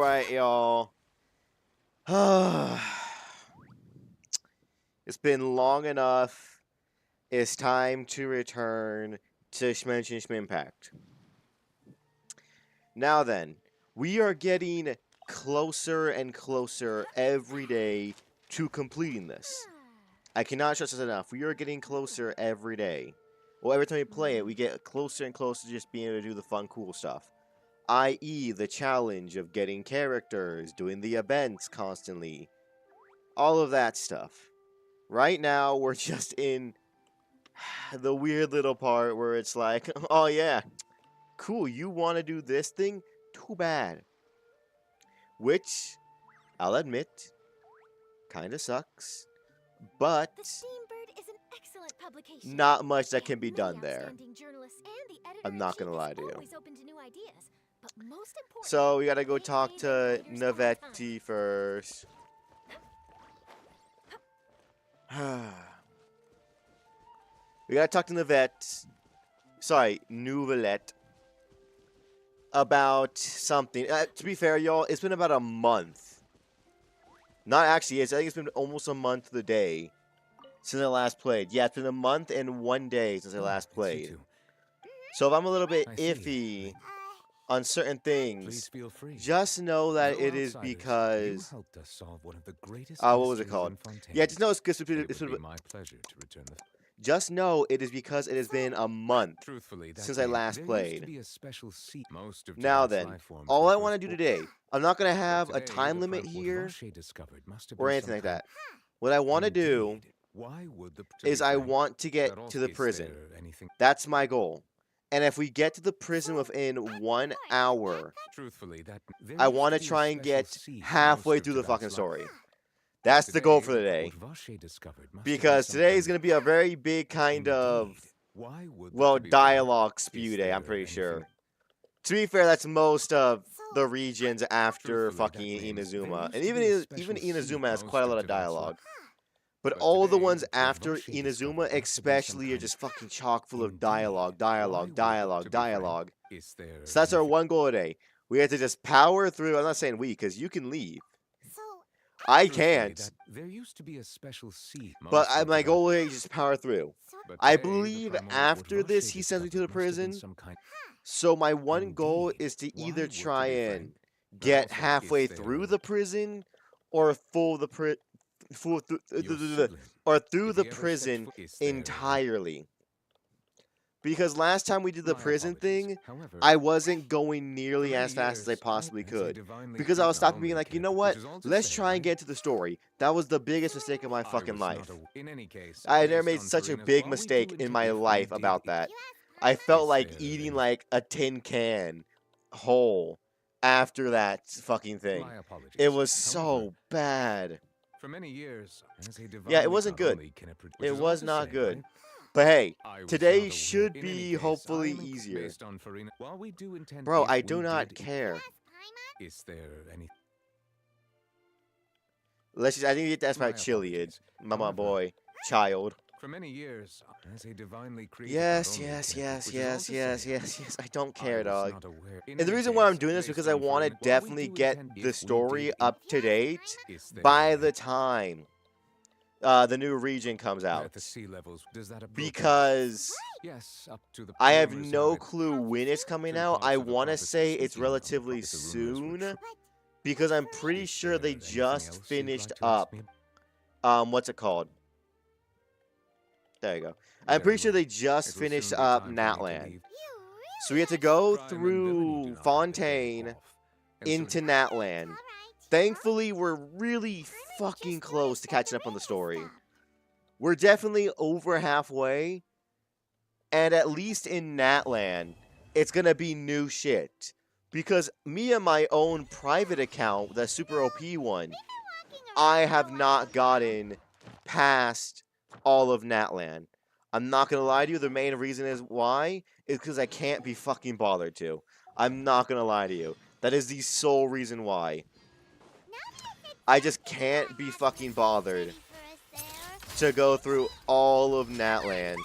Alright, y'all. It's been long enough. It's time to return to Genshin Impact. Now then, we are getting closer and closer every day to completing this. I cannot stress this enough. We are getting closer every day. Well, every time we play it, we get closer and closer to just being able to do the fun, cool stuff. I.e., the challenge of getting characters, doing the events constantly. All of that stuff. Right now, we're just in the weird little part where it's like, oh yeah, cool, you want to do this thing? Too bad. Which, I'll admit, kind of sucks. But not much that can be done there. I'm not going to lie to you. So, we gotta go talk to Navetti first. We gotta talk to Navette. Sorry, Nouvelette. About something. To be fair, y'all, it's been about a month. Not actually, I think it's been almost a month to the day since I last played. Yeah, it's been a month and 1 day since I last played. So if I'm a little bit iffy on certain things, just know that it is because what was it called? Yeah, just know it's just know it is because it has been a month since I last played. Now then, all I want to do today, I'm not going to have a time limit here or anything like that. What I want to do is I want to get to the prison. That's my goal. And if we get to the prison within 1 hour, I want to try and get halfway through the fucking story. That's the goal for today. Because today is going to be a very big kind of, well, dialogue spew day, I'm pretty sure. To be fair, that's most of the regions after fucking Inazuma. And even Inazuma has quite a lot of dialogue. But all the ones after Inazuma especially are just fucking chock full of dialogue. So that's our one goal today. We have to just power through. I'm not saying we, because you can leave. I can't. But my goal is just power through. I believe after this, he sends me to the prison. So my one goal is to either try and get halfway through the prison or through the prison entirely. Because last time we did the prison thing, I wasn't going nearly as fast as I possibly could. Because I was stopping being like, you know what? Let's try and get to the story. That was the biggest mistake of my fucking life. I had never made such a big mistake in my life about that. I felt like eating like a tin can whole after that fucking thing. It was so bad. Yeah, it wasn't good. It was not good. But hey, today should be hopefully easier. Bro, I do not care. Let's just, I think you get to ask about Chiliad, my boy, child. Yes. I don't care, dog. And the reason why I'm doing this is because I want to definitely get the story up to date by the time the new region comes out. Because I have no clue when it's coming out. I want to say it's relatively soon. Because I'm pretty sure they just finished up. What's it called? There you go. I'm pretty sure they just finished up Natlan. So we have to go through Fontaine into Natlan. Thankfully, we're really fucking close to catching up on the story. We're definitely over halfway. And at least in Natlan, it's gonna be new shit. Because me and my own private account, the Super OP one, I have not gotten past all of Natlan. I'm not gonna lie to you, the main reason is why is because I can't be fucking bothered to. I'm not gonna lie to you. That is the sole reason why. I just can't be fucking bothered to go through all of Natlan.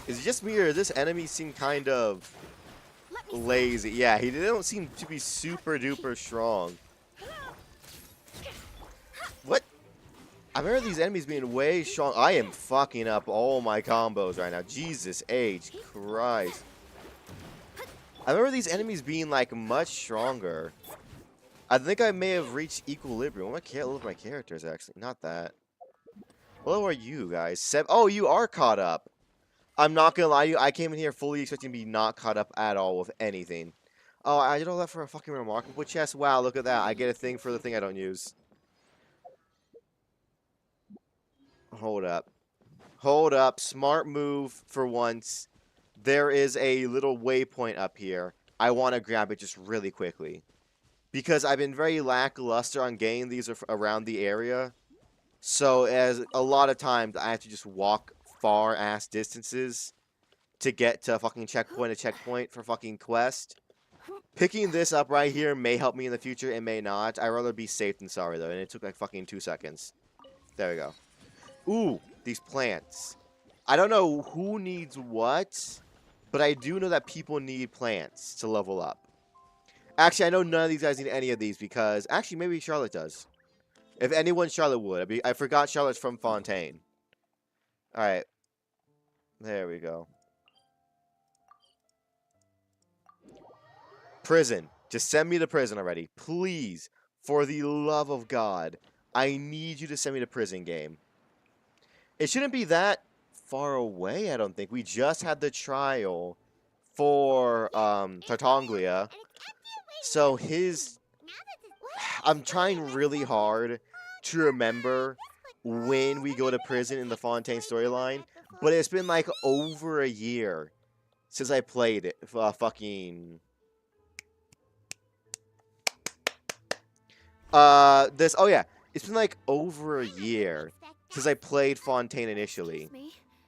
Is it just me or does this enemy seem kind of lazy. Yeah, he don't seem to be super duper strong. What? I remember these enemies being way strong. I am fucking up all my combos right now. Jesus H. Christ. I remember these enemies being, like, much stronger. I think I may have reached equilibrium. What level of my characters, actually? Not that. What level are you guys? Oh, you are caught up. I'm not gonna lie to you. I came in here fully expecting to be not caught up at all with anything. Oh, I did all that for a fucking remarkable chest? Wow, look at that. I get a thing for the thing I don't use. Hold up. Hold up. Smart move for once. There is a little waypoint up here. I want to grab it just really quickly. Because I've been very lackluster on getting these around the area. So, as a lot of times, I have to just walk far-ass distances to get to fucking checkpoint to checkpoint for fucking quest. Picking this up right here may help me in the future. It may not. I'd rather be safe than sorry, though. And it took like fucking 2 seconds. There we go. Ooh, these plants. I don't know who needs what, but I do know that people need plants to level up. Actually, I know none of these guys need any of these because... Actually, maybe Charlotte does. If anyone, Charlotte would. I forgot Charlotte's from Fontaine. Alright. There we go. Prison. Just send me to prison already. Please. For the love of God. I need you to send me to prison, game. It shouldn't be that far away, I don't think. We just had the trial for Tartanglia. So I'm trying really hard to remember when we go to prison in the Fontaine storyline. But it's been like over a year since I played it. Fucking... Oh yeah. It's been like over a year since I played Fontaine initially.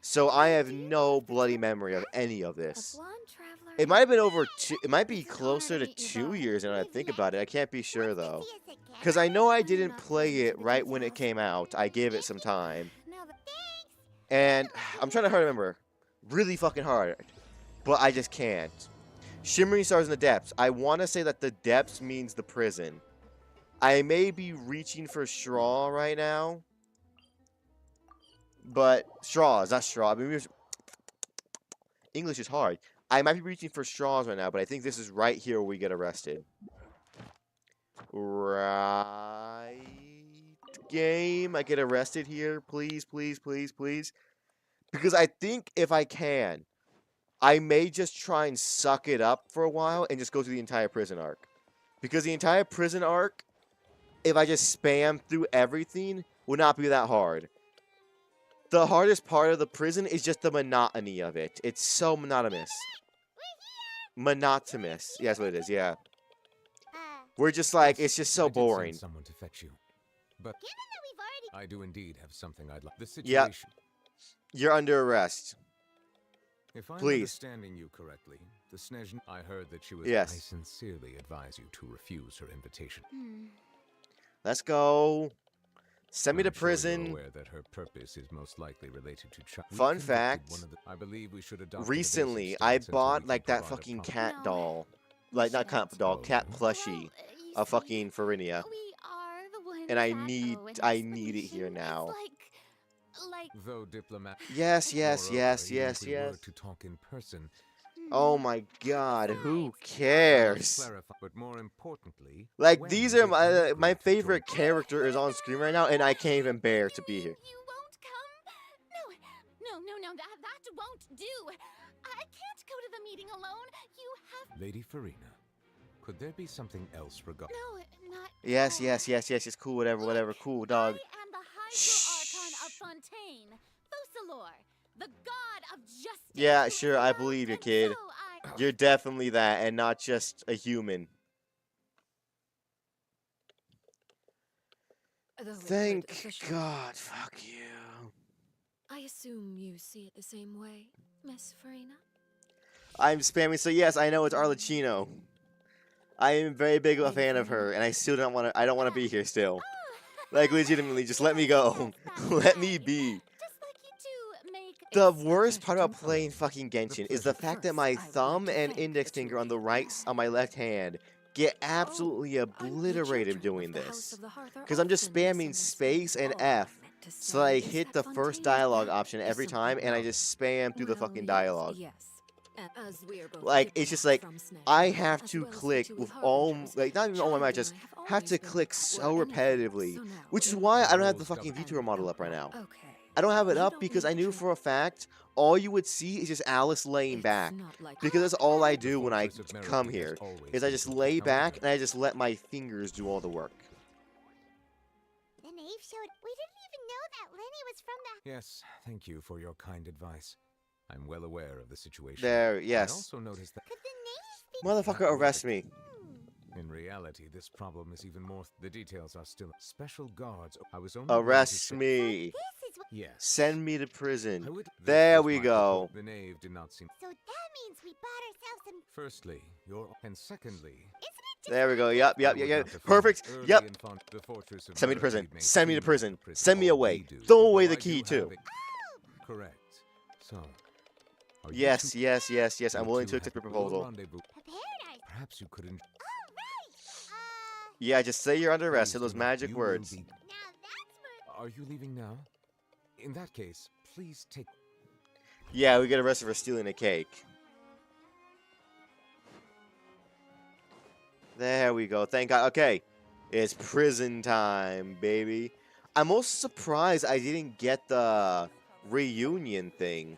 So I have no bloody memory of any of this. It might have been it might be closer to 2 years now that I think about it. I can't be sure though. Because I know I didn't play it right when it came out. I gave it some time. And I'm trying to hard to remember. Really fucking hard. But I just can't. Shimmering Stars in the Depths. I want to say that the depths means the prison. I may be reaching for straw right now. But straws, not straw. I mean, English is hard. I might be reaching for straws right now, but I think this is right here where we get arrested. Right, game. I get arrested here. Please, please, please, please. Because I think if I can, I may just try and suck it up for a while and just go through the entire prison arc. Because the entire prison arc, if I just spam through everything, would not be that hard. The hardest part of the prison is just the monotony of it. It's so monotonous. Monotonous. Yeah, that's what it is, yeah. We're just like, it's just so boring. Someone to fetch you. But I do indeed have something I'd like. The situation. Yep. You're under arrest. If I'm Please. Understanding you correctly, the Snezhn, I heard that she was... Yes. I sincerely advise you to refuse her invitation. Let's go. Send me to prison. You're aware that her purpose is most likely related to Fun fact. I believe we should adopt recently, I bought like that fucking cat doll. Like, not cat doll, cat plushie. A fucking Farinia. And I need it here now. Though diplomat. Yes, yes, yes, yes, yes. To talk in person. Oh my God, who cares? But more importantly, like, these are my favorite character is on screen right now, and I can't even bear to be here. You won't come? No, that won't do. I can't go to the meeting alone. You have... Lady Farina, could there be something else regarding... No, not... Yes, it's cool, whatever, cool, dog. I am the Hydro-Archon of Fontaine, Focalor, the god of justice. Yeah, sure, I believe you, kid. You're definitely that, and not just a human. Thank God, fuck you. I assume you see it the same way, Miss Farina? I'm spamming, so yes, I know it's Arlecchino. I am very big of a fan of her, and I still don't want to, I don't want to be here still. Like, legitimately, just let me go. Let me be. Just like you do make The worst part about playing fucking Genshin is the fact that my thumb and index finger on the on my left hand get absolutely obliterated doing this. Because I'm just spamming space and F, so I hit the first dialogue option every time, and I just spam through the fucking dialogue. Like, it's just like, I have to click with all, like, not even all my might, just have to click so repetitively. Which is why I don't have the fucking VTuber model up right now. I don't have it up because I knew for a fact all you would see is just Alice laying back. Because that's all I do when I come here, is I just lay back and I just let my fingers do all the work. The knave showed. We didn't even know that Lenny was from the. Yes, thank you for your kind advice. I'm well aware of the situation. There, yes. I also noticed that. Could the knave speak? Motherfucker, arrest me. In reality, this problem is even more. The details are still special guards. I was only Arrest me. This is what. Yes. Send me to prison. This There was we my go. The knave did not seem. So that means we bought ourselves some. Firstly, and secondly. Isn't it just? There we go. Yep. I would not defend Perfect. early Yep. infant- the fortress of Send me to Murder prison. Maid may Send me to seem prison. like Send me all away. we do. Throw away Though the I key, do have too. a- Correct. So. are you Yes, two- yes, yes, yes. I'm you willing two to accept your have a little proposal. rendezvous? Prepared our. Perhaps you couldn't. Oh right. Yeah, just say you're under arrest. Say Please those do not. magic You will words. be- Now that's where. Are you leaving now? In that case, please take. Yeah, we get arrested for stealing a cake. There we go. Thank God. Okay. It's prison time, baby. I'm also surprised I didn't get the reunion thing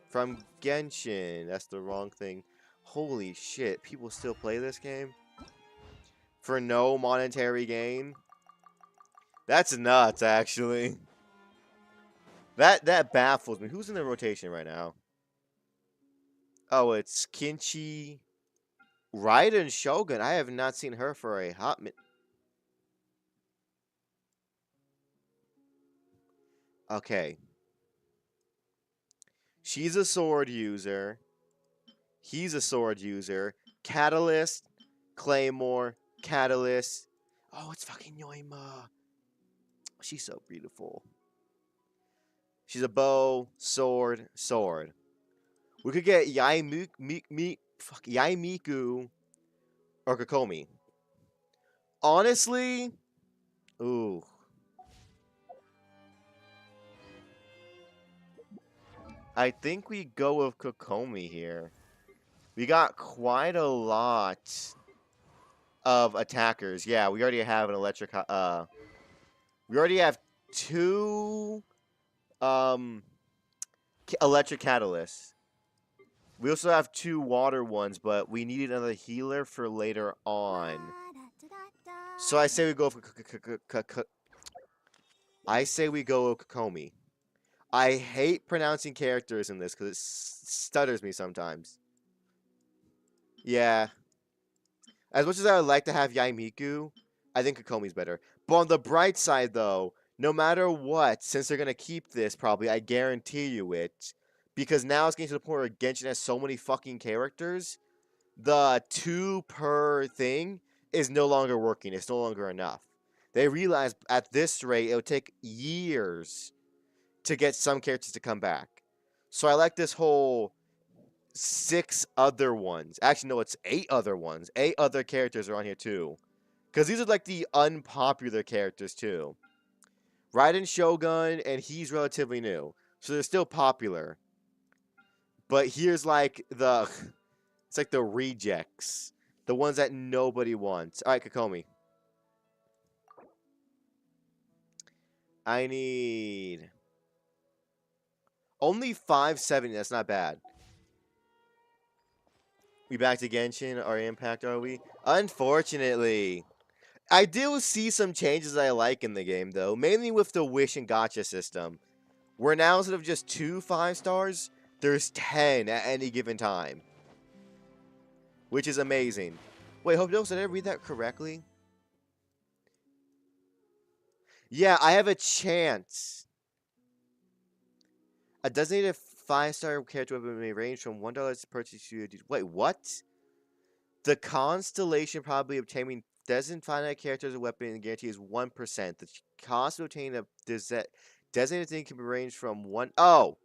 from Genshin. That's the wrong thing. Holy shit. People still play this game? For no monetary gain? That's nuts, actually. That baffles me. Who's in the rotation right now? Oh, it's Kinchi Raiden Shogun. I have not seen her for a hot minute. Okay. She's a sword user. He's a sword user. Catalyst, Claymore, Catalyst. Oh, it's fucking Yoima. She's so beautiful. She's a bow, sword, sword. We could get Yaimiku or Kokomi. Honestly, ooh. I think we go with Kokomi here. We got quite a lot of attackers. Yeah, we already have an electric. We already have two electric catalysts. We also have two water ones, but we need another healer for later on. So I say we go for Kokomi. I hate pronouncing characters in this because it stutters me sometimes. Yeah. As much as I would like to have Yaimiku, I think Kokomi's better. But on the bright side, though, no matter what, since they're going to keep this, probably, I guarantee you it, because now it's getting to the point where Genshin has so many fucking characters, the 2 per thing is no longer working. It's no longer enough. They realize at this rate, it would take years to get some characters to come back. So I like this whole 6 other ones. Actually, no, it's 8 other ones. 8 other characters are on here, too. Because these are, like, the unpopular characters, too. Raiden Shogun, and he's relatively new. So they're still popular. But here's, like, the... It's like the rejects. The ones that nobody wants. Alright, Kokomi. I need... Only 570. That's not bad. We back to Genshin? Our impact, are we? Unfortunately. I do see some changes I like in the game, though. Mainly with the Wish and Gacha system. Where now, instead of just 2 5-stars, there's 10 at any given time. Which is amazing. Wait, hope did I read that correctly? Yeah, I have a chance. A designated 5-star character weapon may range from $1 to purchase to... Wait, what? The constellation probably obtaining doesn't finite characters a weapon and guarantee is 1%. The cost of obtaining a Designated thing can be ranged from one. Oh,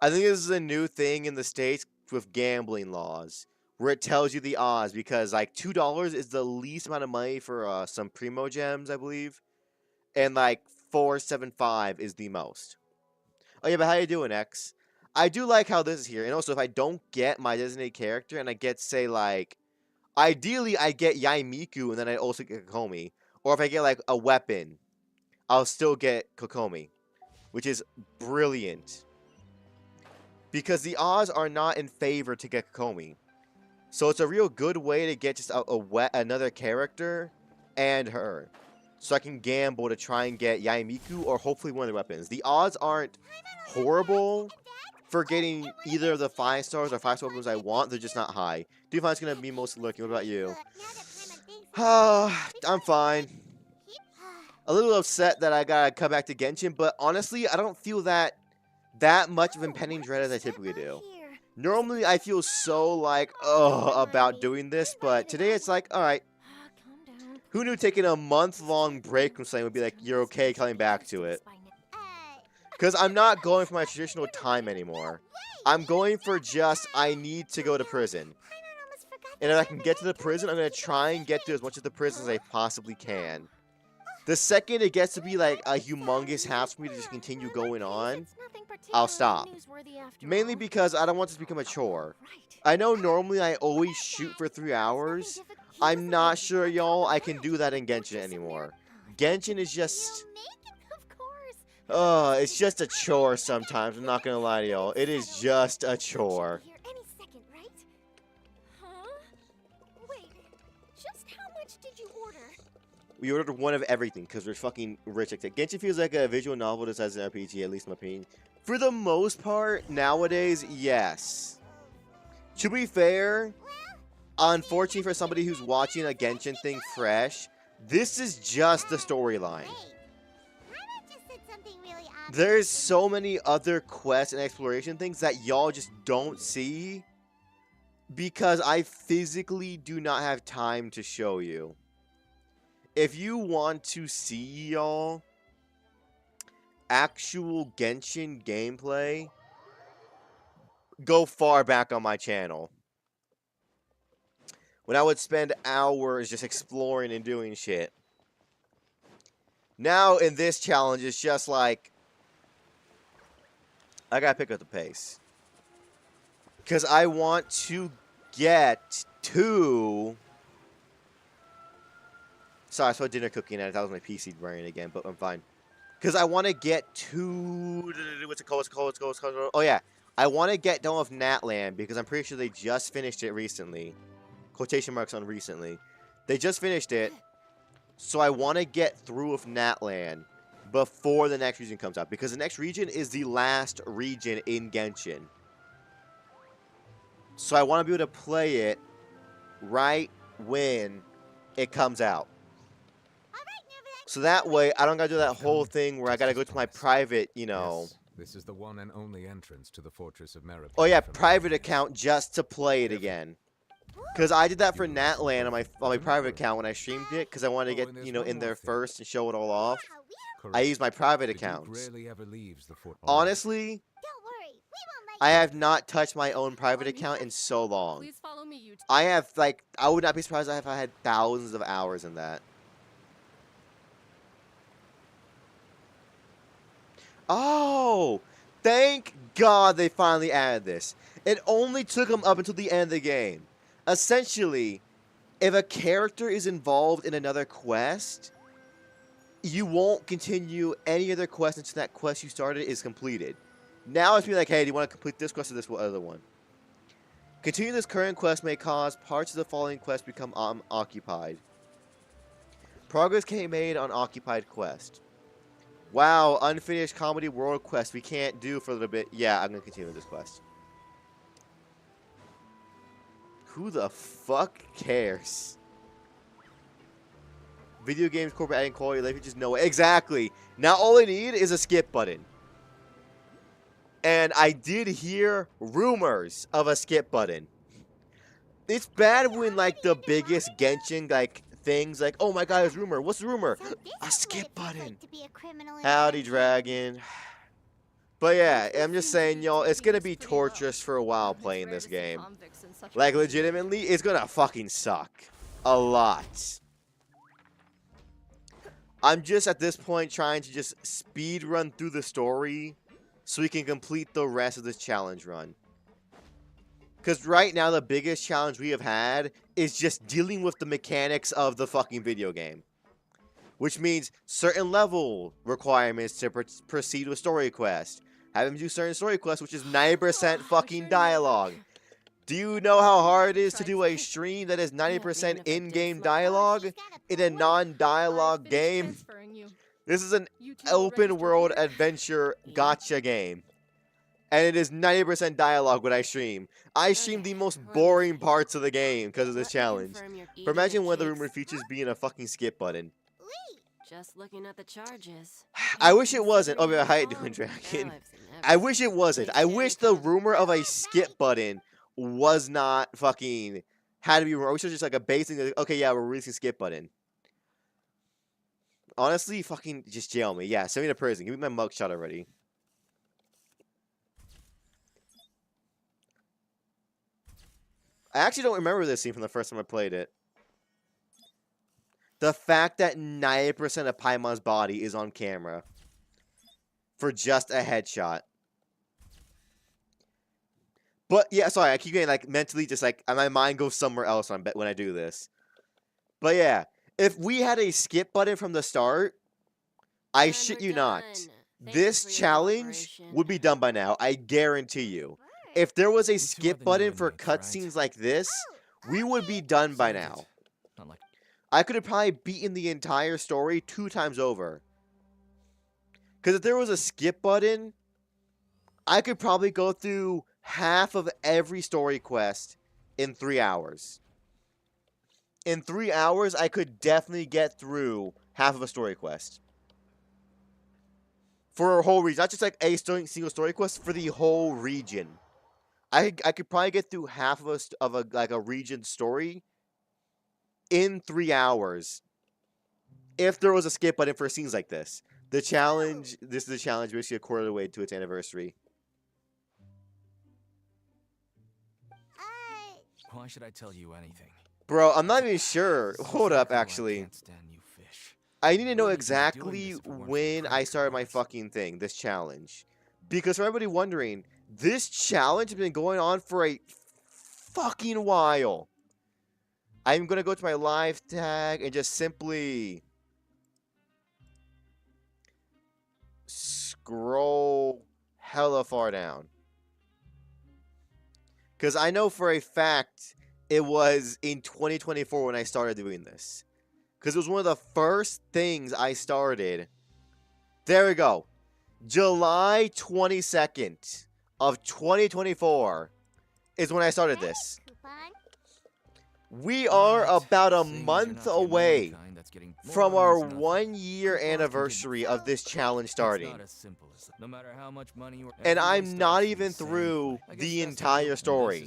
I think this is a new thing in the States with gambling laws, where it tells you the odds, because like $2 is the least amount of money for some primo gems, I believe, and like 475 is the most. Oh yeah, but how you doing, X? I do like how this is here, and also if I don't get my designated character and I get, say, like, ideally I get Yaimiku and then I also get Kokomi, or if I get like a weapon, I'll still get Kokomi, which is brilliant. Because the odds are not in favor to get Kokomi. So it's a real good way to get just another character and her. So I can gamble to try and get Yaimiku or hopefully one of the weapons. The odds aren't horrible for getting either of the 5 stars or 5-star weapons I want. They're just not high. Do you find it's going to be mostly looking? What about you? I'm fine. A little upset that I gotta come back to Genshin, but honestly, I don't feel that much of impending dread as I typically do. Normally, I feel so like, about doing this, but today it's like, alright. Who knew taking a month-long break from something would be like, you're okay coming back to it? Because I'm not going for my traditional time anymore. I'm going for just, I need to go to prison. And if I can get to the prison, I'm going to try and get to as much of the prison as I possibly can. The second it gets to be like a humongous hassle for me to just continue going on, I'll stop. Mainly because I don't want this to become a chore. I know normally I always shoot for 3 hours. I'm not sure, y'all, I can do that in Genshin anymore. Genshin is just... it's just a chore sometimes, I'm not gonna lie to y'all. It is just a chore. We ordered one of everything, because we're fucking rich like that. Genshin feels like a visual novel that has an RPG, at least in my opinion. For the most part, nowadays, yes. To be fair, unfortunately for somebody who's watching a Genshin thing fresh, this is just the storyline. There's so many other quests and exploration things that y'all just don't see, because I physically do not have time to show you. If you want to see, y'all, actual Genshin gameplay, go far back on my channel. When I would spend hours just exploring and doing shit. Now, in this challenge, it's just like, I gotta pick up the pace. Because I want to get to... Sorry, I saw dinner cooking at it. That was my PC burning again, but I'm fine. Because I want to get to... What's it called? Oh, yeah. I want to get done with Natland, because I'm pretty sure they just finished it recently. Quotation marks on recently. They just finished it. So I want to get through with Natland before the next region comes out. Because the next region is the last region in Genshin. So I want to be able to play it right when it comes out. So that way, I don't gotta do that whole thing where I gotta go to my private, you know... Yes, this is the one and only entrance to the Fortress of Meripur. Oh yeah, private account just to play it again. Because I did that for Natland on my private account when I streamed it, because I wanted to get, you know, in there first and show it all off. I used my private account. Honestly, I have not touched my own private account in so long. I have, like, I would not be surprised if I had thousands of hours in that. Oh, thank God they finally added this. It only took them up until the end of the game. Essentially, if a character is involved in another quest, you won't continue any other quest until that quest you started is completed. Now it's be like, hey, do you want to complete this quest or this other one? Continuing this current quest may cause parts of the following quest become occupied. Progress can be made on occupied quest. Wow, unfinished comedy world quest we can't do for a little bit. Yeah, I'm going to continue with this quest. Who the fuck cares? Video games, corporate adding quality, life, you just know it. Exactly. Now all I need is a skip button. And I did hear rumors of a skip button. It's bad when, like, the biggest Genshin, like, things like, oh my god, there's rumor. What's the rumor? So this A is skip what it feels button. like to be a criminal in Howdy, Genshin. dragon. But yeah, I'm just saying, y'all, it's gonna be torturous for a while playing this game. Like, legitimately, it's gonna fucking suck. A lot. I'm just, at this point, trying to just speed run through the story so we can complete the rest of this challenge run. Because right now, the biggest challenge we have had is just dealing with the mechanics of the fucking video game. Which means certain level requirements to proceed with story quests. Having to do certain story quests, which is 90% fucking dialogue. Do you know how hard it is to do a stream that is 90% in-game dialogue in a non-dialogue game? This is an open world adventure gacha game. And it is 90% dialogue when I stream. I stream the most boring parts of the game because of this challenge. But imagine one of the rumored features being a fucking skip button. Just looking at the charges. I wish it wasn't. Oh, yeah, how you doing, Dragon? I wish it wasn't. I wish the rumor of a skip button was not fucking had to be rumor. I wish it was just like a basic, like, okay, yeah, we're releasing skip button. Honestly, fucking just jail me. Yeah, send me to prison. Give me my mugshot already. I actually don't remember this scene from the first time I played it. The fact that 90% of Paimon's body is on camera for just a headshot. But yeah, sorry, I keep getting like mentally just like my mind goes somewhere else when I do this. But yeah, if we had a skip button from the start, I shit you not, this challenge would be done by now. I guarantee you. If there was a skip button for cutscenes like this, we would be done by now. I could have probably beaten the entire story 2 times over. Because if there was a skip button, I could probably go through half of every story quest in 3 hours. In 3 hours, I could definitely get through half of a story quest. For a whole region. Not just like a single story quest, for the whole region. I could probably get through half of a region story in 3 hours if there was a skip button for scenes like this. This is the challenge basically a quarter of the way to its anniversary. Why should I tell you anything? Bro, I'm not even sure. Hold up, actually. I need to know exactly when I started my fucking thing, this challenge. Because for everybody wondering, this challenge has been going on for a fucking while. I'm going to go to my live tag and just simply scroll hella far down. Because I know for a fact it was in 2024 when I started doing this. Because it was one of the first things I started. There we go. July 22nd of 2024 is when I started this. We are about a month away from our 1-year anniversary of this challenge starting. And I'm not even through the entire story.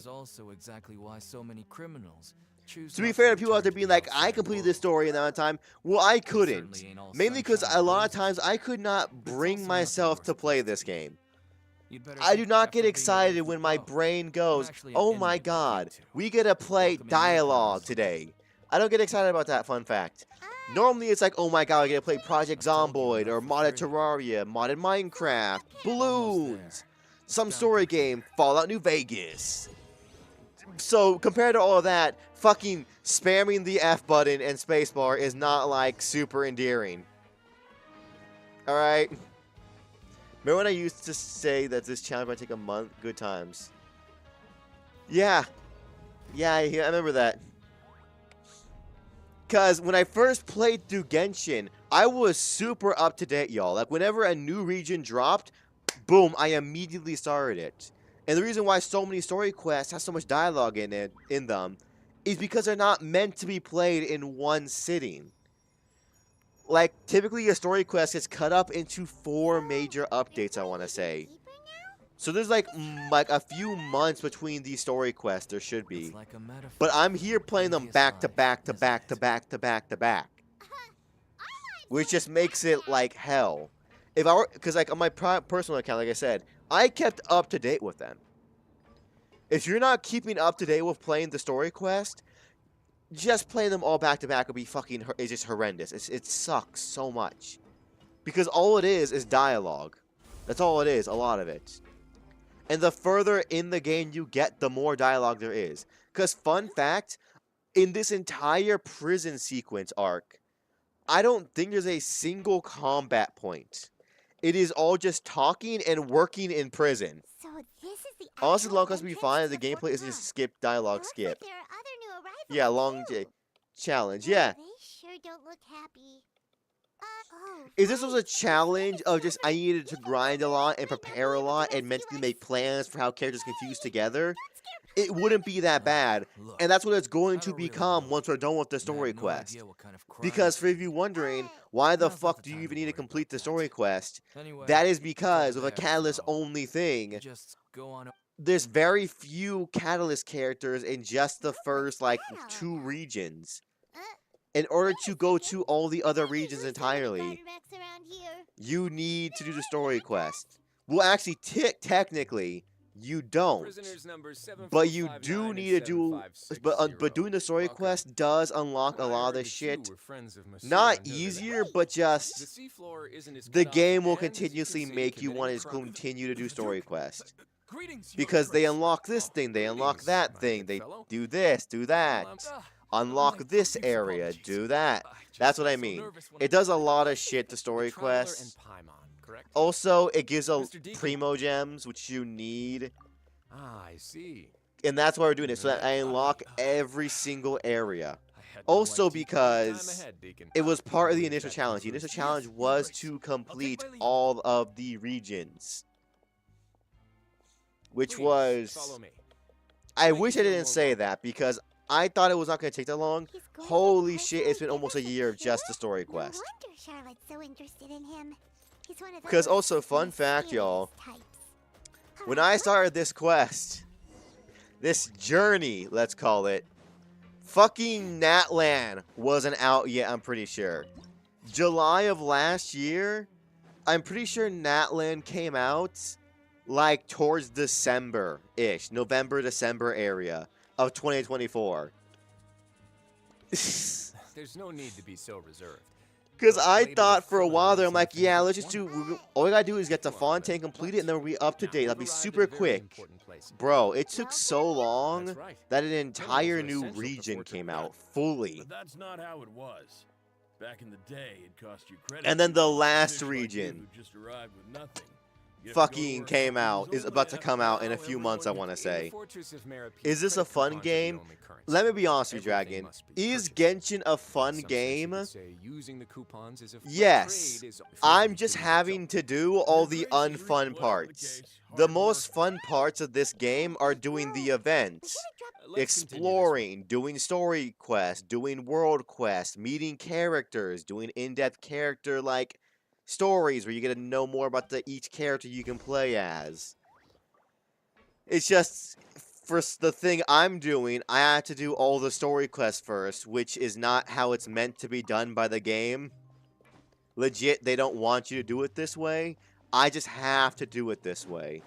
To be fair to people out there being like, I completed this story in that amount of time. Well, I couldn't. Mainly because a lot of times I could not bring myself to play this game. I do not get excited when my brain goes, oh my god, we get to play dialogue today. I don't get excited about that, fun fact. Normally it's like, oh my god, I get to play Project Zomboid, or modded Terraria, modded Minecraft, Balloons, some story game, Fallout New Vegas. So, compared to all of that, fucking spamming the F button and spacebar is not, like, super endearing. Alright? Remember when I used to say that this challenge might take a month? Good times. Yeah. Yeah, I remember that. Because when I first played through Genshin, I was super up to date, y'all. Like, whenever a new region dropped, boom, I immediately started it. And the reason why so many story quests have so much dialogue in them is because they're not meant to be played in one sitting. Like, typically a story quest gets cut up into 4 major updates, I want to say. So there's like a few months between these story quests. There should be. It's like a metaphor But I'm for here playing them previous back to life, back to isn't back to it? back to back to back to back, I'm which just so makes it excited. like hell. If I were, because like on my personal account, like I said, I kept up to date with them. If you're not keeping up to date with playing the story quest, just playing them all back to back would be fucking. It's just horrendous. It sucks so much, because all it is dialogue. That's all it is. A lot of it. And the further in the game you get, the more dialogue there is. Because, fun fact, in this entire prison sequence arc, I don't think there's a single combat point. It is all just talking and working in prison. So this is the Honestly, actual long as we entrance find to the gameplay is Fort just Knox. skip It dialogue looks skip. like there are other new arrivals Yeah, long too. challenge. Well, Yeah. They sure don't look happy. Oh, If this was a right. challenge of just I Discovered. needed to We can grind a open lot it and and prepare a we'll be able lot to and rescue, mentally like, make plans for how characters Hey, confused together, don't it wouldn't be that bad. Look, And that's what it's going I to don't really become know once we're done with the and I story have no quest. idea what kind of crime Because it for is. you wondering, Uh, why the Now's not fuck the do you time even to need to worry complete about the that. story quest? Anyway, That is it's because over with a there, catalyst so only you thing, just go on. there's very few catalyst characters in just the first like that all 2 about? regions. Uh, In order wait a to go second. to all the I other thought you regions used to have any entirely, garter Max around here. you need to do the story quest. Well, actually, technically, you don't. Prisoners number But you 7459 do and need to do, but 7560. doing the story Welcome. quest does unlock a I lot of heard this that you shit. were friends of Monsieur Not Andover. easier, Wait. but The just seafloor isn't as the cut off game will and, as you can continuously see, make you want committing to crime- continue to do story quest. Greetings, young Because they prince. unlock this thing, they unlock Greetings, that my thing, good they fellow. do this, do that. Unlock My this profuse area, apologies. do that. I just That's what got I so mean. nervous when It I- does a lot of shit to story The Traveler and quests. Paimon, correct? Also, it gives a Mr. Deacon. primo gems, which you need. Ah, I see. And that's why we're doing it, so that I unlock every single area. I had no Also idea. because Time ahead, Deacon. it was part of the Read initial that challenge. The through initial first. challenge Yes, was Grace. to I'll complete take my leave. all of the regions. Which Please, was... follow me. I Thank wish you I for didn't more say welcome. that, because I thought it was not going to take that long. He's going to Holy shit, it's been personally almost a give us year of cue? just the story No quest. wonder Charlotte's so interested in him. He's one of Because those also, fun fact, y'all, mysterious types. when I started this quest, this journey, let's call it, fucking Natlan wasn't out yet, I'm pretty sure. July of last year, I'm pretty sure Natlan came out like towards December-ish, November, December area of 2024. There's no need to be so reserved. Because But I later thought we'll for a fill it while with there, I'm like, something yeah, that let's just one- do, all we gotta do is get the Come on, Fontaine then. completed, and then we'll be up to Now, date. we've That'll be arrived at super a very quick. important place. Bro, it took Well, so long That's right. that an entire are new essential to region Fort came Knox. out fully. But that's not how it was. Back in the day, it cost you credit. And then the for last fish like you region who just arrived with nothing. You have to go to fucking work came 4 years out, is old about to and come out in a now few everyone months, I gets want to In the say. Fortress of Maripede, Is this a credit fun coupons are the game? only currency. Let me be honest with you, Everything Dragon. must be Is purchased. Genshin a fun In some sense, you game? could say using the coupons is a free Yes. trade is- I'm just having to do all the Your grace is unfun whatever parts. case, The hard most work. fun parts of this game are doing the events. Let's continue this way. Exploring, doing story quests, doing world quests, meeting characters, doing in-depth character like stories where you get to know more about each character you can play as. It's just for the thing I'm doing, I have to do all the story quests first, which is not how it's meant to be done by the game. Legit, they don't want you to do it this way. I just have to do it this way.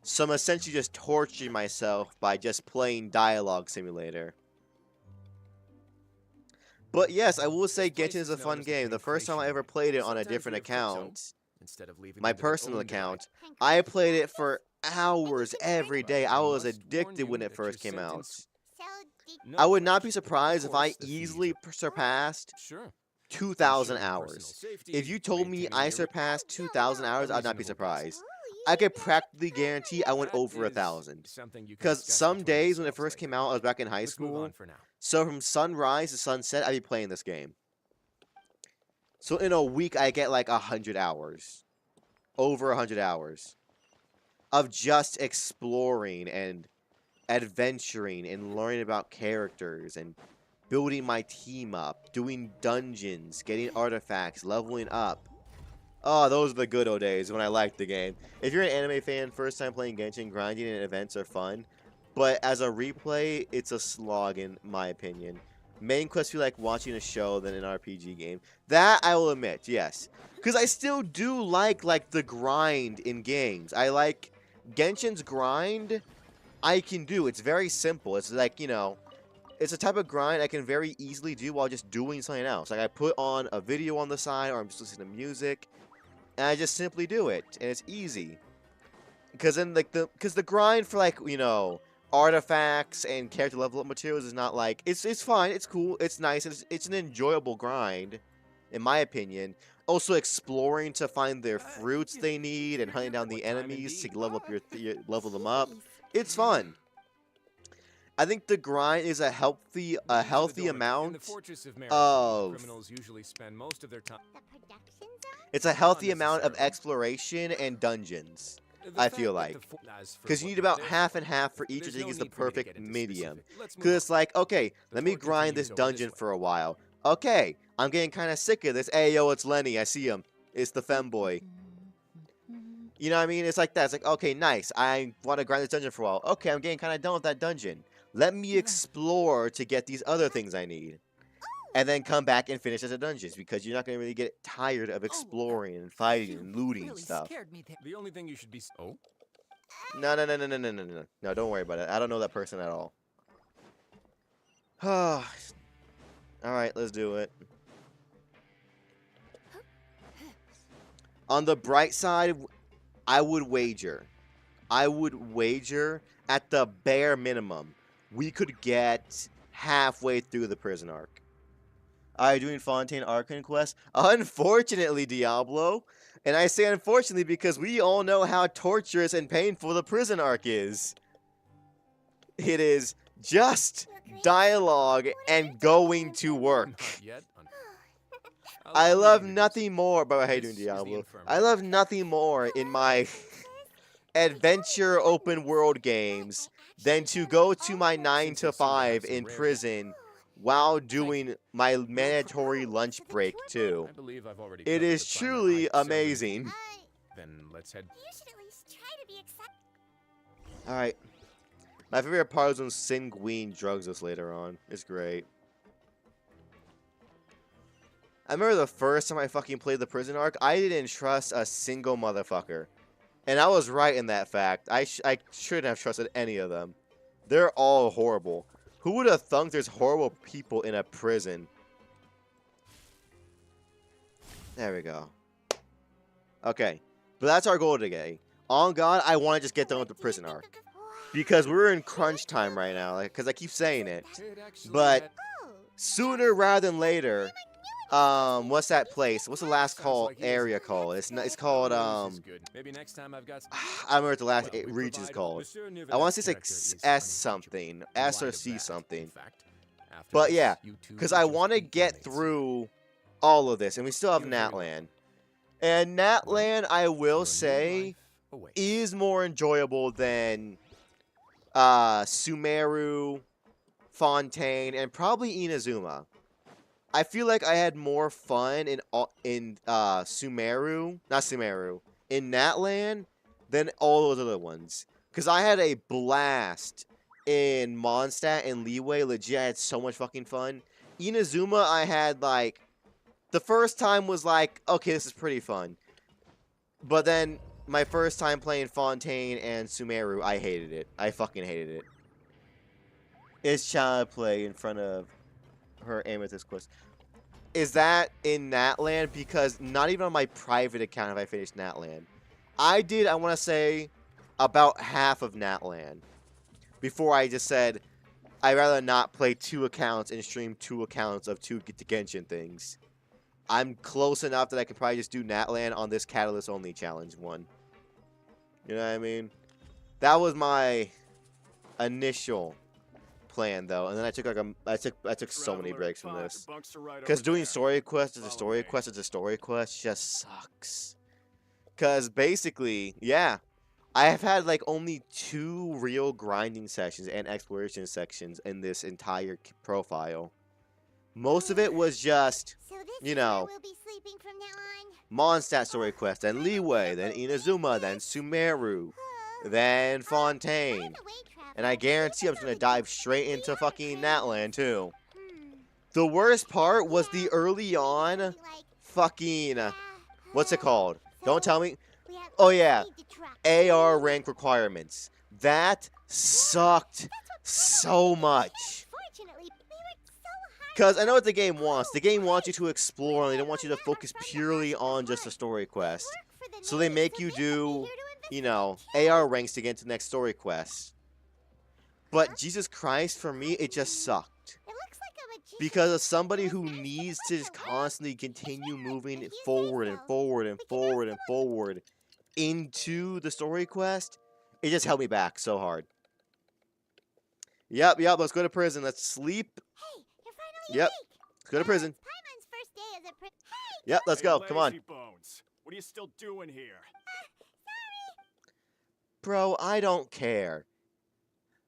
So I'm essentially just torturing myself by just playing Dialogue Simulator. But yes, I will say This place Genshin is a is known fun as the game. The first time I Concretion ever Room. played it on a Sometimes different we have Fruxo, account, instead of leaving my it to their personal own delight. account, I played it for hours every day. I was must warn addicted when you it that your first came out. sentence- So, did No I would not be question. surprised Of if I course, the fees easily are- surpassed Sure. 2,000 Ensuring hours. personal safety, If you told me maintaining I your- surpassed 2,000 hours, I'd not be reasonable pace. surprised. I could practically guarantee I went That over is 1,000. something you can Because discuss some between days when it yourselves first later. came out, I was back in high Let's move school. on for now. So from sunrise to sunset, I'd be playing this game. So in a week, I get like 100 hours. Over 100 hours. Of just exploring and adventuring and learning about characters and building my team up, doing dungeons, getting artifacts, leveling up. Oh, those are the good old days when I liked the game. If you're an anime fan, first time playing Genshin, grinding and events are fun. But as a replay, it's a slog in my opinion. Main quests feel like watching a show than an RPG game. That I will admit, yes. Because I still do like the grind in games. I like Genshin's grind I can do. It's very simple. It's like, you know, it's a type of grind I can very easily do while just doing something else. Like I put on a video on the side or I'm just listening to music. And I just simply do it, and it's easy. Because then, because the grind for you know, artifacts and character level up materials is not like it's fine, it's cool, it's nice, it's an enjoyable grind, in my opinion. Also, exploring to find their fruits they need and hunting down the enemies to level up level them up. It's fun. I think the grind is a healthy amount of criminals usually spend most of their time. it's a healthy amount of exploration and dungeons, I feel like. Because you need about half and half for each, I think is the perfect medium. Because it's like, okay, let me grind this dungeon for a while. Okay, I'm getting kind of sick of this. Hey, yo, it's Lenny. I see him. It's the femboy. You know what I mean? It's like that. It's like, okay, nice. I want to grind this dungeon for a while. Okay, I'm getting kind of done with that dungeon. Let me explore to get these other things I need. And then come back and finish as a dungeons, because you're not going to really get tired of exploring and fighting and looting stuff. The only thing you should be... Oh? No. No, don't worry about it. I don't know that person at all. Alright, let's do it. On the bright side, I would wager at the bare minimum, we could get halfway through the prison arc. Are you doing Fontaine Arcane Quest? Unfortunately, Diablo. And I say unfortunately because we all know how torturous and painful the prison arc is. It is just dialogue and going to work. I love nothing more, but how you doing, Diablo? I love nothing more in my adventure open world games than to go to my 9 to 5 in prison while doing my mandatory lunch break too. It is truly amazing. Then let's head. Alright. My favorite part is when Sanguine drugs us later on. It's great. I remember the first time I fucking played the prison arc, I didn't trust a single motherfucker. And I was right in that fact. I shouldn't have trusted any of them. They're all horrible. Who would have thunk there's horrible people in a prison? There we go. Okay. But that's our goal today. On God, I want to just get done with the prison arc. Because we're in crunch time right now. Because I keep saying it. But sooner rather than later... what's that place? What's the last area called? It's called, Maybe next time I've got... I remember what the last region is called. I want to say it's like S something. S or C something. But yeah, because I want to get through all of this. And we still have Natlan. And Natlan, I will say, is more enjoyable than Sumeru, Fontaine, and probably Inazuma. I feel like I had more fun in Sumeru, not Sumeru, in Natlan than all those other ones. Because I had a blast in Mondstadt and Leeway. Legit, I had so much fucking fun. Inazuma, I had like... The first time was like, okay, this is pretty fun. But then, my first time playing Fontaine and Sumeru, I hated it. I fucking hated it. It's child play in front of her Amethyst quest. Is that in Natlan? Because not even on my private account have I finished Natlan. I did, I want to say, about half of Natlan. Before I just said, I'd rather not play 2 accounts and stream 2 accounts of 2 Genshin things. I'm close enough that I can probably just do Natlan on this Catalyst Only Challenge one. You know what I mean? That was my initial plan though, and then I took like I took so many breaks from this because doing story quest is a story quest is a story quest just sucks. Because basically, yeah, I have had like only 2 real grinding sessions and exploration sections in this entire profile, Most of it was just, So this you is where know, we'll be sleeping from now on. Mondstadt story quest, then Leeway, then Inazuma, then Sumeru, then Fontaine. By the way, Traveler, And I guarantee I'm just gonna dive straight into fucking Natland too. Hmm. The worst part was the early on fucking, what's it called? Don't tell me. Oh yeah, AR rank requirements. That sucked so much. Fortunately, we were so high. Because I know what the game wants. The game wants you to explore, and they don't want you to focus purely on just a story quest. So they make you do, you know, AR ranks to get to the next story quest. But Jesus Christ, for me, it just sucked. It looks like a magician. Because as somebody who needs to just constantly continue moving forward and forward and forward and forward into the story quest, it just held me back so hard. Yep, let's go to prison. Let's sleep. Hey, you're finally Yep, awake. let's go to prison. It's Paimon's first day as a Hey! Yep, let's go. Come on. Lazy Bones. What are you still doing here? Bro, I don't care.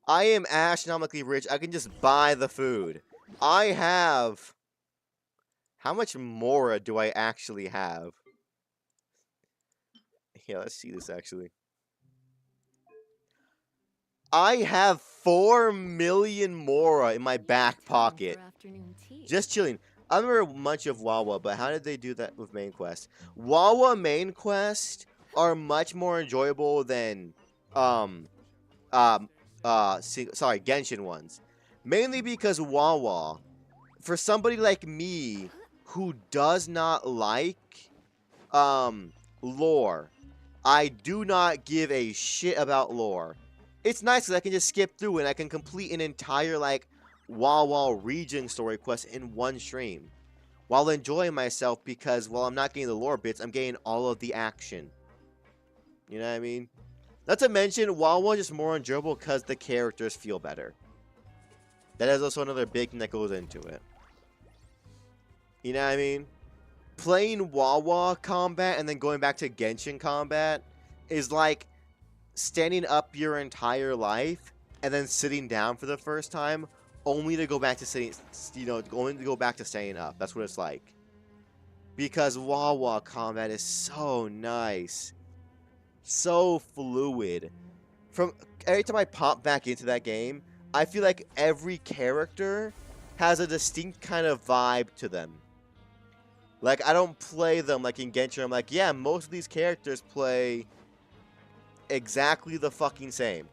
I am astronomically rich. I can just buy the food. I have... How much Mora do I actually have? Yeah, let's see this actually. I have 4 million Mora in my back pocket. Just chilling. I remember much of Wawa, but how did they do that with main quest? Wawa main quest are much more enjoyable than Genshin ones. Mainly because Wawa, for somebody like me who does not like lore, I do not give a shit about lore. It's nice because I can just skip through and I can complete an entire like Wawa region story quest in one stream while enjoying myself, because while I'm not getting the lore bits, I'm getting all of the action. You know what I mean? Not to mention, Wawa is just more enjoyable because the characters feel better. That is also another big thing that goes into it. You know what I mean? Playing Wawa combat and then going back to Genshin combat is like standing up your entire life and then sitting down for the first time, only to go back to sitting, only to go back to staying up. That's what it's like. Because Wawa combat is so nice. So fluid. From every time I pop back into that game, I feel like every character has a distinct kind of vibe to them. Like, I don't play them like in Genshin. I'm like, yeah, most of these characters play exactly the fucking same.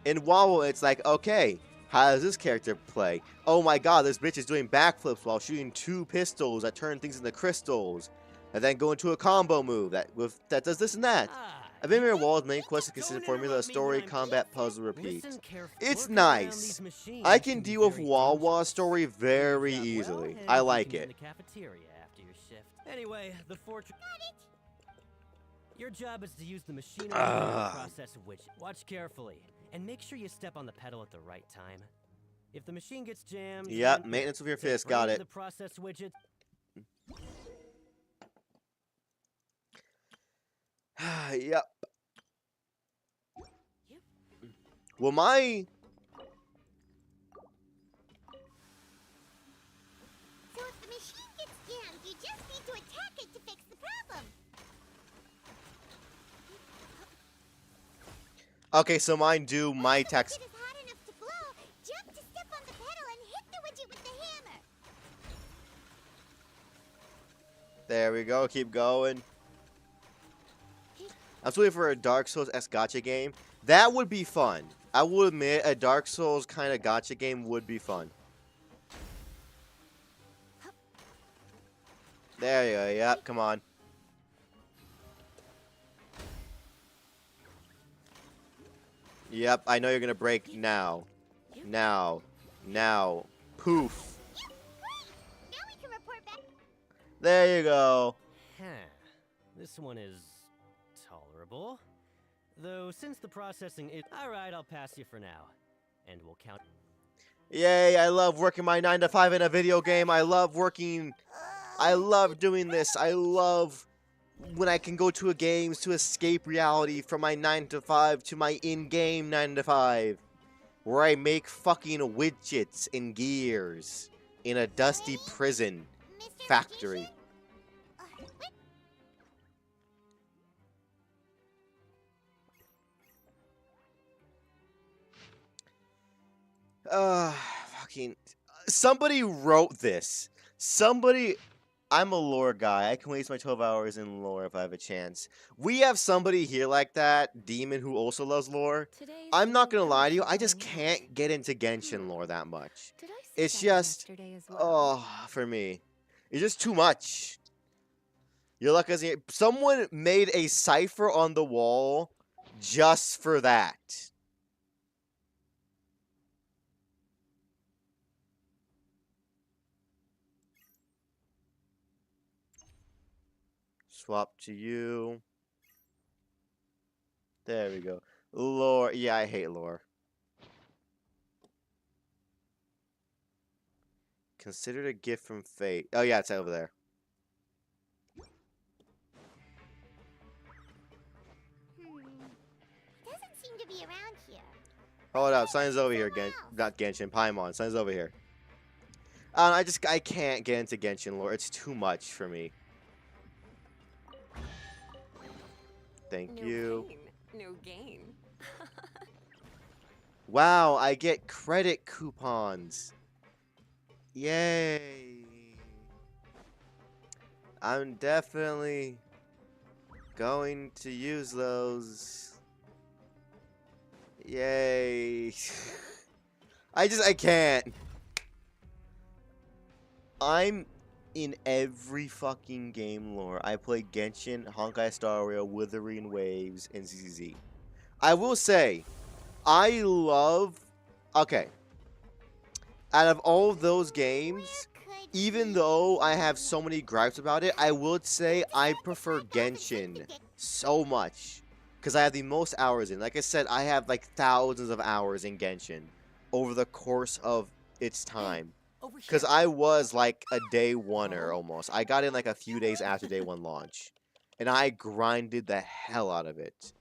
In Wawa, it's like, okay, how does this character play? Oh my god, this bitch is doing backflips while shooting 2 pistols that turn things into crystals. And then go into a combo move that does this and that. I've been here Wawa's main quest is consistent formula, story, combat, puzzle, repeat. It's nice. I can deal with Wawa's story very easily. I like it. Anyway, the fortress. Your job is to use the machinery process of which. Watch carefully and make sure you step on the pedal at the right time. If the machine gets jammed, yep, maintenance of your fist, got it. The process widget. Yep. Well, my... So if the machine gets jammed, you just need to attack it to fix the problem. Okay, so mine do my text. If the widget is hot enough to blow, jump to step on the pedal and hit the widget with the hammer. There we go, keep going. I'm just waiting for a Dark Souls-esque gacha game. That would be fun. I will admit, a Dark Souls kind of gacha game would be fun. There you go, yep, come on. Yep, I know you're gonna break now. Now. Poof. Now we can report back. There you go. Huh. This one is tolerable. Though since the processing is alright, I'll pass you for now. And we'll count. Yay, I love working my 9 to 5 in a video game. I love working. I love doing this. I love when I can go to a games to escape reality from my 9 to 5 to my in-game 9 to 5. Where I make fucking widgets and gears. in a dusty prison factory. Fucking... Somebody wrote this. Somebody... I'm a lore guy. I can waste my 12 hours in lore if I have a chance. We have somebody here like that, Demon, who also loves lore. I'm not gonna lie to you, I just can't get into Genshin lore that much. It's just... Oh, for me. It's just too much. You're lucky. Someone made a cipher on the wall just for that. Swap to you. There we go. Lore. Yeah, I hate lore. Considered a gift from fate. Oh, yeah, it's over there. Doesn't seem to be around here. Hold up. Signs over here. Not Genshin. Paimon. Signs over here. I can't get into Genshin lore. It's too much for me. Thank you. No gain. Wow, I get credit coupons. Yay. I'm definitely going to use those. Yay. I can't. I'm in every fucking game lore. I play Genshin, Honkai Star Rail, Withering Waves, and ZZZ. I will say, I love... Okay. Out of all of those games, even though I have so many gripes about it, I would say I prefer Genshin so much. Because I have the most hours in. Like I said, I have like thousands of hours in Genshin over the course of its time. Because I was like a day oneer almost. I got in like a few days after day one launch. And I grinded the hell out of it.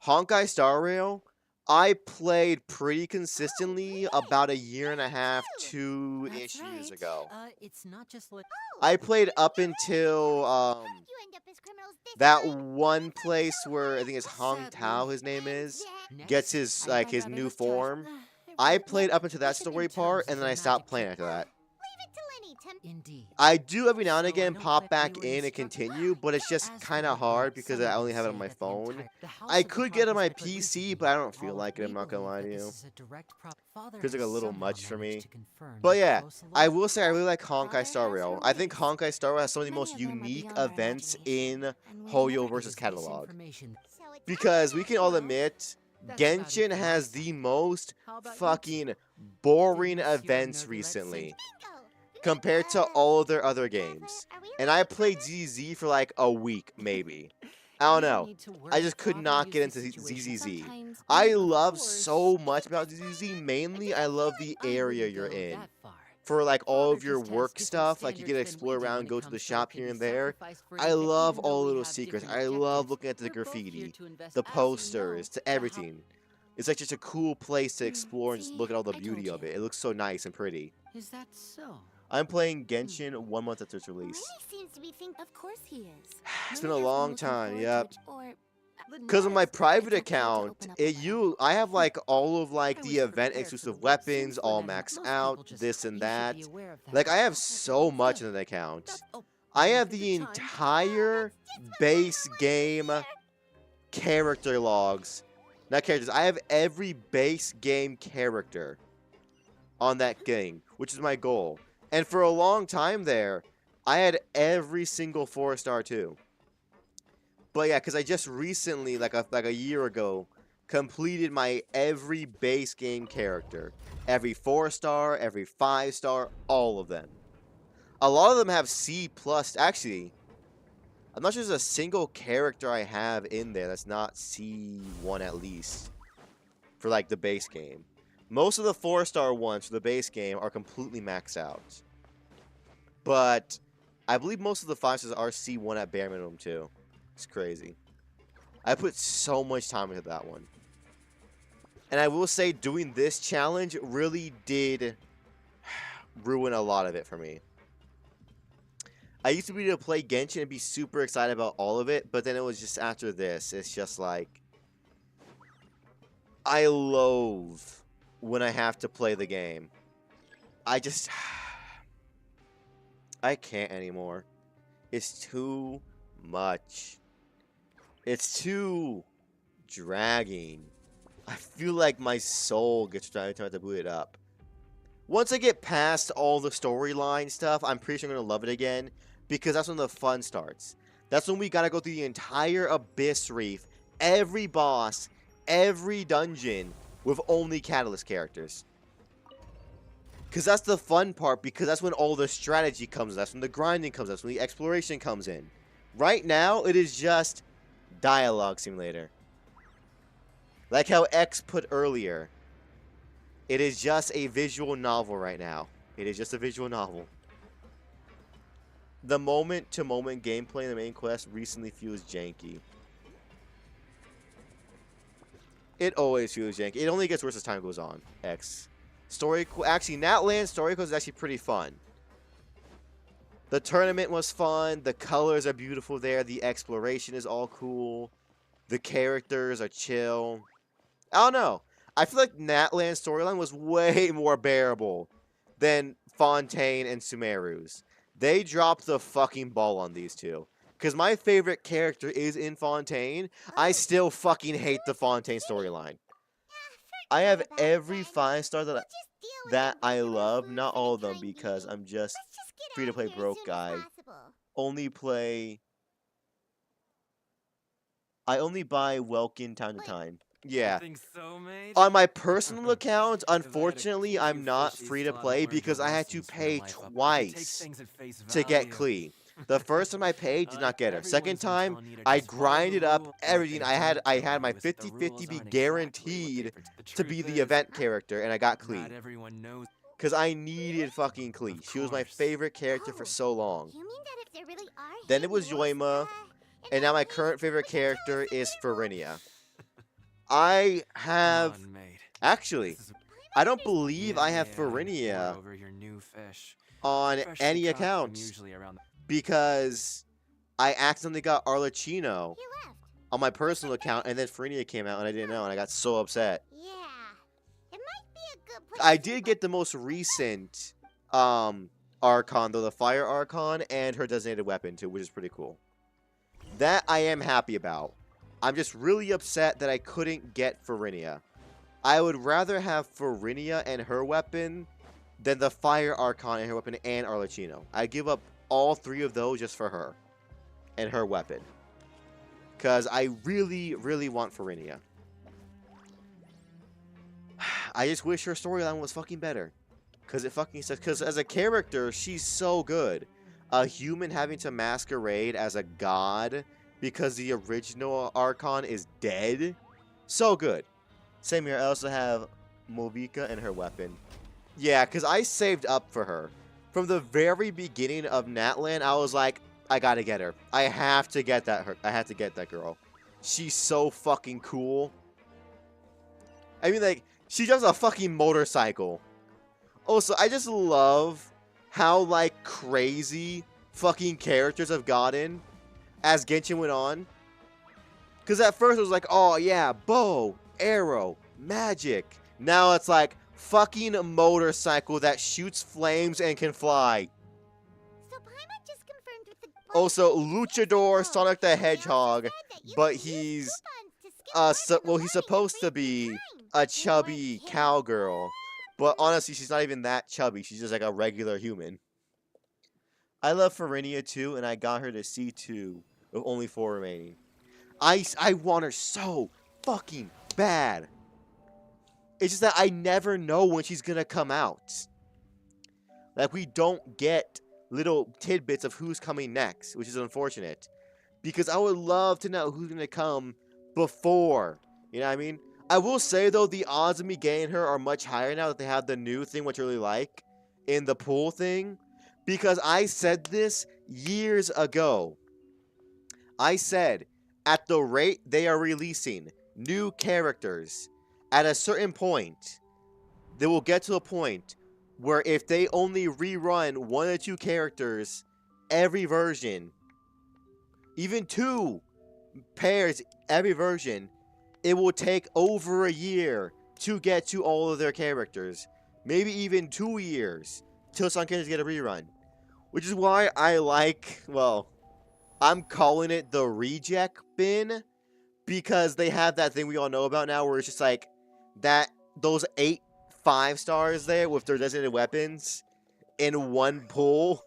Honkai Star Rail, I played pretty consistently about a year and a half, 2-ish years ago. It's not just like I played up until that one place where I think it's Hong Tao, his name is, gets his like his new form. I played up until that story part, and then I stopped playing after that. Indeed. I do every now and again pop back in and continue, but it's just kind of hard because I only have it on my phone. I could get it on my PC, but I don't feel like it, I'm not gonna lie to you. Feels like a little much for me. But yeah, I will say I really like Honkai Star Rail. I think Honkai Star Rail has some of the most unique events in Hoyo vs. Catalog. Because we can all admit, Genshin has the most fucking boring events recently compared to all of their other games. And I played ZZ for like a week, maybe. I don't know. I just could not get into ZZZ. I love so much about ZZZ. Mainly, I love the area you're in. For like all of your work stuff, like you get to explore around, go to the shop here and there. I love all the little secrets. I love looking at the graffiti, the posters, to everything. It's like just a cool place to explore and just look at all the beauty of it. It looks so nice and pretty. Is that so? I'm playing Genshin 1 month after its release. Of course he is. It's been a long time, yep. Because of my private account, I have like all of like the event exclusive weapons all maxed out, this and that. Like I have so much in the account. I have the entire base game character logs. Not characters, I have every base game character on that game, which is my goal. And for a long time there, I had every single 4-star too. But yeah, because I just recently, like a year ago, completed my every base game character. Every 4-star, every 5-star, all of them. A lot of them have C+. Actually, I'm not sure there's a single character I have in there that's not C1 at least. For like the base game. Most of the 4-star ones for the base game are completely maxed out. But I believe most of the 5-stars are C1 at bare minimum too. It's crazy. I put so much time into that one. And I will say doing this challenge really did ruin a lot of it for me. I used to be able to play Genshin and be super excited about all of it, but then it was just after this, it's just like, I loathe when I have to play the game. I can't anymore. It's too much. It's too dragging. I feel like my soul gets trying to boot it up. Once I get past all the storyline stuff, I'm pretty sure I'm going to love it again. Because that's when the fun starts. That's when we gotta go through the entire Abyss Reef, every boss, every dungeon, with only Catalyst characters. Because that's the fun part, because that's when all the strategy comes in, that's when the grinding comes in, that's when the exploration comes in. Right now, it is just dialogue simulator. Like how X put earlier. It is just a visual novel right now. It is just a visual novel. The moment-to-moment gameplay in the main quest recently feels janky. It always feels janky. It only gets worse as time goes on. X. Actually, Natland story quest is actually pretty fun. The tournament was fun. The colors are beautiful there. The exploration is all cool. The characters are chill. I don't know. I feel like Natland's storyline was way more bearable than Fontaine and Sumeru's. They dropped the fucking ball on these two. Because my favorite character is in Fontaine. I still fucking hate the Fontaine storyline. I have every 5-star that I love. Not all of them, because I'm just free-to-play broke guy. I only buy Welkin time to time. Yeah. On my personal account, unfortunately, I'm not free to play because I had to pay twice to get Klee. The first time I paid, did not get her. Second time, I grinded up everything. I had my 50-50 be guaranteed to be the event character, and I got Klee. Because I needed fucking Klee. She was my favorite character for so long. Then it was Yoima, and now my current favorite character is Farinia. I have... Actually, I don't believe I have Farinia on any account. Because I accidentally got Arlecchino on my personal account, and then Farinia came out, and I didn't know, and I got so upset. I did get the most recent Archon, though, the Fire Archon, and her designated weapon, too, which is pretty cool. That I am happy about. I'm just really upset that I couldn't get Farinia. I would rather have Farinia and her weapon than the Fire Archon and her weapon and Arlecchino. I'd give up all 3 of those just for her and her weapon. Because I really, really want Farinia. I just wish her storyline was fucking better. Because it fucking says, because as a character, she's so good. A human having to masquerade as a god because the original Archon is dead. So good. Same here. I also have Movika and her weapon. Yeah, because I saved up for her. From the very beginning of Natland, I was like, I gotta get her. I have to get that I have to get that girl. She's so fucking cool. I mean, like, she drives a fucking motorcycle. Also, I just love how, like, crazy fucking characters have gotten as Genshin went on. Because at first it was like, oh yeah, bow, arrow, magic. Now it's like, fucking motorcycle that shoots flames and can fly. So Paimon just confirmed with the Also, Luchador Sonic the Hedgehog, but he's he's supposed to be a chubby cowgirl, but honestly, she's not even that chubby. She's just like a regular human. I love Farinia too, and I got her to C2 with only 4 remaining. I want her so fucking bad. It's just that I never know when she's gonna come out. Like, we don't get little tidbits of who's coming next, which is unfortunate. Because I would love to know who's gonna come before. You know what I mean? I will say, though, the odds of me getting her are much higher now that they have the new thing, which I really like, in the pool thing. Because I said this years ago. I said, at the rate they are releasing new characters, at a certain point, they will get to a point where if they only rerun 1 or 2 characters every version, even 2 pairs every version, it will take over a year to get to all of their characters. Maybe even 2 years till some characters get a rerun. Which is why I like, well, I'm calling it the reject bin, because they have that thing we all know about now where it's just like that those 8 5-stars there with their designated weapons in one pool,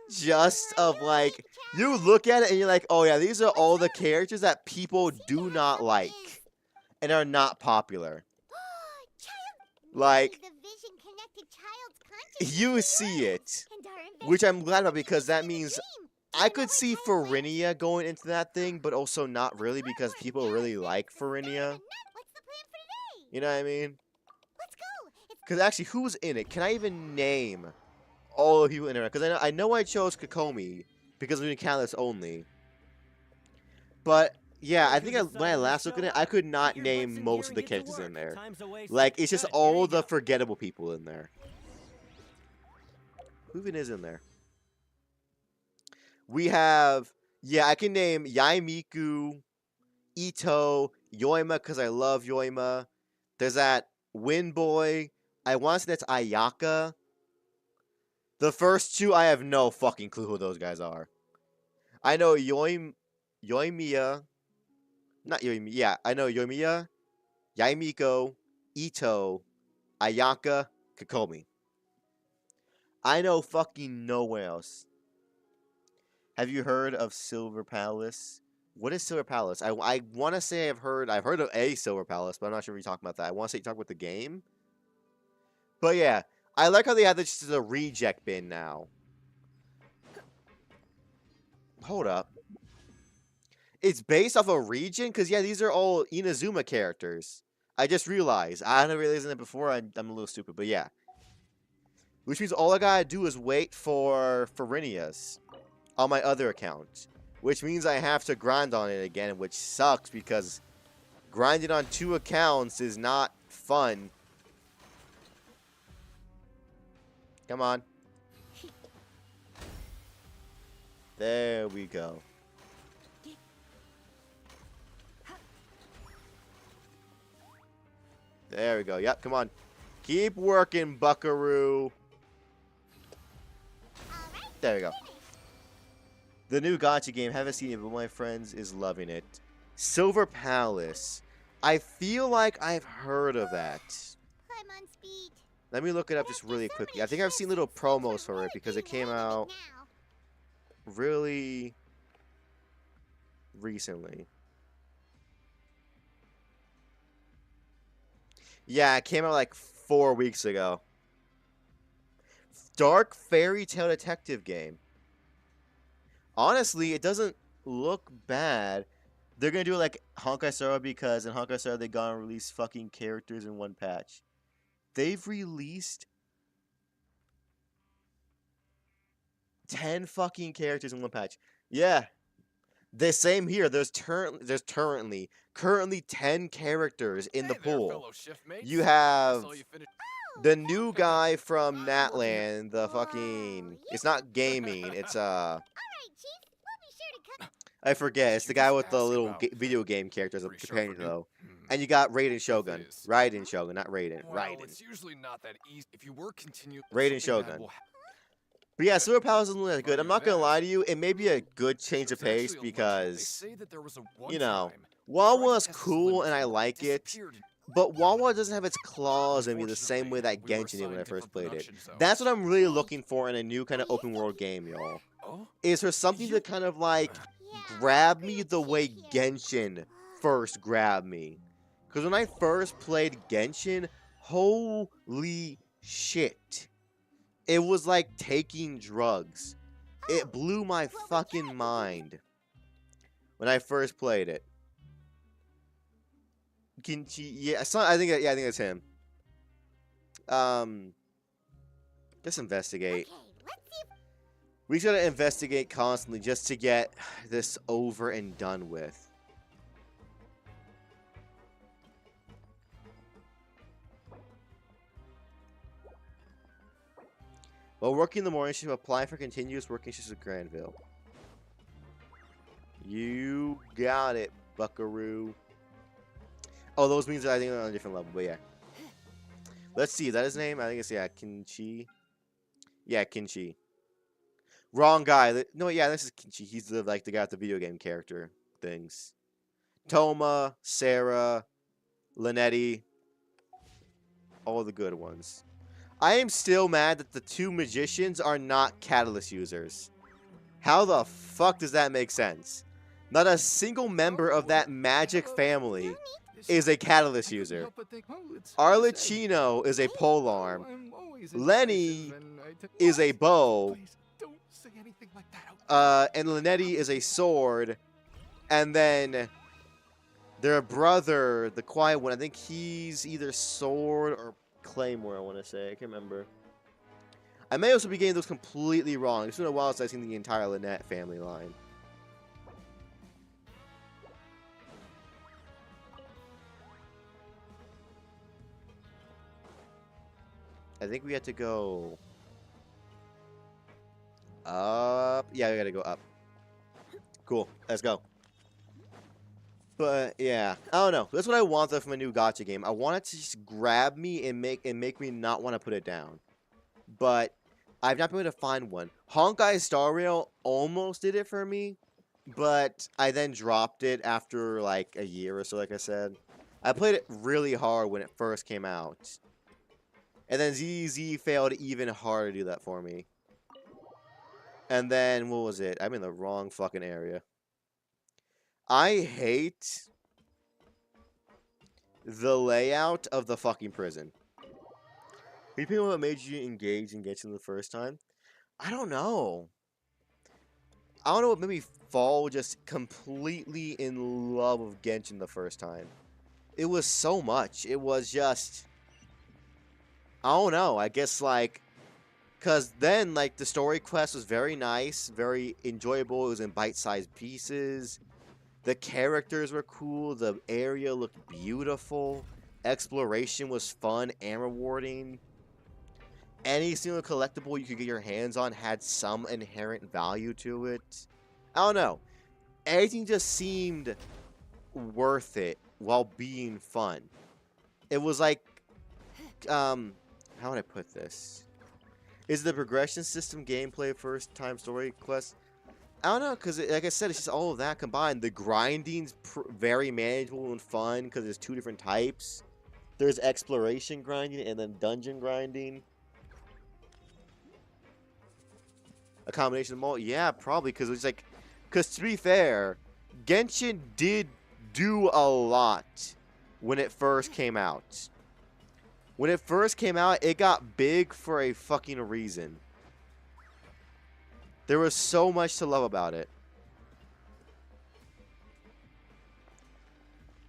just of like, you look at it and you're like, oh yeah, these are all the characters that people do not like and are not popular. Like, you see it, which I'm glad about, because that means I could see Farinia going into that thing, but also not really, because people really like Farinia. You know what I mean? Because actually, who's in it? Can I even name all the people in it? Because I know I chose Kokomi because I'm doing Catalyst only. But yeah, I think when I last looked at it, I could not name most of the characters in there. Like, it's just all the forgettable people in there. Who even is in there? We have, yeah, I can name Yaimiku, Ito, Yoima, because I love Yoima. There's that Windboy. I want to say that's Ayaka. The first 2, I have no fucking clue who those guys are. I know Yoimiya. Not Yoimiya. Yeah, I know Yoimiya, Yaimiko, Ito, Ayaka, Kokomi. I know fucking nowhere else. Have you heard of Silver Palace? What is Silver Palace? I want to say I've heard of a Silver Palace, but I'm not sure if you're talking about that. I want to say you talk about the game. But yeah, I like how they have this as a reject bin now. Hold up. It's based off a region? Because yeah, these are all Inazuma characters. I just realized. I hadn't realized it before. I'm a little stupid, but yeah. Which means all I gotta do is wait for Farinias on my other account, which means I have to grind on it again, which sucks because grinding on 2 accounts is not fun. Come on. There we go. There we go. Yep, come on. Keep working, buckaroo. There we go. The new gacha game, haven't seen it, but my friends is loving it. Silver Palace. I feel like I've heard of that. Let me look it up just really quickly. I think I've seen little promos for it because it came out really recently. Yeah, it came out like 4 weeks ago. Dark fairy tale detective game. Honestly, it doesn't look bad. They're gonna do it like Honkai Star because in Honkai Star they gonna release fucking characters in one patch. They've released 10 fucking characters in one patch. Yeah. The same here. There's currently 10 characters in the pool. You have the new guy from Natland, the fucking, it's not gaming, it's I forget. It's the guy with the little video game characters of companion though. And you got Raiden Shogun. Raiden Shogun, not Raiden. Raiden. It's usually not that easy. If you were Raiden Shogun. But yeah, Silver Palace isn't that good. I'm not gonna lie to you. It may be a good change of pace because, you know, Wawa's cool and I like it. But Wawa doesn't have its claws in me the same way that Genshin did when I first played it. That's what I'm really looking for in a new kind of open world game, y'all. Is there something to kind of like grab me the way Genshin first grabbed me? Because when I first played Genshin, holy shit. It was like taking drugs. It blew my fucking mind when I first played it. Yeah, I think it's him. Let's investigate. We should investigate constantly just to get this over and done with. While working in the morning shift, apply for continuous working shifts at Granville. You got it, buckaroo. Oh, those means I think are on a different level, but yeah. Let's see, is that his name? I think it's, yeah, Kinchi. Yeah, Kinchi. Wrong guy. No, yeah, this is Kinchi. He's the guy with the video game character things. Toma, Sarah, Linetti. All the good ones. I am still mad that the two magicians are not catalyst users. How the fuck does that make sense? Not a single member of that magic family is a catalyst user. Arlecchino is a polearm. Lenny is a bow. And Linetti is a sword. And then their brother, the quiet one, I think he's either sword or claymore, I want to say. I can't remember. I may also be getting those completely wrong. It's been a while since I've seen the entire Lynette family line. I think we have to go up. Yeah, we gotta go up. Cool. Let's go. But yeah, I don't know. That's what I want though from a new gacha game. I want it to just grab me and make me not want to put it down. But I've not been able to find one. Honkai Star Rail almost did it for me, but I then dropped it after like a year or so, like I said. I played it really hard when it first came out. And then ZZ failed even harder to do that for me. And then, what was it? I'm in the wrong fucking area. I hate the layout of the fucking prison. You know what made you engage in Genshin the first time? I don't know. I don't know what made me fall just completely in love with Genshin the first time. It was so much. It was just... I don't know. I guess, like... Because then, like, the story quest was very nice, very enjoyable. It was in bite-sized pieces. The characters were cool. The area looked beautiful. Exploration was fun and rewarding. Any single collectible you could get your hands on had some inherent value to it. I don't know. Everything just seemed worth it while being fun. It was like, how would I put this? Is the progression system gameplay first time story quest? I don't know, because like I said, it's just all of that combined. The grinding's very manageable and fun because there's two different types. There's exploration grinding and then dungeon grinding. A combination of them all? Yeah, probably, because it's like... Because to be fair, Genshin did do a lot when it first came out. When it first came out, it got big for a fucking reason. There was so much to love about it.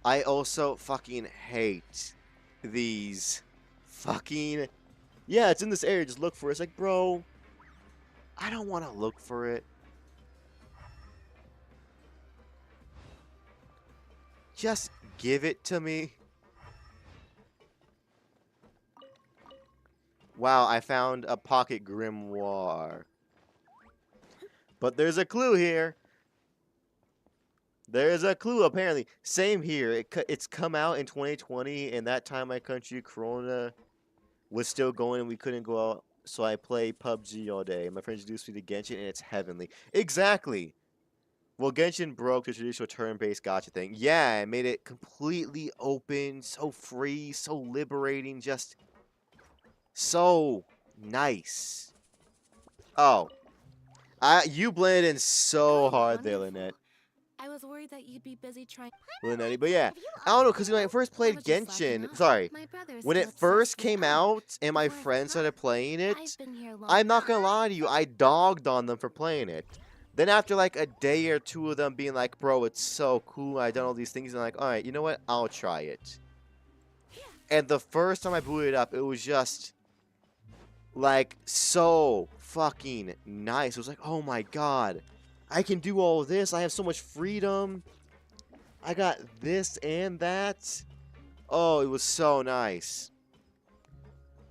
I also fucking hate these fucking... Yeah, it's in this area, just look for it. It's like, bro, I don't want to look for it. Just give it to me. Wow, I found a pocket grimoire. But there's a clue here. There's a clue, apparently. Same here. It's come out in 2020, and that time my country, Corona, was still going, and we couldn't go out. So I play PUBG all day. My friends introduced me to Genshin, and it's heavenly. Exactly. Well, Genshin broke the traditional turn-based gacha thing. Yeah, it made it completely open, so free, so liberating, just so nice. Oh. You blended in so hard there, Lynette. I was worried that you'd be busy trying. Lynette, but yeah. I don't know, because when I first played Genshin, sorry, when it first came out and my friends started playing it, I'm not going to lie to you, I dogged on them for playing it. Then after like a day or two of them being like, bro, it's so cool, I've done all these things, and I'm like, alright, you know what, I'll try it. And the first time I booted it up, it was just, like, so fucking nice. It was like, oh my god, I can do all of this, I have so much freedom, I got this and that. Oh, it was so nice.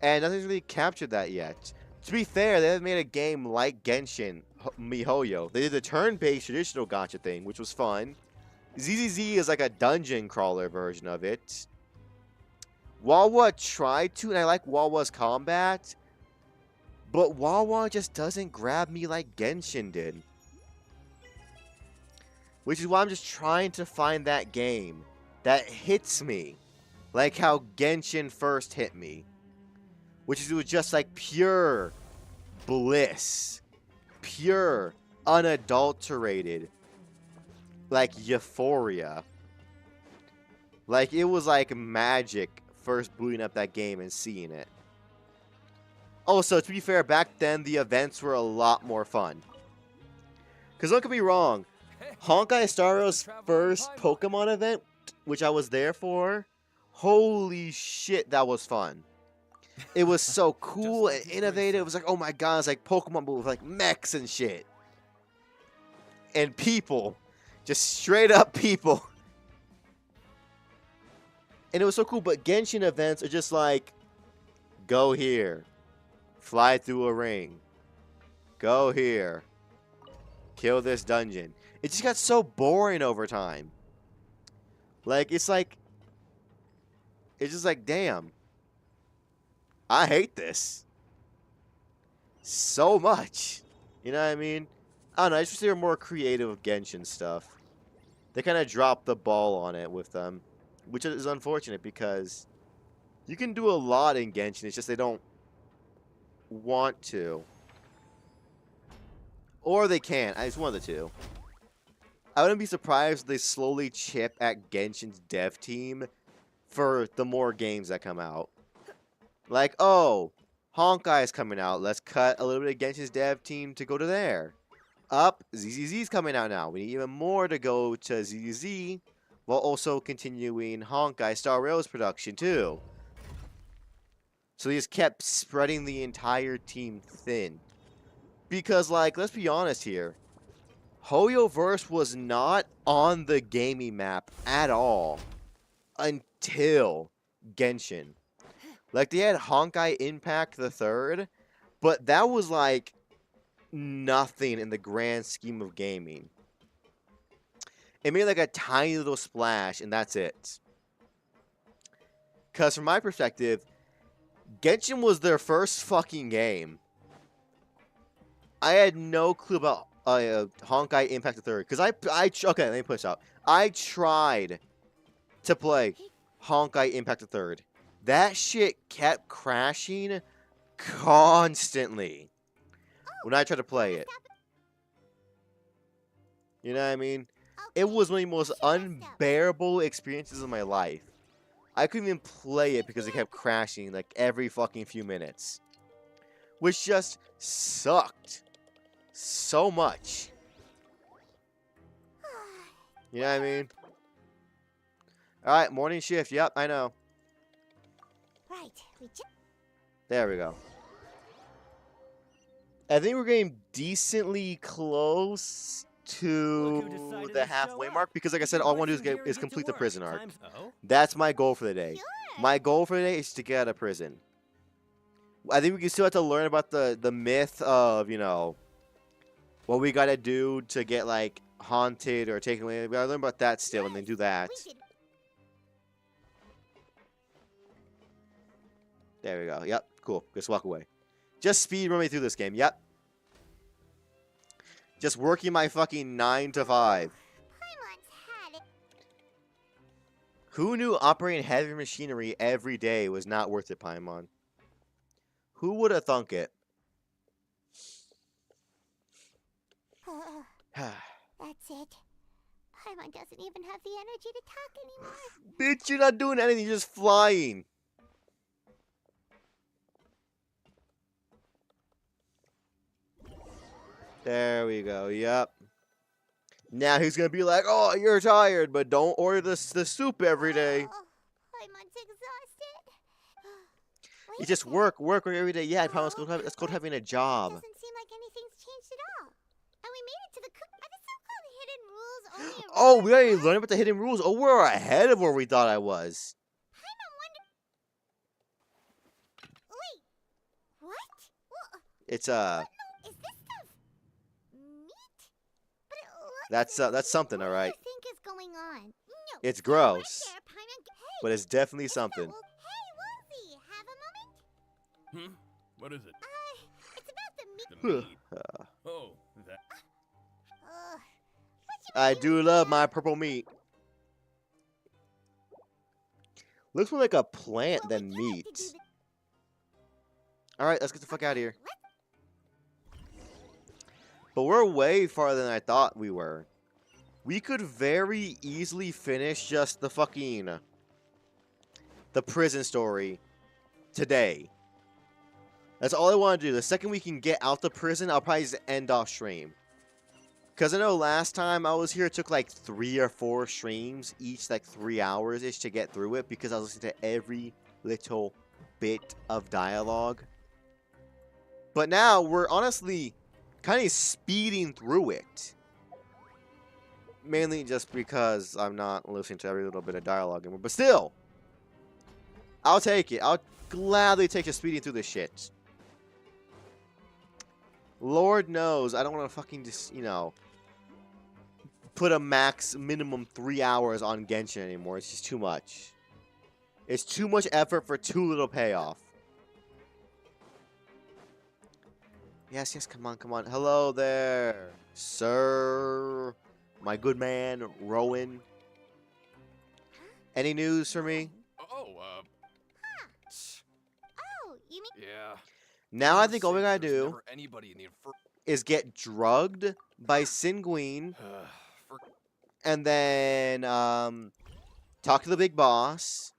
And nothing's really captured that yet. To be fair, they haven't made a game like Genshin MiHoYo. They did the turn-based traditional gacha thing, which was fun. ZZZ is like a dungeon crawler version of it. Wawa tried to, and I like Wawa's combat, but Wawa just doesn't grab me like Genshin did. Which is why I'm just trying to find that game that hits me like how Genshin first hit me. Which is, it was just like pure bliss. Pure, unadulterated, like euphoria. Like, it was like magic first booting up that game and seeing it. Also, to be fair, back then the events were a lot more fun. Because don't get me wrong, Honkai Star Rail's first Pokemon event, which I was there for, holy shit, that was fun. It was so cool and innovative. It was like, oh my god, it's like Pokemon, but with like mechs and shit. And people. Just straight up people. And it was so cool, but Genshin events are just like, go here. Fly through a ring. Go here. Kill this dungeon. It just got so boring over time. Like, it's just like, damn. I hate this. So much. You know what I mean? I don't know, I just wish they were more creative with Genshin stuff. They kind of dropped the ball on it with them. Which is unfortunate because you can do a lot in Genshin. It's just they don't want to. Or they can't. It's one of the two. I wouldn't be surprised if they slowly chip at Genshin's dev team for the more games that come out. Like, oh, Honkai is coming out. Let's cut a little bit of Genshin's dev team to go to there. Up, ZZZ's coming out now. We need even more to go to ZZZ, while also continuing Honkai Star Rail's production too. So they just kept spreading the entire team thin. Because, like, let's be honest here. HoYoverse was not on the gaming map at all until Genshin. Like, they had Honkai Impact the Third, but that was, like, nothing in the grand scheme of gaming. It made, like, a tiny little splash, and that's it. Because, from my perspective, Genshin was their first fucking game. I had no clue about Honkai Impact the Third. Because okay, let me put this out. I tried to play Honkai Impact the Third. That shit kept crashing constantly when I tried to play it. You know what I mean? It was one of the most unbearable experiences of my life. I couldn't even play it because it kept crashing like every fucking few minutes. Which just sucked so much. You know what I mean? Alright, morning shift. Yep, I know. Right. There we go. I think we're getting decently close to the halfway mark because, like I said, all I want to do is complete the prison arc. That's my goal for the day. My goal for the day is to get out of prison. I think we can still have to learn about the myth of, you know, what we gotta do to get, like, haunted or taken away. We gotta learn about that still and then do that. There we go. Yep. Cool. Just walk away. Just speed run me through this game. Yep. Just working my fucking 9 to 5. Who knew operating heavy machinery every day was not worth it, Paimon? Who would have thunk it? That's it. Paimon doesn't even have the energy to talk anymore. Bitch, you're not doing anything. You're just flying. There we go. Yep. Now he's gonna be like, "Oh, you're tired, but don't order the soup every day." Paimon's exhausted. You just work every day. Yeah, I promise. Let's go having a job. Doesn't seem like anything's changed at all. And we made it to the so-called hidden rules. Only Oh, we already learned about the hidden rules. Oh, we're ahead of where we thought I was. Paimon wonder. Wait. What? It's Is this stuff meat? But it looks that's something, all What right. do you think is going on? No. It's stand right gross, there, Pineapple. Hey, but it's definitely it's not something. Hey, Wolfie, have a moment? What is it? It's about the meat. The meat. Oh, that. What you I doing do love there? my purple meat. Looks more like a plant Well, than we can't meat. to do the- All right, let's get the fuck out of here. Let's- But we're way farther than I thought we were. We could very easily finish just the fucking the prison story today. That's all I want to do. The second we can get out the prison, I'll probably just end off stream. Because I know last time I was here, it took like 3 or 4 streams, each like 3 hours-ish to get through it, because I was listening to every little bit of dialogue. But now, we're honestly kind of speeding through it. Mainly just because I'm not listening to every little bit of dialogue anymore. But still, I'll take it. I'll gladly take the speeding through this shit. Lord knows, I don't want to fucking just, you know, put a minimum 3 hours on Genshin anymore. It's just too much. It's too much effort for too little payoff. Yes, yes, come on, come on. Hello there, sir. My good man, Rowan. Any news for me? Oh, Oh, you mean yeah. Now I Never think all we said gotta there's do never anybody in the is get drugged by Singuine, and then talk to the big boss.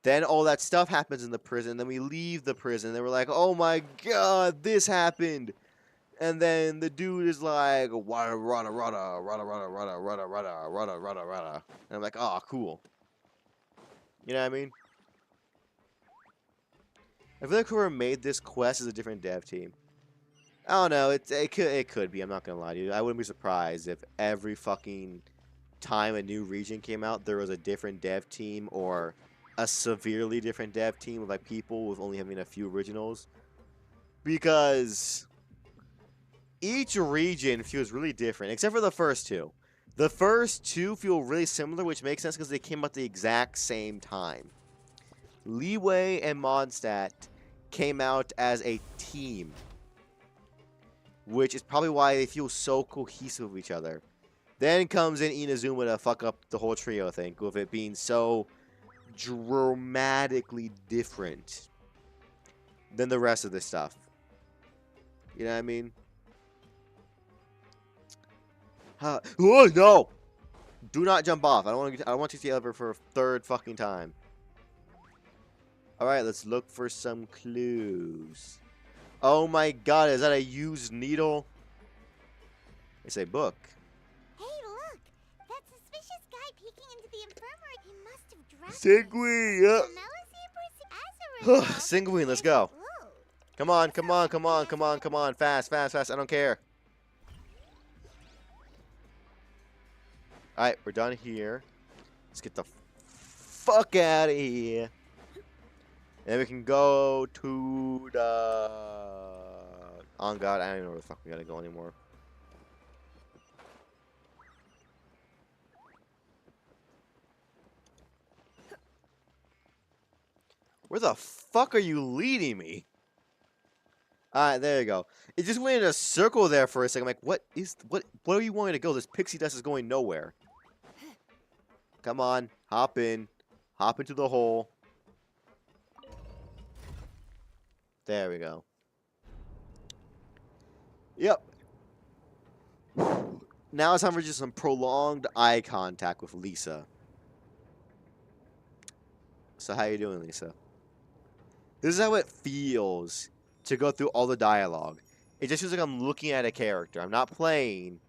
Then all that stuff happens in the prison. Then we leave the prison. Then we're like, oh my god, this happened. And then the dude is like, rada, rada, rada, rada, rada, rada, rada, rada, rada, rada, rada. And I'm like, oh, cool. You know what I mean? I feel like whoever made this quest is a different dev team. I don't know. It could be. I'm not gonna lie to you. I wouldn't be surprised if every fucking time a new region came out, there was a different dev team or a severely different dev team with like people with only having a few originals. Because each region feels really different, except for the first two. The first two feel really similar, which makes sense because they came out at the exact same time. Leeway and Mondstadt came out as a team, which is probably why they feel so cohesive with each other. Then comes in Inazuma to fuck up the whole trio thing, with it being so dramatically different than the rest of this stuff. You know what I mean? Oh no! Do not jump off. I don't want to see the elevator for a third fucking time. All right, let's look for some clues. Oh my god, is that a used needle? It's a book. Hey, look! That suspicious guy peeking into the infirmary. He must have dropped Singuine, The Melody As a Singuine, let's go. Come on, come on, come on, come on, come on. Fast, fast, fast. I don't care. Alright, we're done here. Let's get the fuck out of here. And we can go to the... Oh god, I don't even know where the fuck we gotta go anymore. Where the fuck are you leading me? Alright, there you go. It just went in a circle there for a second. I'm like, what are you wanting to go? This pixie dust is going nowhere. Come on, hop in. Hop into the hole. There we go. Yep. Now it's time for just some prolonged eye contact with Lisa. So how you doing, Lisa? This is how it feels to go through all the dialogue. It just feels like I'm looking at a character. I'm not playing.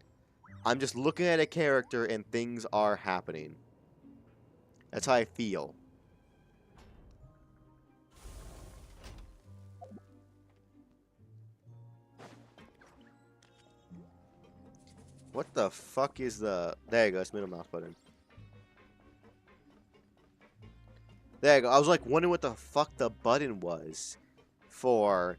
I'm just looking at a character and things are happening. That's how I feel. What the fuck is the... There you go, it's middle mouse button. There you go. I was like wondering what the fuck the button was for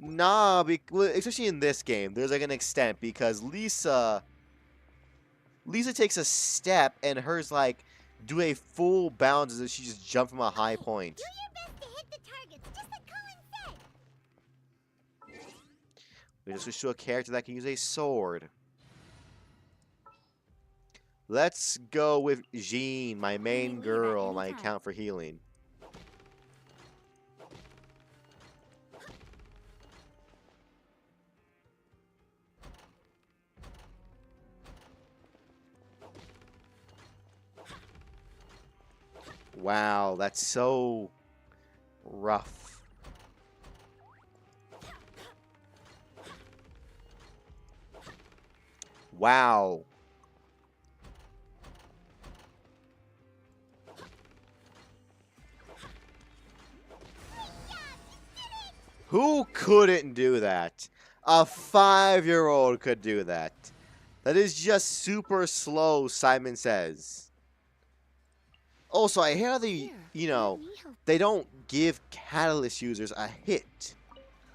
Nah, well, especially in this game, there's like an extent because Lisa takes a step and hers like do a full bounce as if she just jumped from a high point. Do your best to hit the targets, just like Colin said. We just switch to a character that can use a sword. Let's go with Jean, my main girl, my account for healing. Wow, that's so rough. Wow. Who couldn't do that? A 5-year-old could do that. That is just super slow, Simon says. Also, I hear they, they don't give Catalyst users a hit.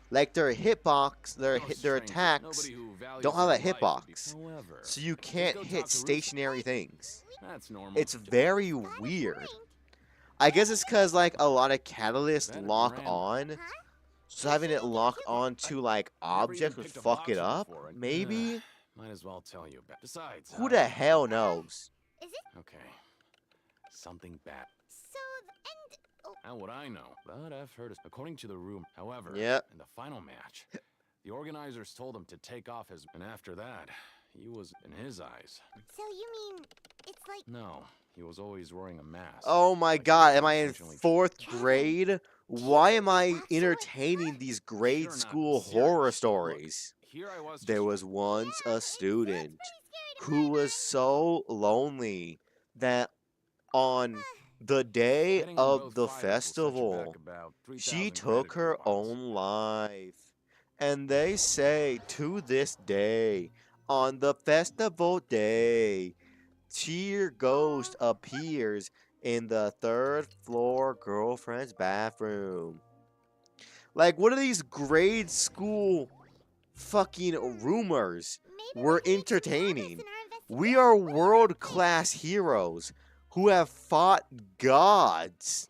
Like their hitbox, their attacks don't have a hitbox. So you can't hit stationary things. It's very weird. I guess it's because like a lot of Catalysts lock on. So having it lock on to like objects would fuck it up, maybe? Might as well tell you. Besides, Who the hell knows? Is it? Okay. Something bad. So, How would I know? But I've heard, according to the room, however, Yep. in the final match, the organizers told him to take off his, and after that, he was, in his eyes. So you mean, it's like... No, he was always wearing a mask. Oh my god, am I in 4th grade? Why am I entertaining these grade school horror stories? There was once a student who was so lonely that on the day of the festival, she took her own life. And they say to this day, on the festival day, your ghost appears in the 3rd floor girlfriend's bathroom. Like, what are these grade school fucking rumors we're entertaining? We are world-class heroes who have fought gods.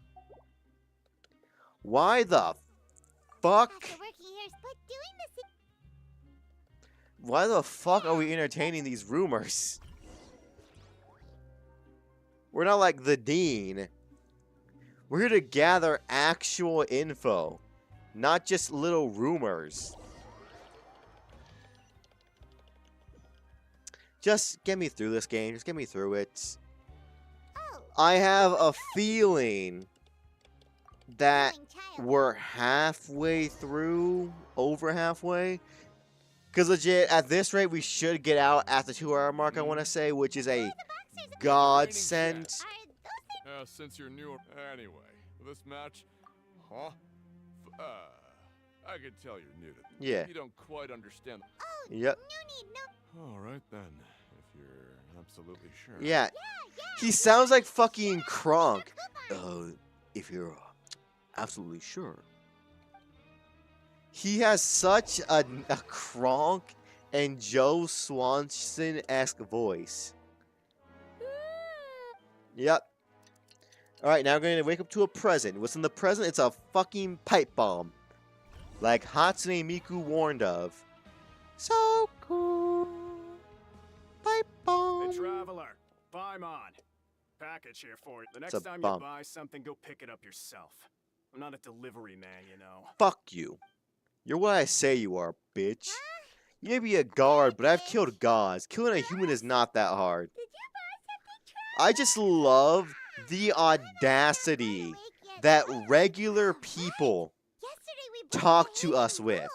Why the fuck? Why the fuck are we entertaining these rumors? We're not like the dean. We're here to gather actual info, not just little rumors. Just get me through this game. Just get me through it. I have a feeling that we're halfway through, over halfway. Because legit, at this rate, we should get out at the 2-hour mark, I want to say, which is a godsend. Since you're new anyway, this match, huh? I can tell you're new to this. Yeah. You don't quite understand. Yep. All right then, if you're absolutely sure. Yeah. He sounds like fucking Kronk. If you're absolutely sure. He has such a Kronk and Joe Swanson-esque voice. Yep. Alright, now we're going to wake up to a present. What's in the present? It's a fucking pipe bomb. Like Hatsune Miku warned of. So cool. Pipe bomb. Hey, traveler. Paimon. Package here for you. The next time bump. you buy something, go pick it up yourself. I'm not a delivery man, you know. Fuck you. You're what I say you are, bitch. You may be a guard, but I've killed gods. Killing a human is not that hard. I just love the audacity that regular people talk to us with.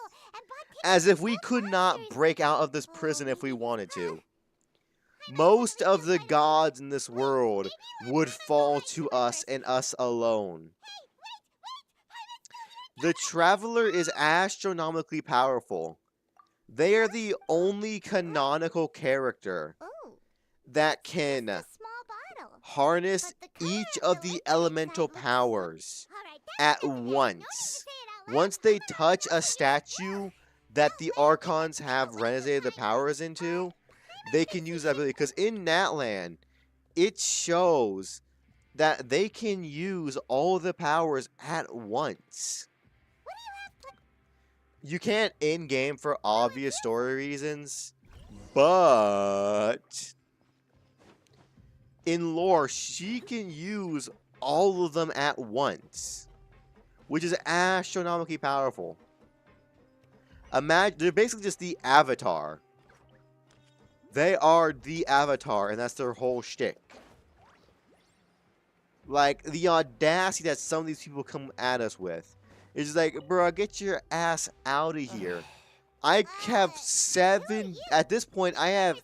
As if we could not break out of this prison if we wanted to. Most of the gods in this world would fall to us and us alone. The Traveler is astronomically powerful. They are the only canonical character that can harness each of the elemental powers at once. once they touch a statue that the Archons have renegated the powers into, they can use that ability. Because in Natlan, it shows that they can use all the powers at once. You can't in-game for obvious story reasons, but in lore, she can use all of them at once, which is astronomically powerful. Imagine, they're basically just the Avatar. They are the Avatar, and that's their whole shtick. Like, the audacity that some of these people come at us with. It's just like, bro, get your ass out of here. I have 7... At this point, I have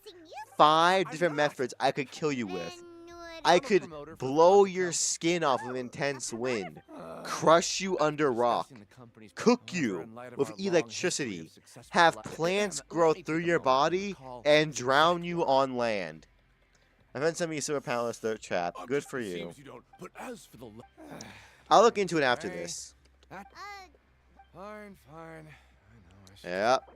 5 different methods I could kill you with. I could blow your skin off with intense wind, crush you under rock, cook you with electricity, have plants grow through your body, and drown you on land. I've had some of you Super Panelists third trap. Good for you. I'll look into it after this. Fine. I know. Yep.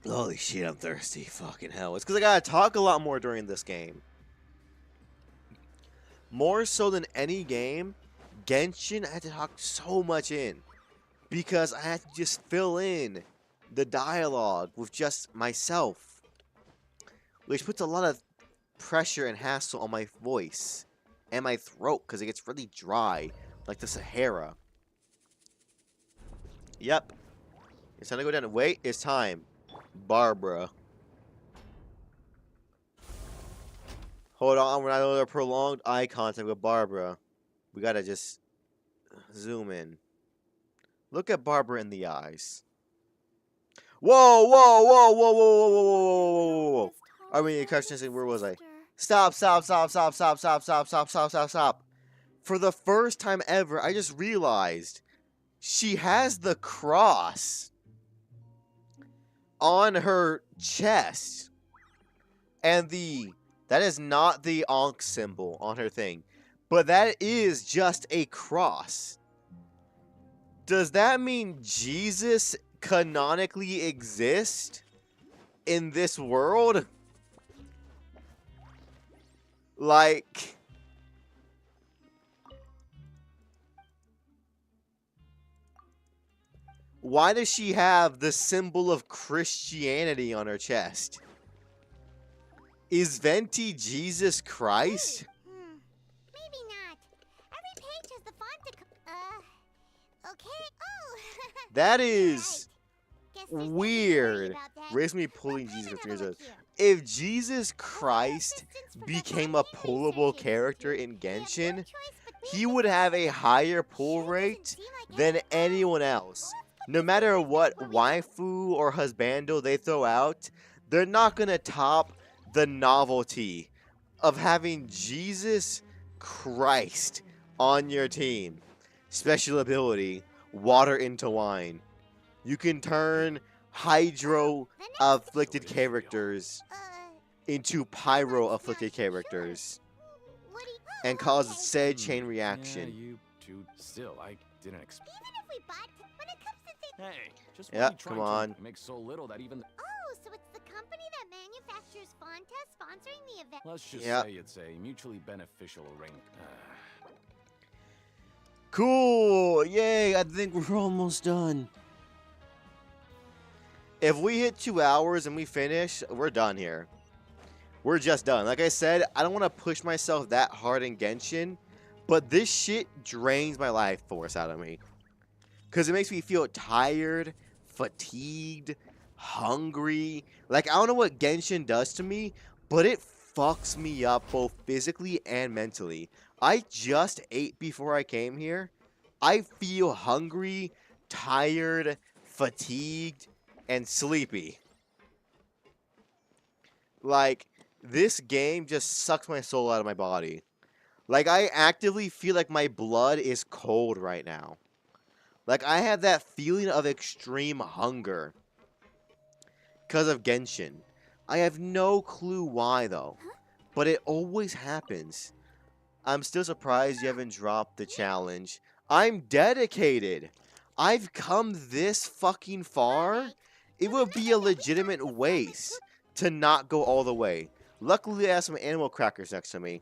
Holy shit, I'm thirsty. Fucking hell. It's because I gotta talk a lot more during this game. More so than any game, Genshin, I had to talk so much in. Because I had to just fill in the dialogue with just myself. Which puts a lot of pressure and hassle on my voice and my throat because it gets really dry, like the Sahara. Yep. It's time to go down. Wait, it's time. Barbara. Hold on, we're not under prolonged eye contact with Barbara. We gotta just zoom in. Look at Barbara in the eyes. Whoa! I mean, question, where was I? Stop. For the first time ever, I just realized she has the cross on her chest. And that is not the Ankh symbol on her thing. But that is just a cross. Does that mean Jesus canonically exists in this world? Like, why does she have the symbol of Christianity on her chest? Is Venti Jesus Christ? Maybe not. Every page has the font to... okay. Oh. That is Right. weird. Raise me pulling Jesus for 3 years. If Jesus Christ became a pullable character in Genshin, he would have a higher pull rate than anyone else. No matter what waifu or husbando they throw out, they're not going to top the novelty of having Jesus Christ on your team. Special ability, water into wine. You can turn hydro-afflicted characters into pyro-afflicted characters and cause said chain reaction. You two still, I didn't expect. Even if we bought, when it comes to things... Hey, just Yeah, when you try come on. to make so little that even... Oh, so it's the company that manufactures Fonta sponsoring the event. Let's just Yep. say it's a mutually beneficial arrangement. Cool! Yay! I think we're almost done. If we hit 2 hours and we finish, we're done here. We're just done. Like I said, I don't want to push myself that hard in Genshin, but this shit drains my life force out of me. Because it makes me feel tired, fatigued, hungry. Like, I don't know what Genshin does to me, but it fucks me up both physically and mentally. I just ate before I came here. I feel hungry, tired, fatigued, and sleepy. Like, this game just sucks my soul out of my body. Like, I actively feel like my blood is cold right now. Like, I have that feeling of extreme hunger because of Genshin. I have no clue why, though. But it always happens. I'm still surprised you haven't dropped the challenge. I'm dedicated. I've come this fucking far. It would be a legitimate waste to not go all the way. Luckily, I have some animal crackers next to me.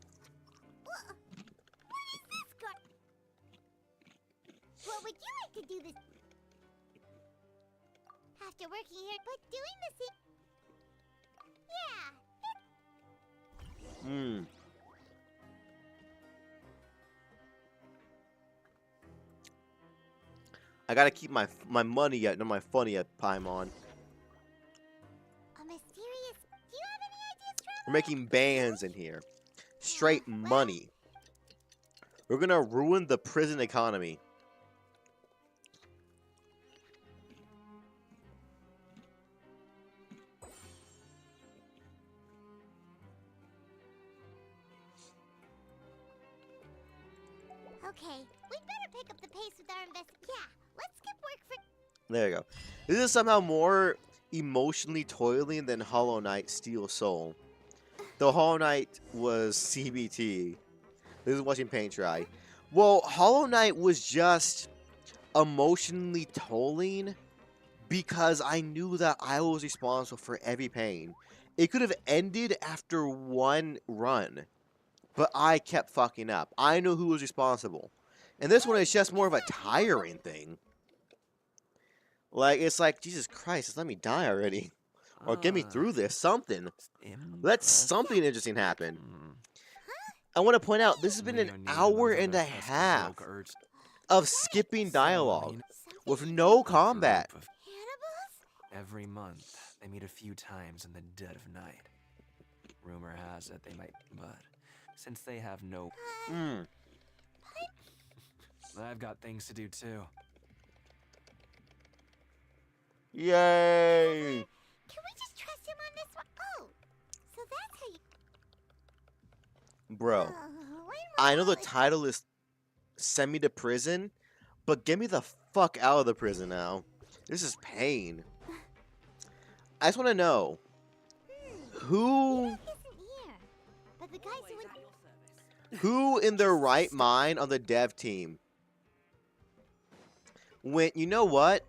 What would you like to do this? After working here, but doing this. Yeah. I gotta keep my money at, not my funny at Paimon. A mysterious. Do you have any ideas, Trevor? We're making bands in here. Straight money. We're gonna ruin the prison economy. Okay, we'd better pick up the pace with our Yeah, let's skip work for. There you go. This is somehow more emotionally toiling than Hollow Knight Steel Soul. Though Hollow Knight was CBT. This is watching paint dry. Well, Hollow Knight was just emotionally tolling because I knew that I was responsible for every pain. It could have ended after one run, but I kept fucking up. I knew who was responsible. And this one is just more of a tiring thing. Like, it's like, Jesus Christ, just let me die already. Or get me through this, something. Let something interesting happen. I want to point out, this has been an hour and a half of skipping dialogue with no combat. Every month, they meet a few times in the dead of night. Rumor has it they might, but since they have no... I've got things to do too. Yay! Can we just trust him on this one? Oh, so that's how you... Bro, I know the title is Send Me to Prison, but get me the fuck out of the prison now. This is pain. I just want to know, who in their right mind on the dev team went, you know what?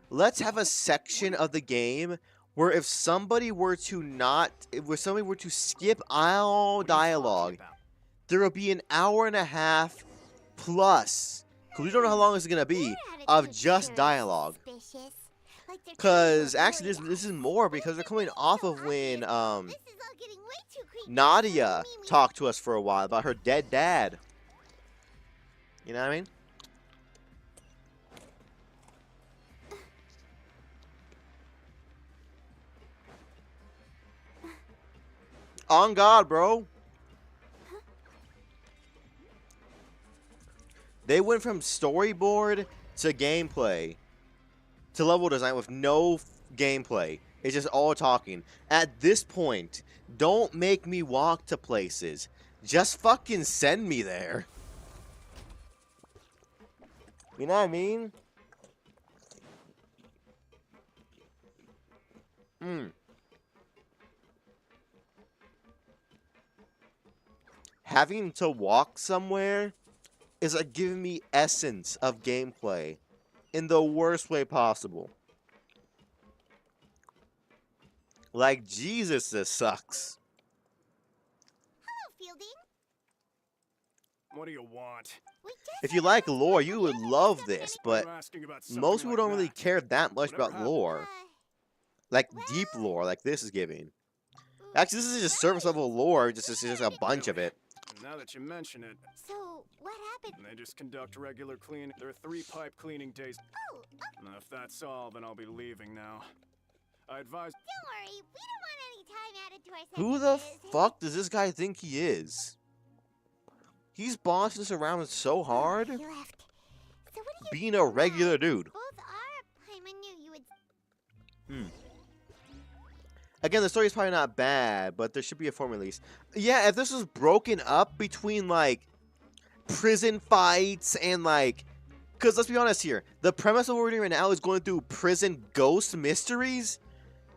Let's have a section of the game where if somebody were to skip all dialogue, there will be an hour and a half plus, because we don't know how long it's going to be, of just dialogue. Because actually this is more because they're coming off of when Nadia talked to us for a while about her dead dad. You know what I mean? On God, bro. They went from storyboard to gameplay to level design with no gameplay. It's just all talking. At this point, don't make me walk to places. Just fucking send me there. You know what I mean? Having to walk somewhere is like giving me essence of gameplay in the worst way possible. Like, Jesus, this sucks. Hello, Fielding. What do you want? If you like lore, you would love this, but most people don't really care that much about lore. Like, deep lore, like this is giving. Actually, this is just surface level lore, just a bunch of it. Now that you mention it, so what happened? They just conduct regular cleaning. There are 3 pipe cleaning days. Oh, If that's all, then I'll be leaving now. I advise. Don't worry, we don't want any time added to our sentences. Who the fuck does this guy think he is? He's bossing us around so hard. He left. So what do you Being a regular dude. Both are. I knew you would. Again, the story is probably not bad, but there should be a form release. Yeah, if this was broken up between, like, prison fights and, like... Because let's be honest here. The premise of what we're doing right now is going through prison ghost mysteries.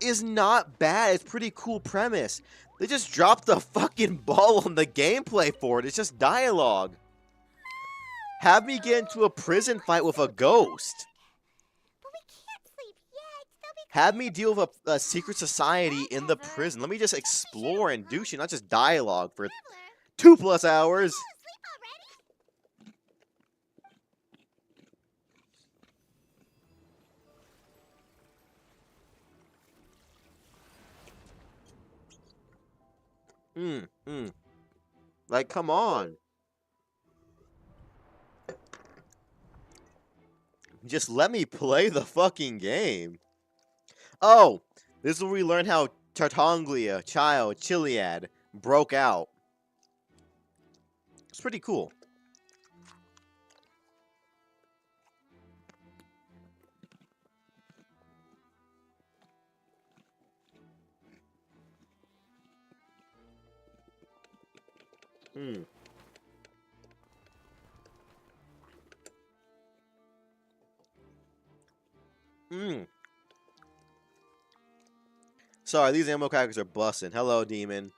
is not bad. It's pretty cool premise. They just dropped the fucking ball on the gameplay for it. It's just dialogue. Have me get into a prison fight with a ghost. But we can't sleep yet. They'll be Have me deal with a secret society in the prison. Let me just explore and do shit, not just dialogue for 2+ hours. asleep already? Like, come on. Just let me play the fucking game. Oh, this is where we learn how Tartanglia, Chiliad, broke out. It's pretty cool. Sorry, these ammo crackers are busting. Hello, demon.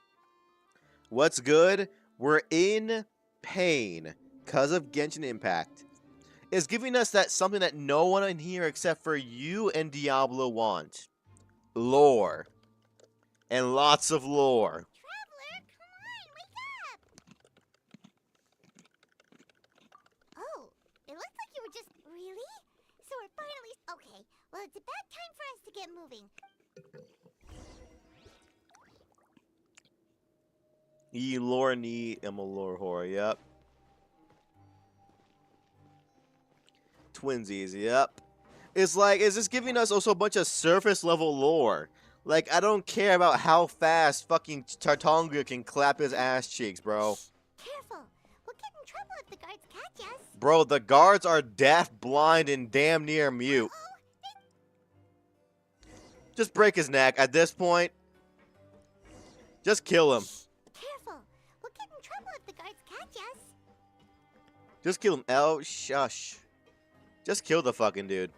What's good? We're in pain because of Genshin Impact. It's giving us that something that no one in here except for you and Diablo want. Lore. And lots of lore. Traveler, come on, wake up! Oh, it looks like you were just... Really? So we're finally... Okay, well, it's about time for us to get moving. E lore ni Emma lore whore, yep. Twinsies, yep. It's like, it's just giving us also a bunch of surface level lore. Like, I don't care about how fast fucking Tartanga can clap his ass cheeks, bro. Careful, we'll get in trouble if the guards catch us. Bro, the guards are deaf, blind, and damn near mute. Just break his neck at this point. Just kill him. Careful, we'll get in trouble if the guards catch us. Just kill him. Oh, shush. Just kill the fucking dude.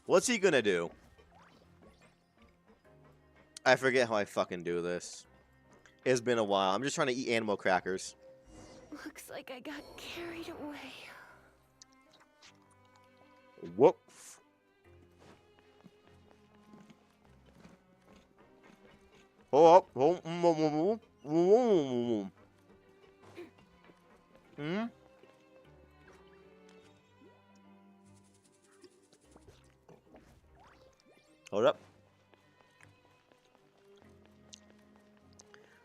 What's he gonna do? I forget how I fucking do this. It's been a while. I'm just trying to eat animal crackers. Looks like I got carried away. Whoop. Hold up. Hold up.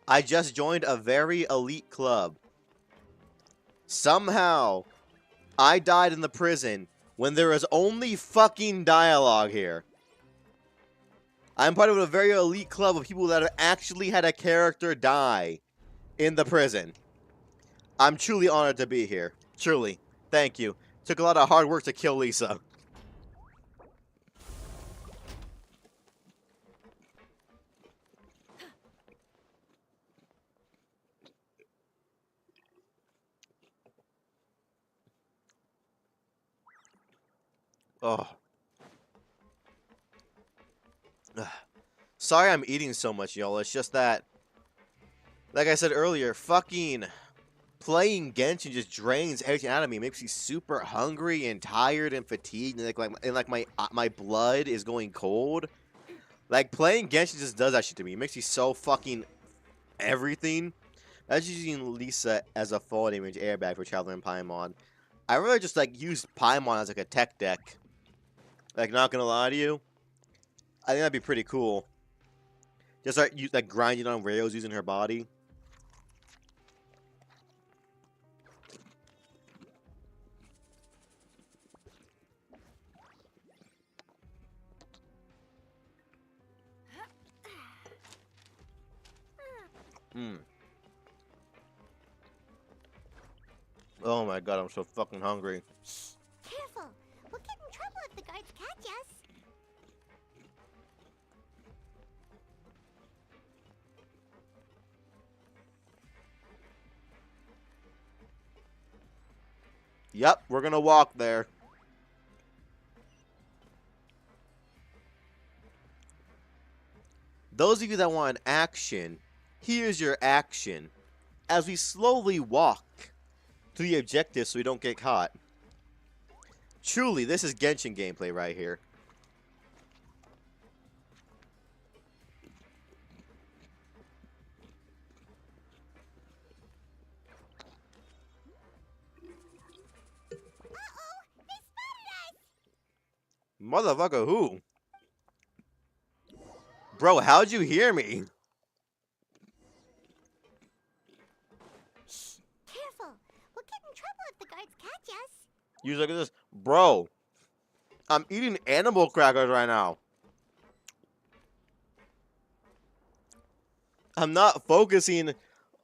I just joined a very elite club. Somehow, I died in the prison when there is only fucking dialogue here. I'm part of a very elite club of people that have actually had a character die in the prison. I'm truly honored to be here. Truly. Thank you. Took a lot of hard work to kill Lisa. Oh. Sorry I'm eating so much, y'all. It's just that, like I said earlier, fucking playing Genshin just drains everything out of me. It makes me super hungry and tired and fatigued, and like my blood is going cold. Like, playing Genshin just does that shit to me. It makes me so fucking everything. I was using Lisa as a fall damage airbag for traveling Paimon. I really just like use Paimon as like a tech deck. Like, not gonna lie to you, I think that'd be pretty cool. Just like grinding on rails using her body. Oh my god, I'm so fucking hungry. Careful, we'll get in trouble if the guards catch us. Yep, we're gonna walk there. Those of you that want an action, here's your action. As we slowly walk to the objective so we don't get caught. Truly, this is Genshin gameplay right here. Motherfucker, who? Bro, how'd you hear me? Shh, careful. We'll get in trouble if the guards catch us. You look at this. Bro, I'm eating animal crackers right now. I'm not focusing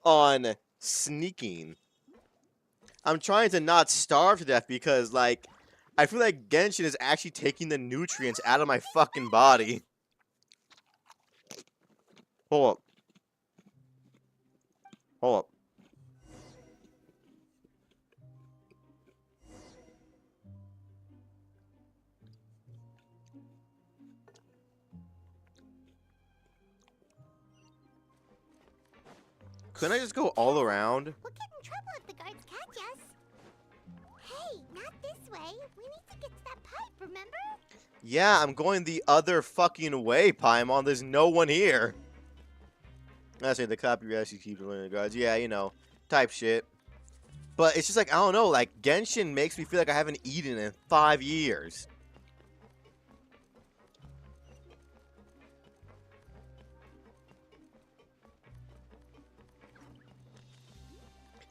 on sneaking. I'm trying to not starve to death because, like, I feel like Genshin is actually taking the nutrients out of my fucking body. Hold up. Hold up. Couldn't I just go all around? We'll get in trouble if the guards catch us. Hey, not this way. We need to get to that pipe, remember? Yeah, I'm going the other fucking way, Paimon. There's no one here. I say the copy actually keeps the guards. Yeah, you know, type shit. But it's just like, I don't know, like, Genshin makes me feel like I haven't eaten in 5 years.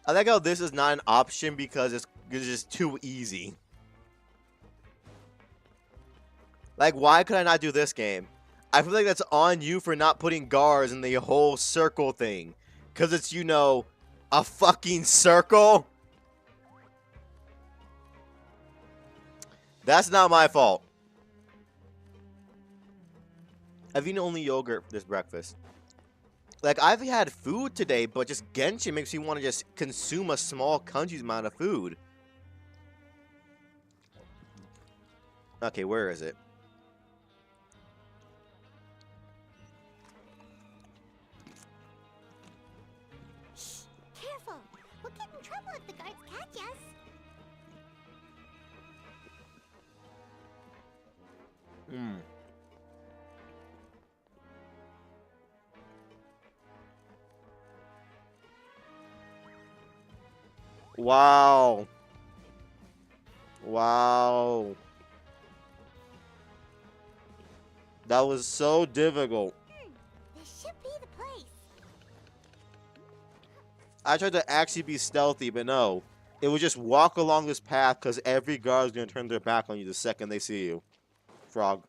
I like how this is not an option because it's just too easy. Like, why could I not do this game? I feel like that's on you for not putting guards in the whole circle thing. Because it's, you know, a fucking circle. That's not my fault. I've eaten only yogurt for this breakfast. Like, I've had food today, but just Genshin makes me want to just consume a small country's amount of food. Okay, where is it? Shh, careful. We'll get in trouble if the guards catch us. Hmm. Wow. Wow. That was so difficult. This should be the place. I tried to actually be stealthy, but no. It was just walk along this path because every guard's going to turn their back on you the second they see you. Frog.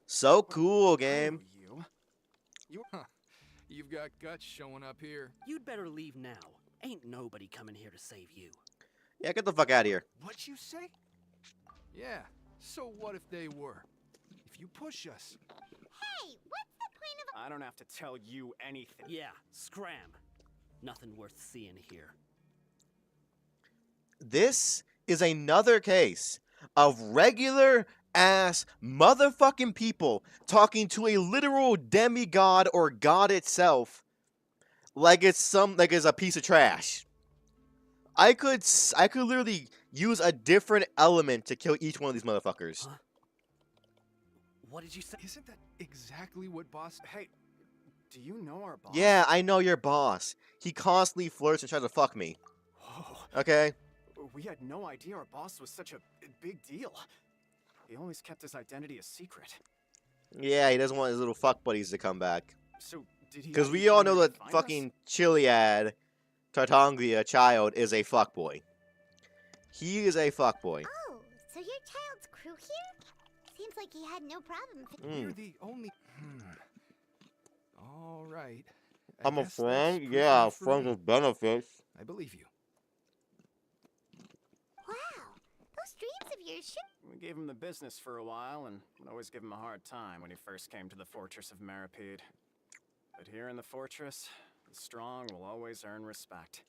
So cool, game. You've got guts showing up here. You'd better leave now. Ain't nobody coming here to save you. Yeah, get the fuck out of here. What'd you say? Yeah, so what if they were? If you push us. Hey, what's the point of... I don't have to tell you anything. Yeah, scram. Nothing worth seeing here. This is another case of regular ass motherfucking people talking to a literal demigod or god itself like it's a piece of trash. I could literally use a different element to kill each one of these motherfuckers. Huh? What did you say? Isn't that exactly what boss... Hey, do you know our boss? Yeah, I know your boss. He constantly flirts and tries to fuck me. Whoa. Okay? We had no idea our boss was such a big deal. He always kept his identity a secret. Yeah, he doesn't want his little fuck buddies to come back. So, did he... Because we all know that fucking Chiliad Tartanglia child is a fuckboy. He is a fuckboy. Oh, so your child's crew here? Seems like he had no problem. You're the only... All right. I'm a friend? Yeah, friends with benefits. I believe you. Wow, those dreams of yours should... We gave him the business for a while, and would always give him a hard time when he first came to the fortress of Maripede. But here in the fortress, the strong will always earn respect.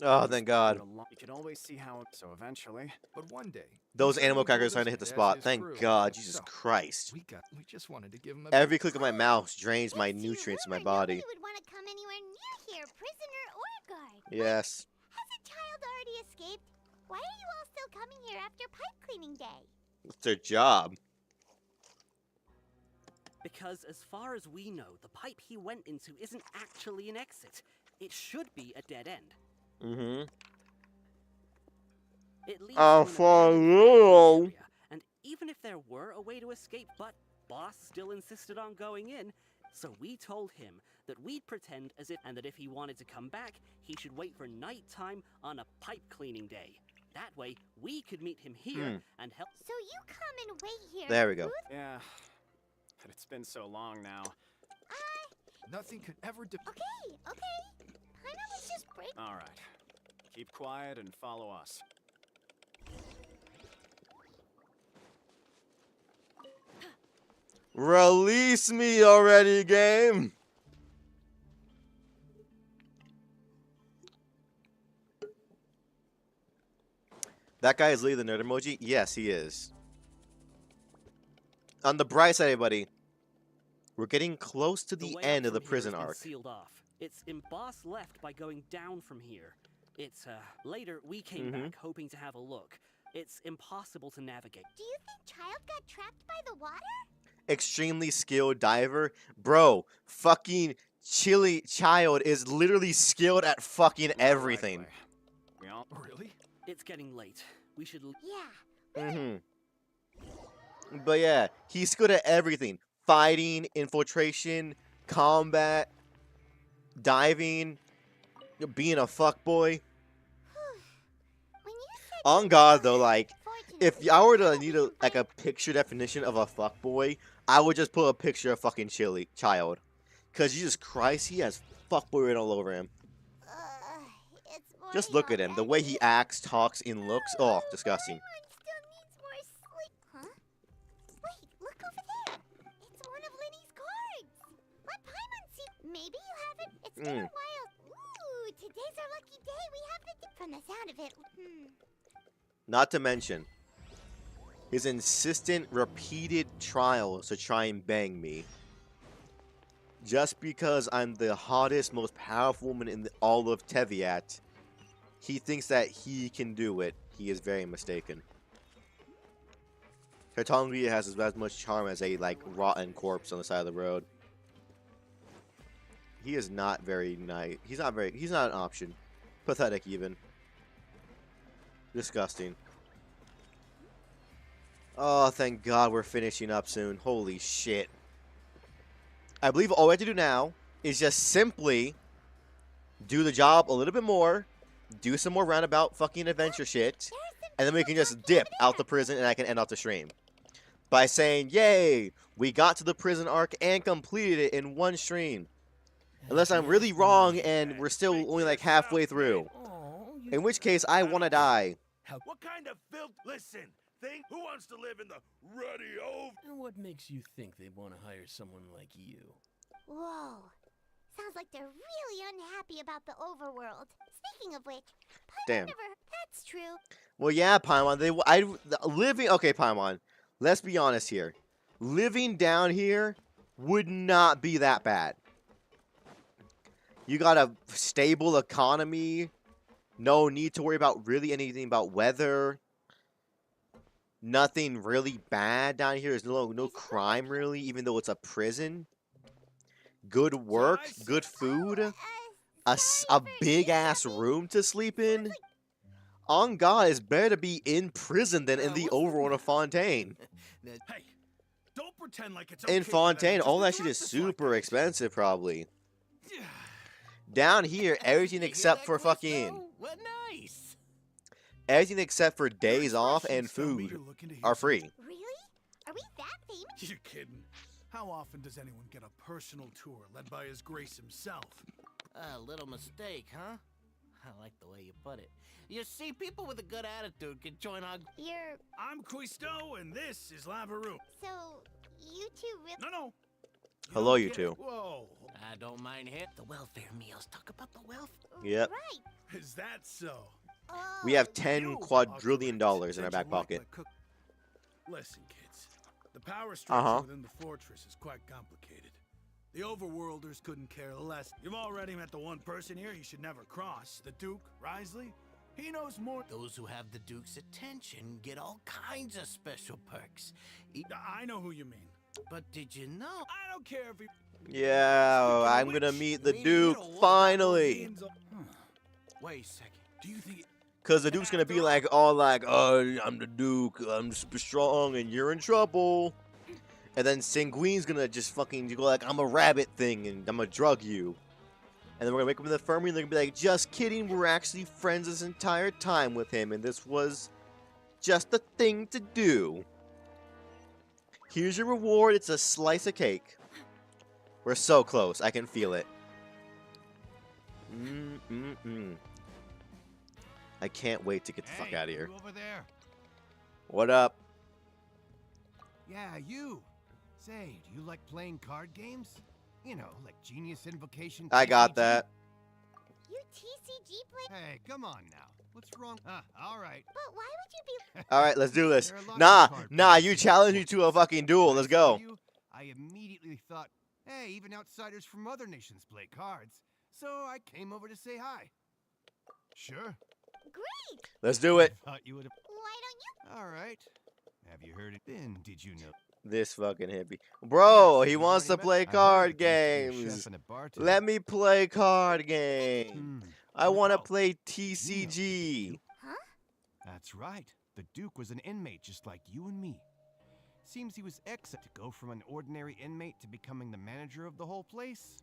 Oh, thank God. You can always see how. So eventually, but one day, Those animal crackers are starting to hit the spot. Thank God, Jesus Christ. We just wanted to give him a Every click of my mouse drains my nutrients in my body. Nobody would want to come anywhere near here, prisoner or guard. Yes. Has a child already escaped? Why are you all still coming here after pipe cleaning day? It's their job. Because as far as we know, the pipe he went into isn't actually an exit. It should be a dead end. Mm-hmm. It leads to an abandoned area, and even if there were a way to escape, but boss still insisted on going in, so we told him that we'd pretend as if, and that if he wanted to come back, he should wait for nighttime on a pipe cleaning day. That way, we could meet him here and help. So you come and wait here. There we go. Yeah, but it's been so long now. Nothing could ever. Okay. Pineapples just break. All right, keep quiet and follow us. Release me already, game. That guy is Lee the nerd emoji? Yes, he is. On the bright side, everybody, we're getting close to the end of the prison arc. Sealed off. It's embossed left by going down from here. It's later we came back hoping to have a look. It's impossible to navigate. Do you think Child got trapped by the water? Extremely skilled diver. Bro, fucking Chili Child is literally skilled at fucking everything. Really? It's getting late. We should. Yeah. But yeah, he's good at everything. Fighting, infiltration, combat, diving, being a fuckboy. On God, though, like, if I were to need a picture definition of a fuckboy, I would just put a picture of fucking Child. Because Jesus Christ, he has fuckboy written all over him. Just look at him. The way he acts, talks, and looks. Oh, disgusting. Huh? Wait, look over there. It's one of Linny's cards. Let Paimon see. Maybe you have it. It's been a while. Ooh, today's our lucky day. We have the. From the sound of it. Not to mention his insistent, repeated trials to try and bang me. Just because I'm the hottest, most powerful woman in all of Teviat, he thinks that he can do it. He is very mistaken. Tertongria has as much charm as a, like, rotten corpse on the side of the road. He is not very nice. He's not an option. Pathetic, even. Disgusting. Oh, thank God we're finishing up soon. Holy shit. I believe all we have to do now is just simply do the job a little bit more, do some more roundabout fucking adventure shit, and then we can just dip out the prison and I can end off the stream. By saying, yay, we got to the prison arc and completed it in one stream. Unless I'm really wrong and we're still only like halfway through. In which case, I want to die. What kind of filth? Listen, who wants to live in the ruddy old? And what makes you think they want to hire someone like you? Whoa. Sounds like they're really unhappy about the overworld. Speaking of which, Paimon that's true. Well, yeah, Paimon. Okay, Paimon. Let's be honest here. Living down here would not be that bad. You got a stable economy. No need to worry about really anything about weather. Nothing really bad down here. There's no crime really, even though it's a prison. Good work, good food, a big ass room to sleep in. On God, it's better to be in prison than in the overworld of Fontaine. Hey, don't pretend like it's in Fontaine, all that shit is super expensive, probably. Down here, everything except for fucking. What nice. Everything except for days off and food are free. Really? Are we that famous? You're kidding. How often does anyone get a personal tour led by His Grace himself? A little mistake, huh? I like the way you put it. You see, people with a good attitude can join our... I'm Cuisto, and this is Lavaroom. So, you two really... No. Hello, you two. Whoa. I don't mind hit the welfare meals. Talk about the welfare. Yep. Right. Is that so? We have $10 quadrillion in our back pocket. Listen, kids. The power structure Uh-huh. within the fortress is quite complicated. The overworlders couldn't care less. You've already met the one person here you should never cross. The Duke, Risley. He knows more. Those who have the Duke's attention get all kinds of special perks. I know who you mean. But did you know? I don't care if he... Yeah, I'm gonna meet the Duke finally. Wait a second. Do you think... Cause the Duke's gonna be like, all like, oh, I'm the Duke, I'm super strong, and you're in trouble. And then Sanguine's gonna just fucking go like, I'm a rabbit thing, and I'm gonna drug you. And then we're gonna wake up in the infirmary, and they're gonna be like, just kidding, we're actually friends this entire time with him, and this was just the thing to do. Here's your reward, it's a slice of cake. We're so close, I can feel it. I can't wait to get the fuck out of here. Over there. What up? Yeah, you. Say, do you like playing card games? You know, like Genius Invocation. I got TCG? that. You TCG play? Hey, come on now. What's wrong? All right. But why would you be... All right, let's do this. There are lots of Nah, card nah, players. you challenged me to a fucking duel. Let's go. I immediately thought, hey, even outsiders from other nations play cards. So I came over to say hi. Sure. Great! Let's do it. Thought you would have. Why don't you... All right. Have you heard it? Then did you know? This fucking hippie. Bro, he you wants to already met- play I heard card that you used to be a games. chef and a bartender. Let me play card games. I want to Oh, play you know TCG. the Duke. That's right. The Duke was an inmate just like you and me. Seems he was exiled to go from an ordinary inmate to becoming the manager of the whole place.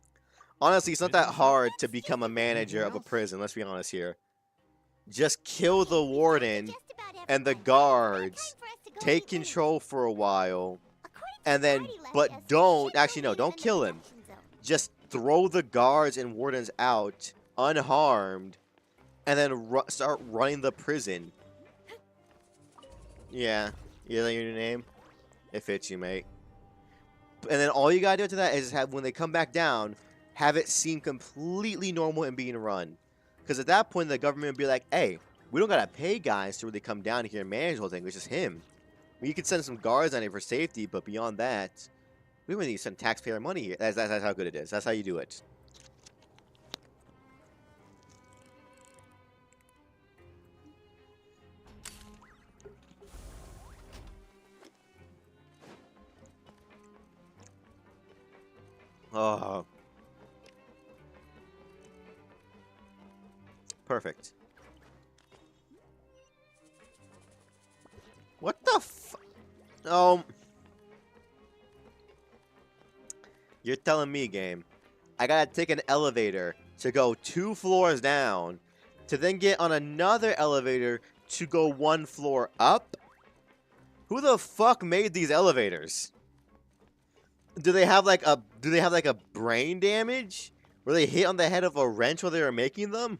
Honestly, it's not that hard to become a manager of a prison. Let's be honest here. Just kill the warden and the guards. Take control for a while. And then, but don't, actually no, don't kill him. Just throw the guards and wardens out unharmed. And then start running the prison. Yeah, is that your new name? It fits you, mate. And then all you gotta do after that is have, when they come back down, have it seem completely normal and being run. Because at that point, the government would be like, hey, we don't gotta pay guys to really come down here and manage the whole thing. It's just him. We could send some guards on it for safety, but beyond that, we don't need to send taxpayer money here. That's how good it is. That's how you do it. Oh. Perfect. What the f... You're telling me, game. I gotta take an elevator to go 2 floors down, to then get on another elevator to go 1 floor up? Who the fuck made these elevators? Do they have like a brain damage? Were they hit on the head of a wrench while they were making them?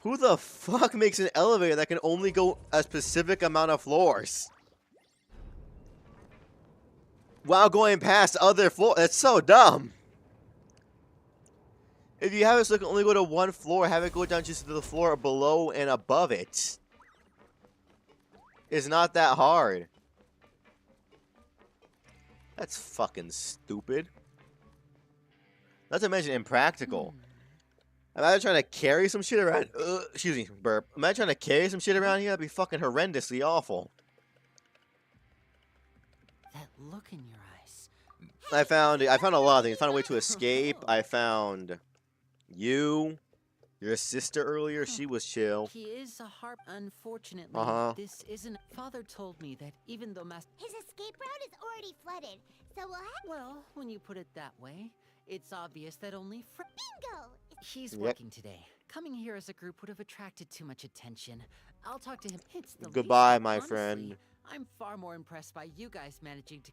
Who the fuck makes an elevator that can only go a specific amount of floors? While going past other floors. That's so dumb. If you have it so it can only go to 1 floor, have it go down just to the floor below and above it. It's not that hard. That's fucking stupid. Not to mention impractical. Imagine trying to carry some shit around. Excuse me, burp. Imagine trying to carry some shit around here. That'd be fucking horrendously awful. That look in your eyes. I found a lot of things. I found a way to escape. I found you, your sister earlier. She was chill. He is a harp. Unfortunately, this isn't. Father told me that even though his escape route is already flooded, so we'll have... Well, when you put it that way, it's obvious that only Bingo! He's working today. Coming here as a group would have attracted too much attention. I'll talk to him. It's the Goodbye, least, my honestly, friend. I'm far more impressed by you guys managing to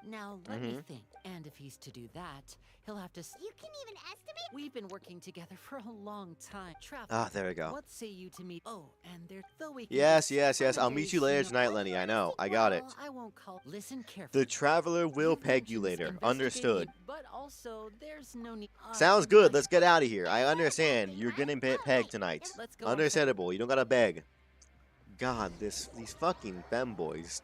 Now, let me think. And if he's to do that, he'll have to... You can even estimate? We've been working together for a long time. Travel. Ah, there we go. What say you to meet... Oh, and there... Though we can Yes. I'll meet you later tonight, Lenny. I know. I got it. I won't call... Listen carefully. The Traveler will peg you later. Understood. But also, there's no need... Sounds good. Let's get out of here. I understand. You're getting pegged tonight. Let's go. Understandable. You don't gotta beg. God, these fucking femboys.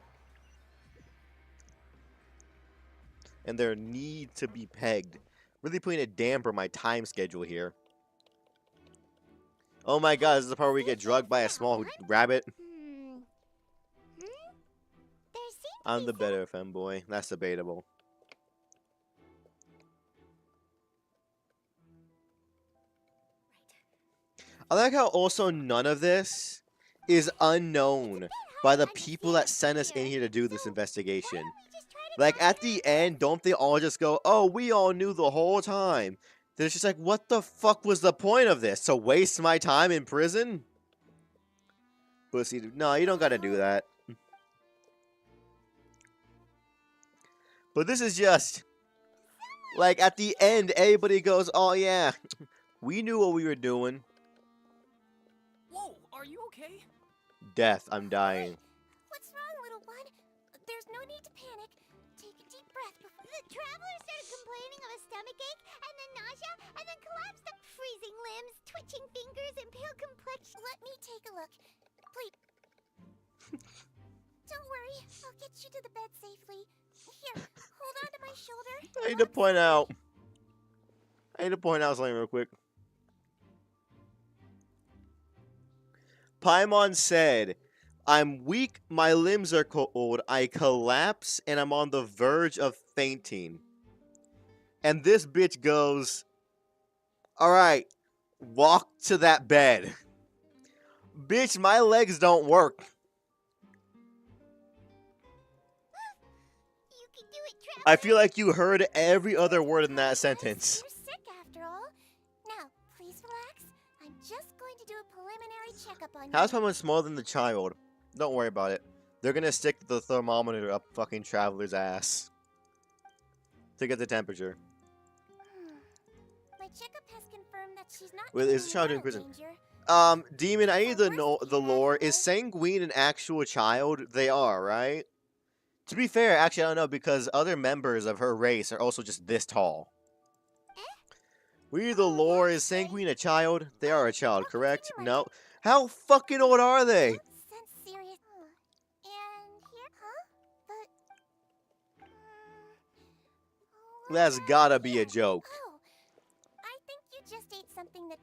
And their need to be pegged. Really putting a damper on my time schedule here. Oh my god, this is the part where we get drugged by a small rabbit. I'm the better femboy. That's debatable. I like how also none of this is unknown by the people that sent us in here to do this investigation. Like, at the end, don't they all just go, oh, we all knew the whole time? They're just like, what the fuck was the point of this? To waste my time in prison? Pussy, no, you don't gotta do that. But this is just, like, at the end, everybody goes, oh yeah, we knew what we were doing. Whoa, are you okay? Death, I'm dying. What's wrong, little one? There's no need to panic. Take a deep breath before... The traveler started complaining of a stomachache, and then nausea, and then collapsed up, freezing limbs, twitching fingers, and pale complexion. Let me take a look. Please. Don't worry, I'll get you to the bed safely. Here, hold on to my shoulder. I need to point out something real quick. Paimon said, I'm weak, my limbs are cold, I collapse, and I'm on the verge of fainting. And this bitch goes, alright, walk to that bed. Bitch, my legs don't work. You can do it, traveler. I feel like you heard every other word in that sentence. You're sick after all. Now, please relax. I'm just going to do a preliminary checkup on you. How's someone smaller than the child? Don't worry about it. They're gonna stick the thermometer up fucking Traveler's ass to get the temperature. My checkup has confirmed that she's not Wait, is the child in prison? Demon, I need to know the lore. Is Sanguine an actual child? They are, right? To be fair, actually, I don't know, because other members of her race are also just this tall. We need the lore. Is Sanguine a child? They are a child, correct? No. How fucking old are they? Sense serious. And here, huh? But That's gotta be a joke. oh, I think you just ate something that.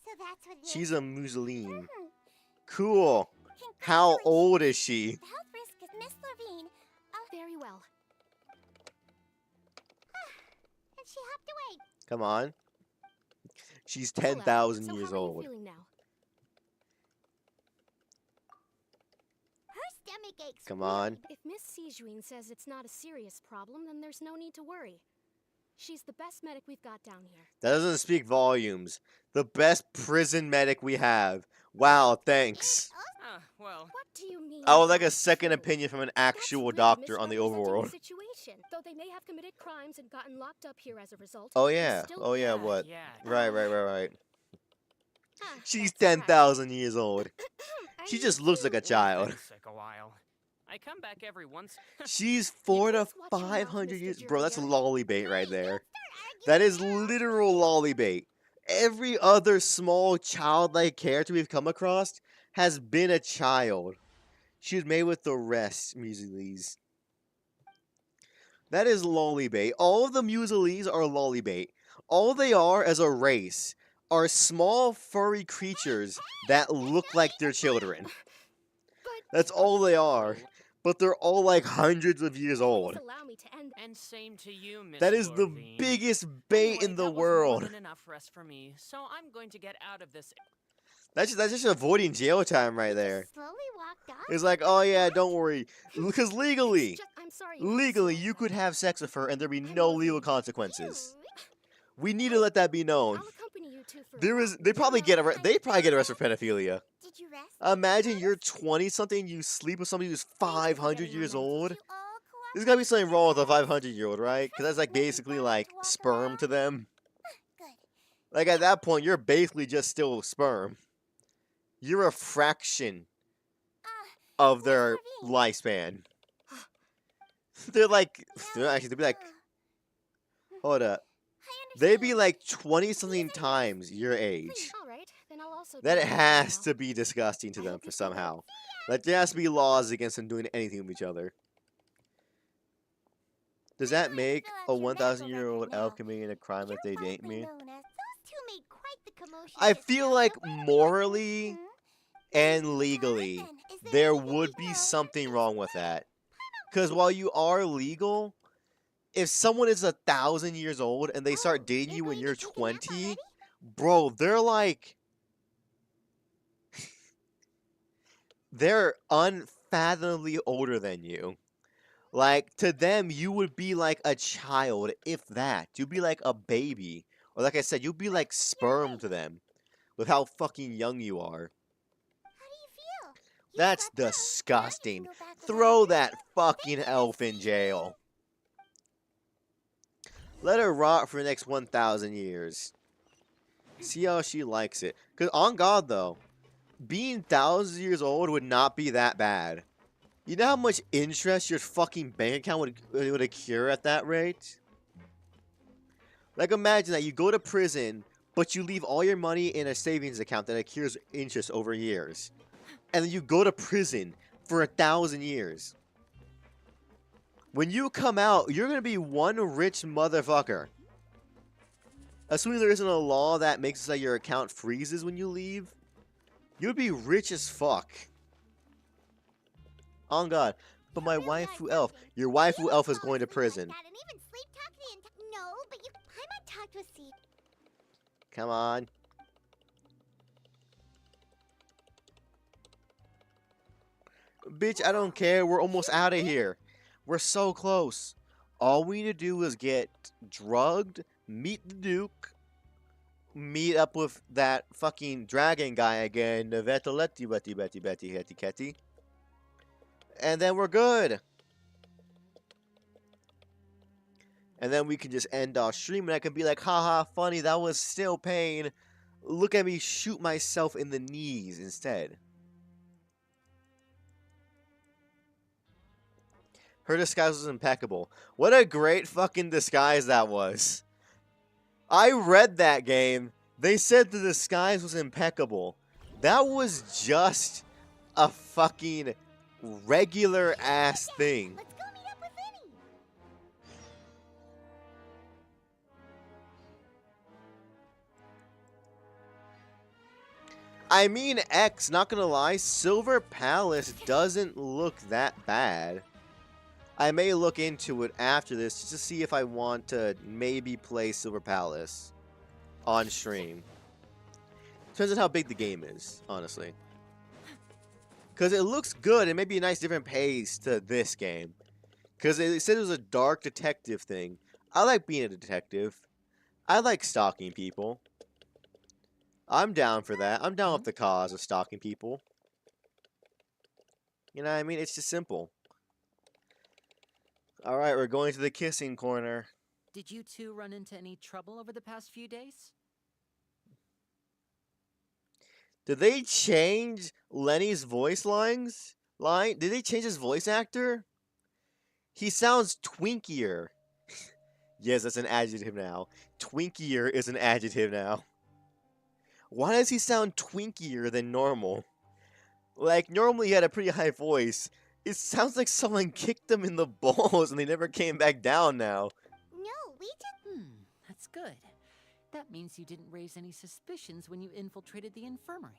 So that's what it is. She's a Museline. Cool. How old is she? The health risk is Miss Levine. Very well. And she hopped away. Come on. She's Hello. 10,000 So years how are you old. feeling now? Her stomach aches. Come on. If Miss Sijuin says it's not a serious problem, then there's no need to worry. She's the best medic we've got down here. That doesn't speak volumes. The best prison medic we have. Wow, thanks. Well. What do you mean? I would like a second opinion from an actual That's really doctor on the misrepresenting overworld. Situation. Though they may have committed crimes and gotten locked up here as a result. Oh they yeah. still Oh yeah, have- what? Yeah. Right. Ah, She's that's alright. 10,000 years old. I She need just looks like a Well, child. been sick a while. I come back every once. She's 4 to please watch your mouth, 500 Mr. years. Bro, that's Junior. lolly bait right there. That is literal lolly bait. Every other small childlike character we've come across has been a child. She was made with the rest, Museles. That is lolly bait. All of the Museles are lolly bait. All they are as a race are small furry creatures that look like they're children. That's all they are. But they're all like hundreds of years old. Please allow me to end. And same to you, Miss That is the Lorvine. biggest bait Anyway, in the that was world. more than enough rest for me, so I'm going to get out of this. That's just avoiding jail time right there. Slowly walked off. It's like, oh yeah, don't worry. Because legally, I'm sorry. legally, you could have sex with her and there'd be no legal consequences. We need to let that be known. I'll accompany you two for a There while. is, they probably get arrested for pedophilia. Did you rest? Imagine you're 20 something, you sleep with somebody who's 500 years old. You all There's gotta be something wrong with a 500-year-old, right? Because that's like basically like sperm to them. Like at that point, you're basically just still sperm. You're a fraction of their lifespan. They'd be like, hold up. They'd be like 20-something times your age. That has to be disgusting to them for somehow. Like there has to be laws against them doing anything with each other. Does that make a 1,000-year-old elf committing a crime if they date me? I feel like morally and legally, there would be something wrong with that. Because while you are legal, if someone is 1,000 years old and they start dating you when you're 20, bro, they're like... they're unfathomably older than you. Like, to them, you would be like a child, if that. You'd be like a baby. Or like I said, you'd be like sperm to them. With how fucking young you are. That's disgusting. Throw that fucking elf in jail. Let her rot for the next 1,000 years. See how she likes it. Because on God, though, being thousands of years old would not be that bad. You know how much interest your fucking bank account would accrue at that rate? Like, imagine that you go to prison, but you leave all your money in a savings account that accrues interest over years. And then you go to prison for 1,000 years. When you come out, you're going to be one rich motherfucker. Assuming there isn't a law that makes it so your account freezes when you leave, you'd be rich as fuck. On God. But my waifu elf. Your waifu elf is going to prison. Come on. Bitch, I don't care. We're almost out of here. We're so close. All we need to do is get drugged, meet the Duke, meet up with that fucking dragon guy again, Vetaletti, Betty, Hetty, Ketty. And then we're good. And then we can just end our stream and I can be like, haha, funny, that was still pain. Look at me shoot myself in the knees instead. Her disguise was impeccable. What a great fucking disguise that was. I read that game. They said the disguise was impeccable. That was just a fucking regular ass thing. I mean, X, not gonna lie, Silver Palace doesn't look that bad. I may look into it after this just to see if I want to maybe play Silver Palace on stream. Depends on how big the game is, honestly. Because it looks good. It may be a nice different pace to this game. Because it said it was a dark detective thing. I like being a detective. I like stalking people. I'm down for that. I'm down with the cause of stalking people. You know what I mean? It's just simple. Alright, we're going to the kissing corner. Did you two run into any trouble over the past few days? Did they change Lenny's voice lines? Did they change his voice actor? He sounds twinkier. Yes, that's an adjective now. Twinkier is an adjective now. Why does he sound twinkier than normal? Like, normally he had a pretty high voice. It sounds like someone kicked them in the balls and they never came back down now. No, we just... That's good. That means you didn't raise any suspicions when you infiltrated the infirmary.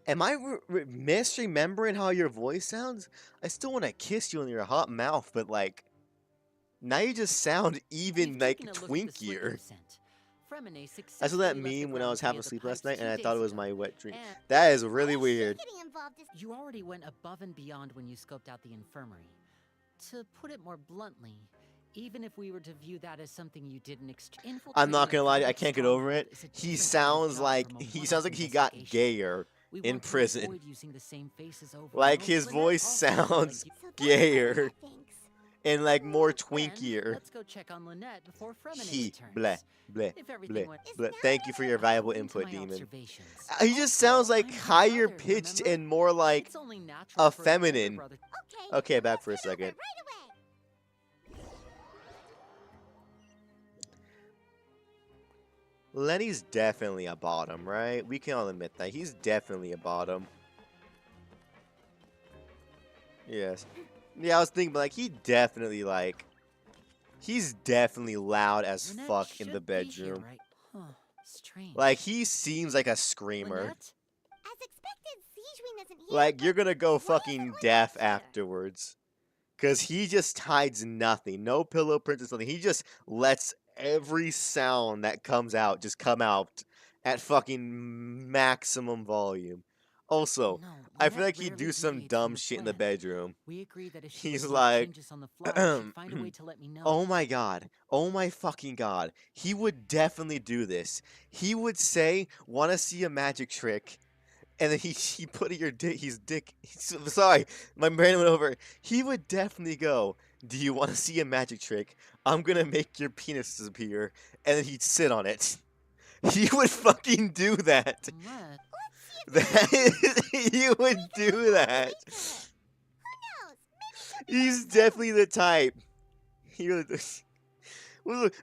Am I misremembering how your voice sounds? I still want to kiss you in your hot mouth, but like... Now you just sound even, like, twinkier. I saw that meme when I was half asleep last night, and I thought it was my wet dream. That is really weird. You already went above and beyond when you scoped out the infirmary. To put it more bluntly, even if we were to view that as something you didn't I'm not gonna lie, I can't get over it. He sounds like he got gayer in prison. Like his voice sounds gayer. and like more Then, twinkier. let's go check on Lynette before Fremini He returns. bleh bleh If everything bleh went bleh. Thank you for your valuable according to input, my Demon. observations. He just sounds like higher pitched and more like It's only natural a for an older feminine. brother. Okay, back for a second. Lenny's definitely a bottom, right? We can all admit that. He's definitely a bottom. Yes. Yeah, I was thinking, but like, he's definitely loud as Lynette fuck in the should be here, bedroom. right? Huh, strange. Like, he seems like a screamer. Lynette? As expected, Sijuin isn't here. Like, you're gonna go fucking deaf afterwards. Because he just hides nothing. No pillow princess, nothing. He just lets every sound that comes out just come out at fucking maximum volume. Also, I feel like he'd do some dumb shit in the bedroom. We agreed that if she He's would make like, changes on the fly, she'd find a way to let me know. oh my god. Oh my fucking god. He would definitely do this. He would say, wanna see a magic trick? And then he put your dick, sorry, my brain went over. He would definitely go, do you want to see a magic trick? I'm gonna make your penis disappear. And then he'd sit on it. He would fucking do that. He would do that. He's definitely the type. He really does.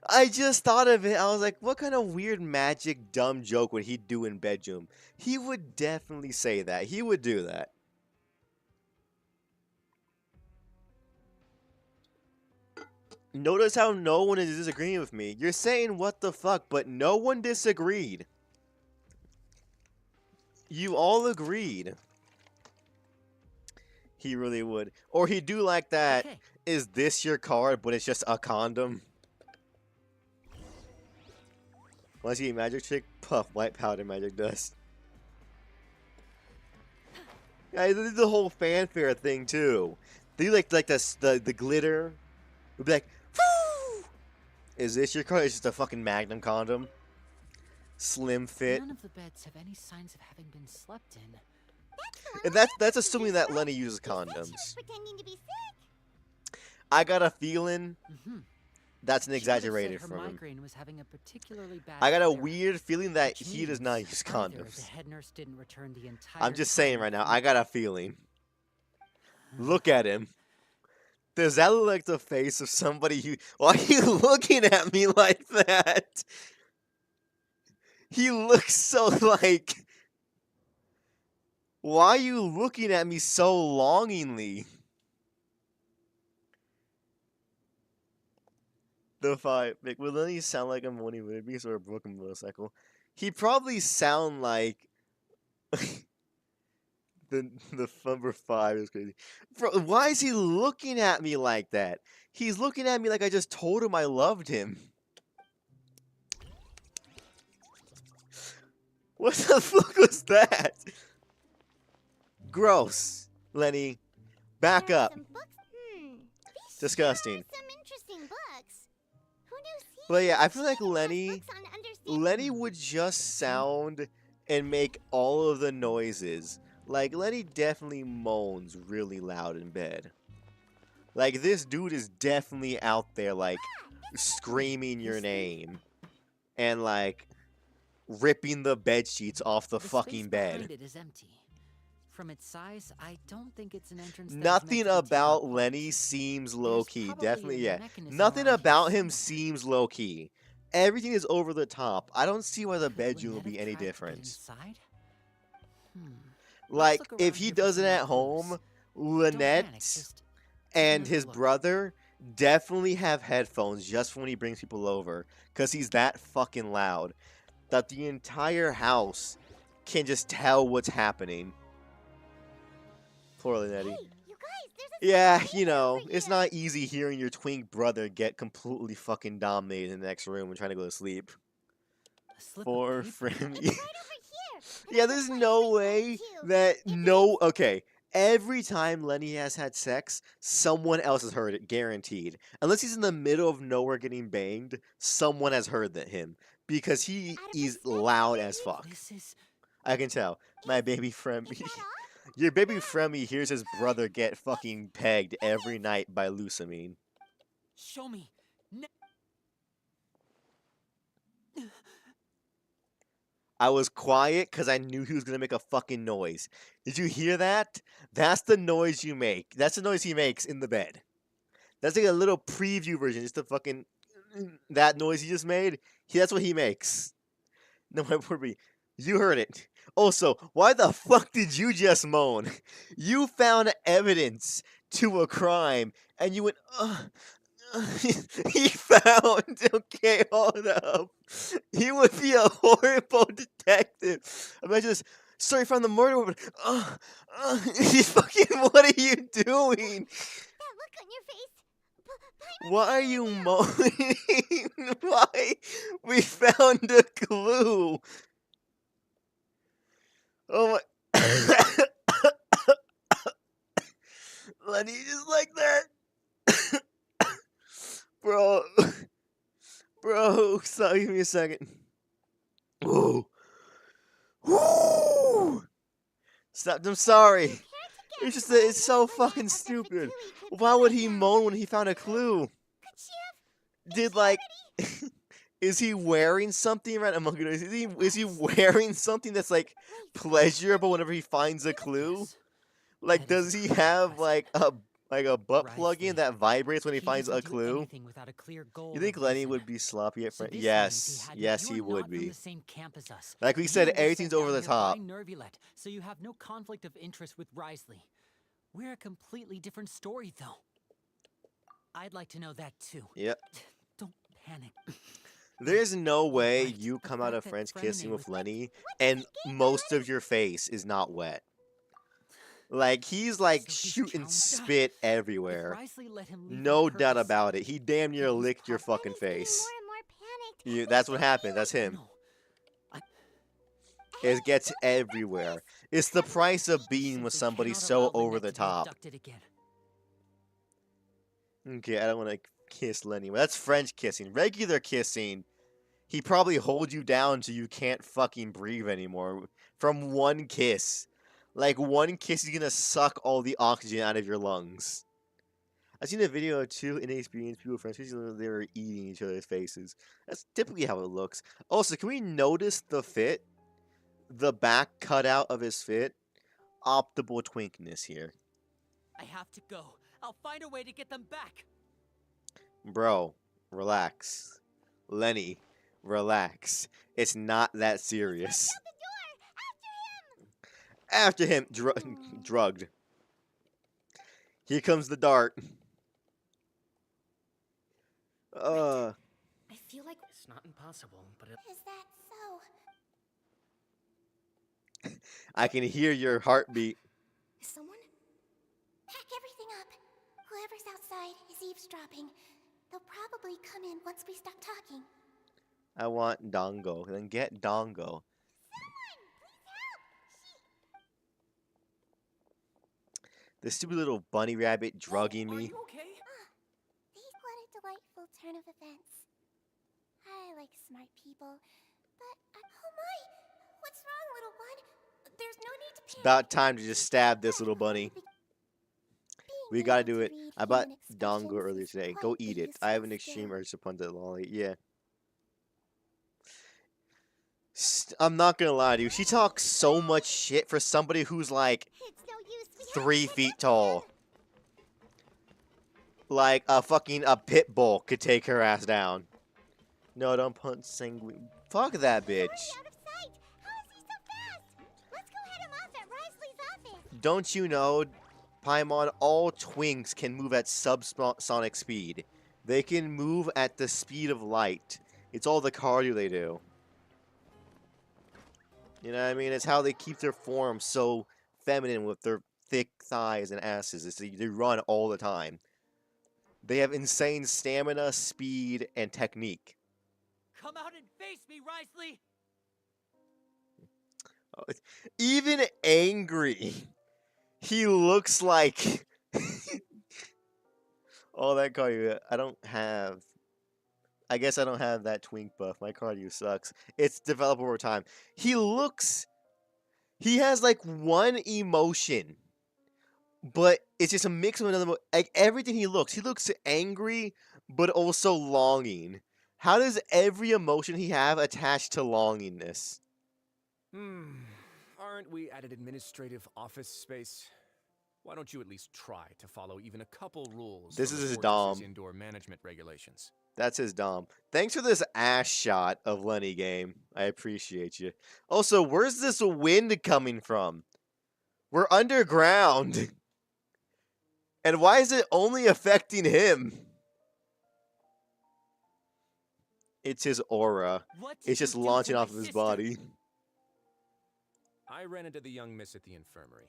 I just thought of it. I was like, what kind of weird magic dumb joke would he do in bedroom? He would definitely say that. He would do that. Notice how no one is disagreeing with me. You're saying what the fuck, but no one disagreed. You all agreed. He really would. Or he'd do like that. Okay. Is this your card, but it's just a condom? Once you get magic trick, puff, white powder, magic dust. Yeah, this is the whole fanfare thing too. They do like the glitter. We'd be like, whoo! Is this your card? It's just a fucking Magnum condom. Slim fit. None of the beds have any signs of having been slept in. And that's assuming that Lenny uses condoms. I got a feeling that's an exaggeration from him. Was having a particularly bad I got a weird feeling that he does not use condoms. The head nurse didn't return the entire I'm just saying right now, I got a feeling. Look at him. Does that look like the face of somebody who... Why are you looking at me like that? He looks so like... Why are you looking at me so longingly? The five. Will Lenny sound like a Moni Wildebeest or a broken motorcycle? He'd probably sound like... the number 5 is crazy. Bro, why is he looking at me like that? He's looking at me like I just told him I loved him. What the fuck was that? Gross. Lenny, back up. Disgusting. But yeah, I feel like Lenny would just sound and make all of the noises. Like, Lenny definitely moans really loud in bed. Like, this dude is definitely out there, like, screaming your name. And, like, ripping the bed sheets off the fucking bed. It is empty. From its size, I don't think it's an entrance. Nothing about Lenny seems low-key. Definitely, yeah. Nothing about him seems low-key. Everything is over the top. I don't see why the bedroom will be any different. Like, if he does it at home, Lynette and his brother definitely have headphones just for when he brings people over. Because he's that fucking loud. That the entire house can just tell what's happening. Poor Lynette. Yeah, you know, it's not easy hearing your twin brother get completely fucking dominated in the next room and trying to go to sleep. Poor friend. Yeah, there's no way that okay. Every time Lenny has had sex, someone else has heard it, guaranteed. Unless he's in the middle of nowhere getting banged, someone has heard him. Because he is loud as fuck. I can tell. My baby Fremy. Your baby Fremy hears his brother get fucking pegged every night by Lusamine. Show me. I was quiet because I knew he was gonna make a fucking noise. Did you hear that? That's the noise you make. That's the noise he makes in the bed. That's like a little preview version. Just the fucking that noise he just made. That's what he makes. No, my poor me. You heard it. Also, why the fuck did you just moan? You found evidence to a crime, and you went, ugh. He found. Okay, hold up. He would be a horrible detective. Imagine this. Sorry, found the murder weapon. He's fucking. What are you doing? That look on your face. Why are you moaning? Why? We found a clue. Oh my. Lenny, just like that. Bro. Bro, stop. Give me a second. Whoa. Woo! Stop. I'm sorry. It's just that it's so fucking stupid. Why would he moan when he found a clue? Did like is he wearing something right among it? Is he wearing something that's like pleasurable whenever he finds a clue? Like does he have like a butt plug-in that vibrates when he finds a clue? You think Lenny would be sloppy at friend? Yes, yes, he would be. Like we said, everything's over the top. So you have no conflict of interest with Risley. We're a completely different story, though. I'd like to know that too. Yep. Don't panic. There's no way you come out of French kissing with Lenny and most of your face is not wet. Like, he's like shooting spit everywhere. No doubt about it. He damn near licked your fucking face. That's what happened. That's him. It gets everywhere. It's the price of being with somebody so over the top. Okay, I don't want to kiss Lenny. That's French kissing. Regular kissing, he probably holds you down till you can't fucking breathe anymore. From one kiss. Like, one kiss is gonna suck all the oxygen out of your lungs. I've seen a video of two inexperienced people, French kissing, they were eating each other's faces. That's typically how it looks. Also, can we notice the fit? The back cutout of his fit? Optimal twinkness here. I have to go. I'll find a way to get them back. Bro, relax. Lenny, relax. It's not that serious. After him! Drugged. Here comes the dart. I feel like it's not impossible, but Is that so? I can hear your heartbeat. Is someone? Pack everything up. Whoever's outside is eavesdropping. They'll probably come in once we stop talking. I want Dongo. Then get Dongo. The stupid little bunny rabbit drugging me. Okay? What a delightful turn of events. I like smart people, but oh my! What's wrong, little one? There's no need to It's about time to just stab this little bunny. We gotta do it. I bought Dongo earlier today. Go eat it. I have an extreme urge to punch that lolly. Yeah. I'm not gonna lie to you. She talks so much shit for somebody who's like 3 feet tall. Like a pit bull could take her ass down. No, don't punch Sanguine. Fuck that bitch. Don't you know, Paimon, all twinks can move at subsonic speed. They can move at the speed of light. It's all the cardio they do. You know what I mean? It's how they keep their form so feminine with their thick thighs and asses. They run all the time. They have insane stamina, speed, and technique. Come out and face me, Risley! Even angry, he looks like... Oh, that cardio, I guess I don't have that twink buff. My cardio sucks. It's developed over time. He has like one emotion, but it's just a mix of another. Like everything he looks angry, but also longing. How does every emotion he have attach to longingness? Aren't we at an administrative office space? Why don't you at least try to follow even a couple rules This from is the his Fortress's dom. indoor management regulations? That's his dom. Thanks for this ass shot of Lenny game. I appreciate you. Also, where's this wind coming from? We're underground. And why is it only affecting him? It's his aura. It's just launching off of his body. I ran into the young miss at the infirmary.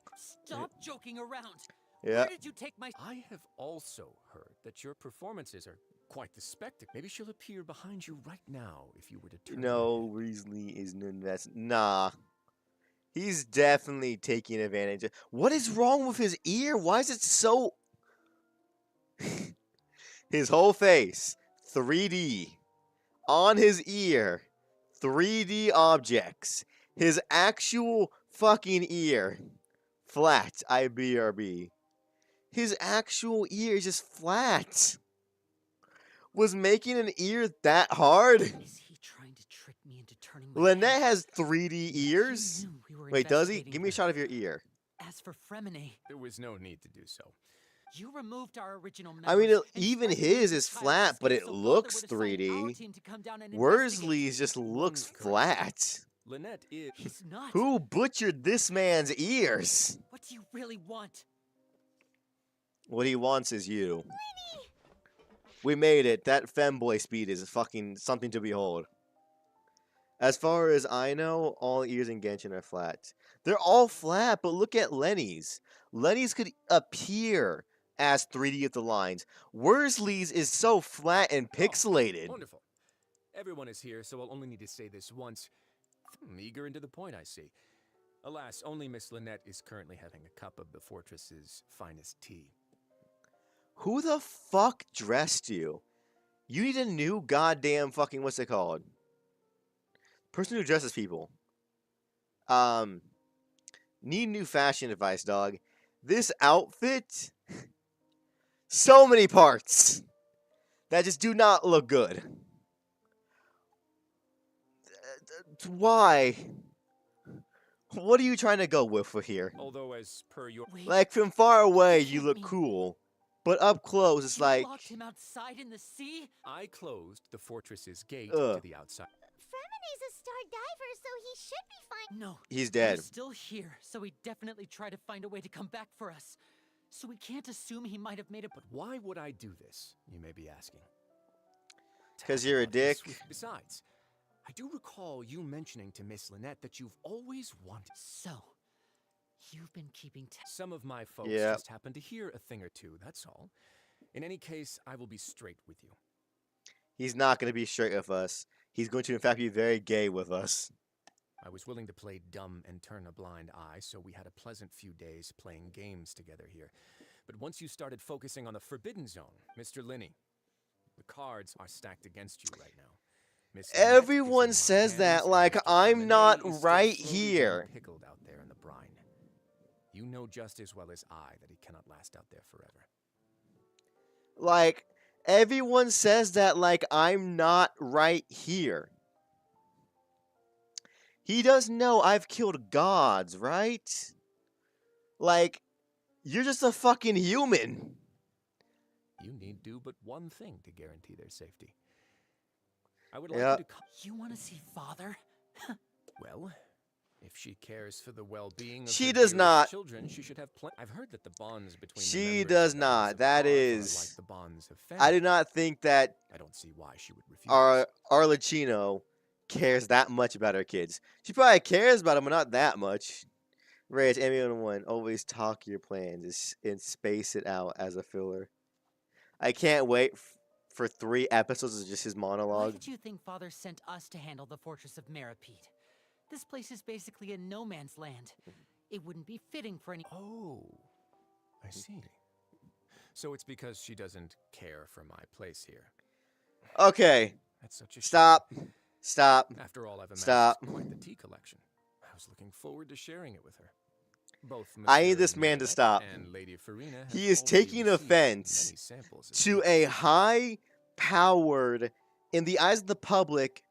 Stop joking around. Yeah. Where did you take my... I have also heard that your performances are quite the spectacle. Maybe she'll appear behind you right now if you were to turn. No, Weasley isn't invest. Nah. He's definitely taking advantage of... What is wrong with his ear? Why is it so... His whole face, 3D. On his ear, 3D objects. His actual fucking ear, flat, IBRB. His actual ear is just flat. Was making an ear that hard? Is he trying to trick me into turning my Lynette head? has 3D ears? Wait, does he? Give me a shot of your ear. As for Fremine, There was no need to do so. you removed our original I mean, members, and even Fremine his was is tied flat, to but escape, it so Father looks would assign our 3D. team to come down and investigate. Worsley's just looks Correct. flat. Lynette is. He's not. Who butchered this man's ears? What do you really want? What he wants is you. We made it. That femboy speed is fucking something to behold. As far as I know, all ears in Genshin are flat. They're all flat, but look at Lenny's. Lenny's could appear as 3D with the lines. Worsley's is so flat and pixelated. Wonderful. Everyone is here, so I'll only need to say this once. Eager and to the point, I see. Alas, only Miss Lynette is currently having a cup of the Fortress's finest tea. Who the fuck dressed you? You need a new goddamn fucking, what's it called? Person who dresses people. Need new fashion advice, dog. This outfit, so many parts that just do not look good. Why? What are you trying to go with here? Although, as per your... Like, from far away, you look cool. But up close, it's You like... locked him outside in the sea? I closed the Fortress's gate Ugh. to the outside. Fremine's a star diver, so he should be fine. No. He's dead. He's still here, so he definitely tried to find a way to come back for us. So we can't assume he might have made it. But why would I do this, you may be asking? 'Cause you're a dick. Besides, I do recall you mentioning to Miss Lynette that you've always wanted... So, you've been keeping Some of my folks Yeah. just happened to hear a thing or two, that's all. In any case, I will be straight with you. He's not going to be straight with us. He's going to, in fact, be very gay with us. I was willing to play dumb and turn a blind eye, so we had a pleasant few days playing games together here. But once you started focusing on the Forbidden Zone, Mr. Linney, the cards are stacked against you right now. Miss Lynette is Everyone in my says hands, that and like Mr. I'm Linney not is still right slowly being here. Pickled out there in the brine. You know just as well as I that he cannot last out there forever. Like, everyone says that like I'm not right here. He does know I've killed gods, right? Like, you're just a fucking human. You need do but one thing to guarantee their safety. I would like Yeah. you to You want to see Father? Well, if she cares for the well-being of She her does dearest not. children, she should have I've heard that the bonds between the She members does of the not. House of That Cards are is... like the bonds of I do family. not think that I don't see why she would refuse. Arlecchino cares that much about her kids. She probably cares about them, but not that much. Ray, it's MA1. Always talk your plans and space it out as a filler. I can't wait for 3 episodes of just his Why monologue. did you think Father sent us to handle the Fortress of Meripede? This place is basically a no man's land. It wouldn't be fitting for any... Oh, I see. So it's because she doesn't care for my place here. Okay. That's such a Stop. shame. Stop. After all, I've amassed Stop. quite the tea collection. I was looking forward to sharing it with her. Both I need Mr. this man to Lynette stop. and Lady Farina have He is already taking received offense many samples of to a high high-powered, in the eyes of the public,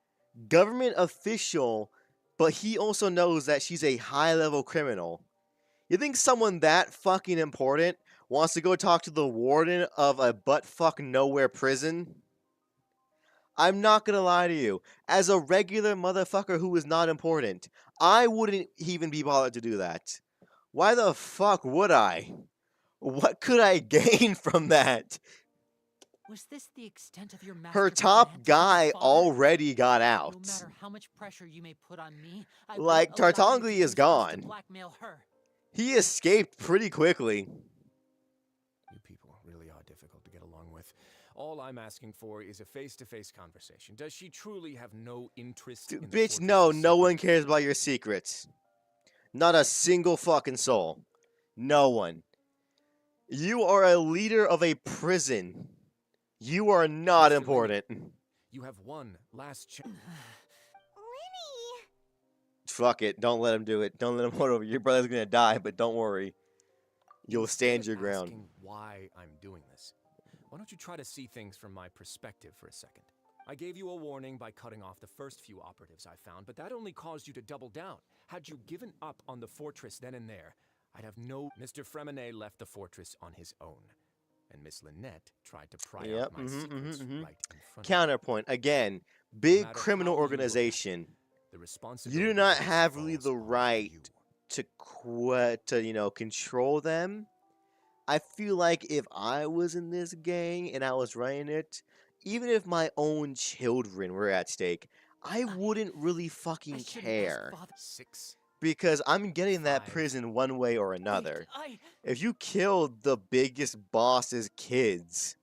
government official, but he also knows that she's a high-level criminal. You think someone that fucking important wants to go talk to the warden of a butt-fuck nowhere prison? I'm not gonna lie to you. As a regular motherfucker who is not important, I wouldn't even be bothered to do that. Why the fuck would I? What could I gain from that? Was this the extent of your Her master top plan to guy father? already got No out. matter how much pressure you may put on me, I Like, won't allow you to Tartangli is use this to gone. blackmail her. He escaped pretty quickly. You people really are difficult to get along with. All I'm asking for is a face-to-face conversation. Does she truly have no interest in the Bitch, no fortress's one secrets? cares about your secrets. Not a single fucking soul. No one. You are a leader of a prison. You are not Mr. important. You have one last chance. Lenny! Fuck it. Don't let him do it. Don't let him hold over. Your brother's gonna die, but don't worry. You'll stand your ground. Asking why I'm doing this. Why don't you try to see things from my perspective for a second? I gave you a warning by cutting off the first few operatives I found, but that only caused you to double down. Had you given up on the fortress then and there, I'd have no... Mr. Fremenet left the fortress on his own, and Miss Lynette tried to pry out my secrets right in front of me. Counterpoint. Again, No big matter criminal how you look at it, organization. the You responsibility do not for this have really falls the on right you. to control them. I feel like if I was in this gang and I was running it, even if my own children were at stake, I wouldn't really fucking care. Because I'm getting that prison one way or another. If you killed the biggest boss's kids,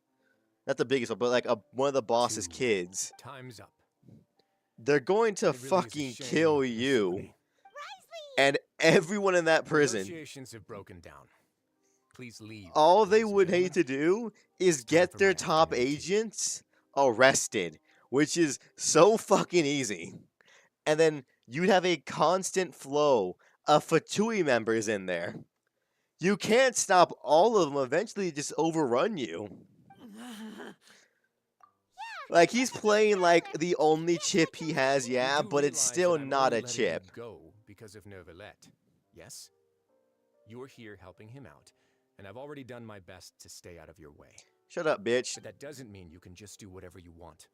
not the biggest one, but like one of the boss's kids, Time's up. they're going to It really is a fucking shame, kill Miss you. Linney. And everyone in that prison. Negotiations have broken down. Please leave. All they ladies and would gentlemen. hate to do is get their top agents arrested, which is so fucking easy. And then you'd have a constant flow of Fatui members in there. You can't stop all of them. Eventually, just overrun you. Like, he's playing like the only chip he has, yeah, You do but it's realize still that I'm not only a letting chip. him go because of Neuvillette. Yes? You're here helping him out, and I've already done my best to stay out of your way. Shut up, bitch. But that doesn't mean you can just do whatever you want.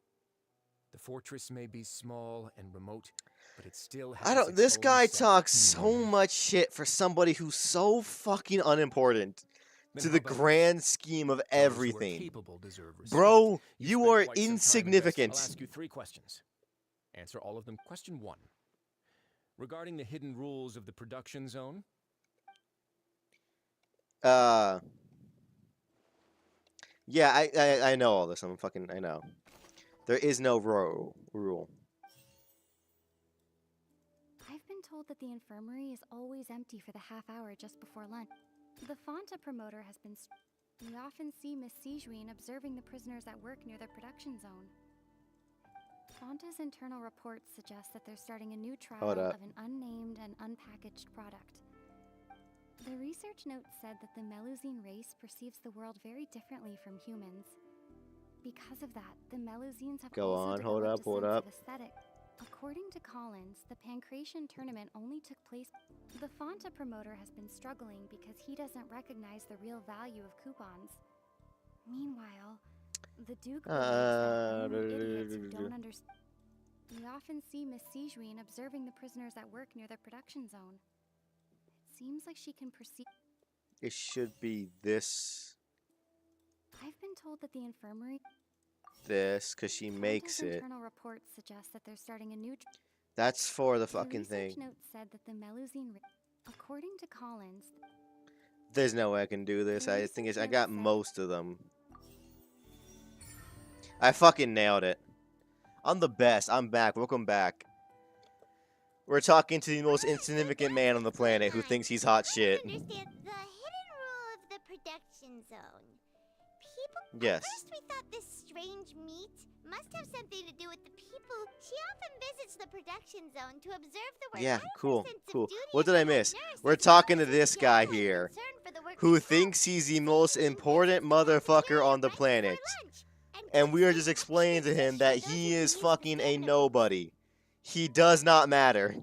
The fortress may be small and remote, but it still has This its guy own set of talks human so much shit for somebody who's so fucking unimportant Then to how the about this? grand scheme of Those who are everything. capable deserve respect. Bro, You've you spent are quite some time in this. insignificant. I'll ask you 3 questions. Answer all of them. Question 1. Regarding the hidden rules of the production zone, Yeah, I know all this. I know. There is no rule. I've been told that the infirmary is always empty for the half hour just before lunch. The Fonta promoter has been... We often see Miss Sijuin observing the prisoners at work near their production zone. Fonta's internal reports suggest that they're starting a new trial Hold up. of an unnamed and unpackaged product. The research note said that the Melusine race perceives the world very differently from humans. Because of that, the Melusines have Go also on, hold developed up. a sense of aesthetic. According to Collins, the Pancratian tournament only took place... The Fonta promoter has been struggling because he doesn't recognize the real value of coupons. Meanwhile, the Duke believes that only idiots who don't understand... We often see Miss Sijuin observing the prisoners at work near their production zone. It seems like she can perceive... It should be this, I've been told that the infirmary... because she makes Fonta's it. internal reports suggest that they're starting a new... That's for the The fucking research thing. note said that the Melusine... According to Collins, There's no way I can do this. I think I got most of them. I fucking nailed it. I'm the best. I'm back. Welcome back. We're talking to the most insignificant man on the planet who thinks he's hot shit. Understand the hidden rule of the production zone. People. Yes. At first we thought this strange meat must have something to do with the people. She often visits the production zone to observe the work. Yeah, cool, sense of cool. duty What did I as a miss? nurse We're is talking to always this guy genuine here, concern for the workers' who health. thinks he's the most important motherfucker on the planet. And and we are just explaining to him that he is fucking a nobody. He does not matter.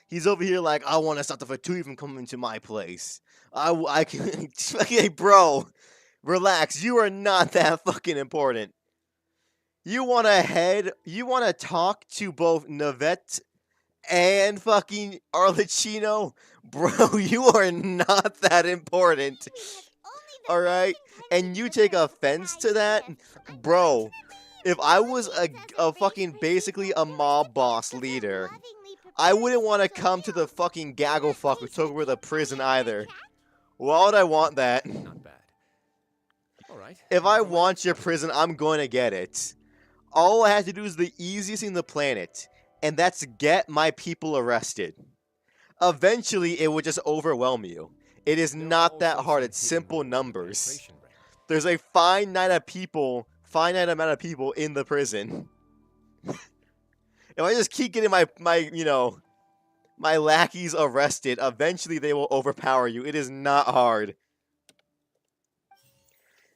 He's over here like, I want to stop the Fatui from coming to my place. I can. Hey, bro, relax. You are not that fucking important. You want to talk to both Navette and fucking Arlecchino? Bro, you are not that important. Alright? And you take offense to that? Bro, if I was a fucking basically a mob boss leader, I wouldn't want to come to the fucking gaggle fuck who took over the prison either. Why would I want that? Not bad. Alright. If I want your prison, I'm going to get it. All I have to do is the easiest thing on the planet, and that's get my people arrested. Eventually, it would just overwhelm you. It is not that hard. It's simple numbers. There's a finite amount of people in the prison. If I just keep getting my lackeys arrested, eventually they will overpower you. It is not hard.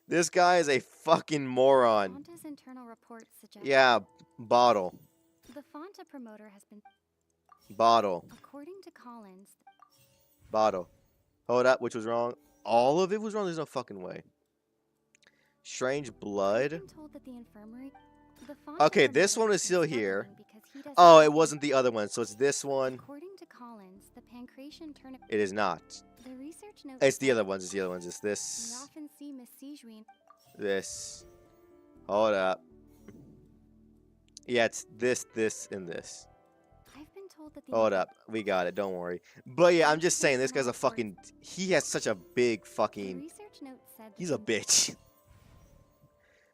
This guy is a fucking moron. Fonta's internal reports suggest Yeah, bottle. the Fonta promoter has been Bottle. according to Collins. Bottle. Hold up, which was wrong? All of it was wrong? There's no fucking way. Strange blood. I've been told that the infirmary, the Fonta Okay, this promoter one is has been still struggling here. because he doesn't Oh, it recognize- wasn't the other one, so it's this one. According to Collins, the pancreation tournament. It is not. The research notes. It's the said other ones. It's the other ones. It's We this. often see Miss Sijuin. This. Hold up. Yeah, it's this, and this. I've been told that the Hold up. We got it. Don't worry. But yeah, I'm just saying, this guy's a fucking... He has such a big The fucking... research notes said that He's a the- bitch.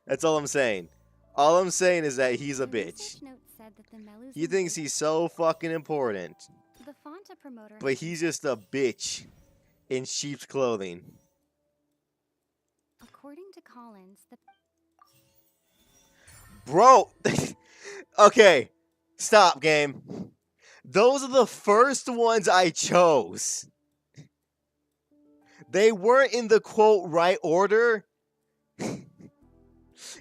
That's all I'm saying. All I'm saying is that he's a the bitch. research notes said that the Melusian He thinks he's so fucking important. The Fonta promoter. But he's just a bitch in sheep's clothing. According to Collins, the Bro! Okay. Stop, game. Those are the first ones I chose. They weren't in the quote right order.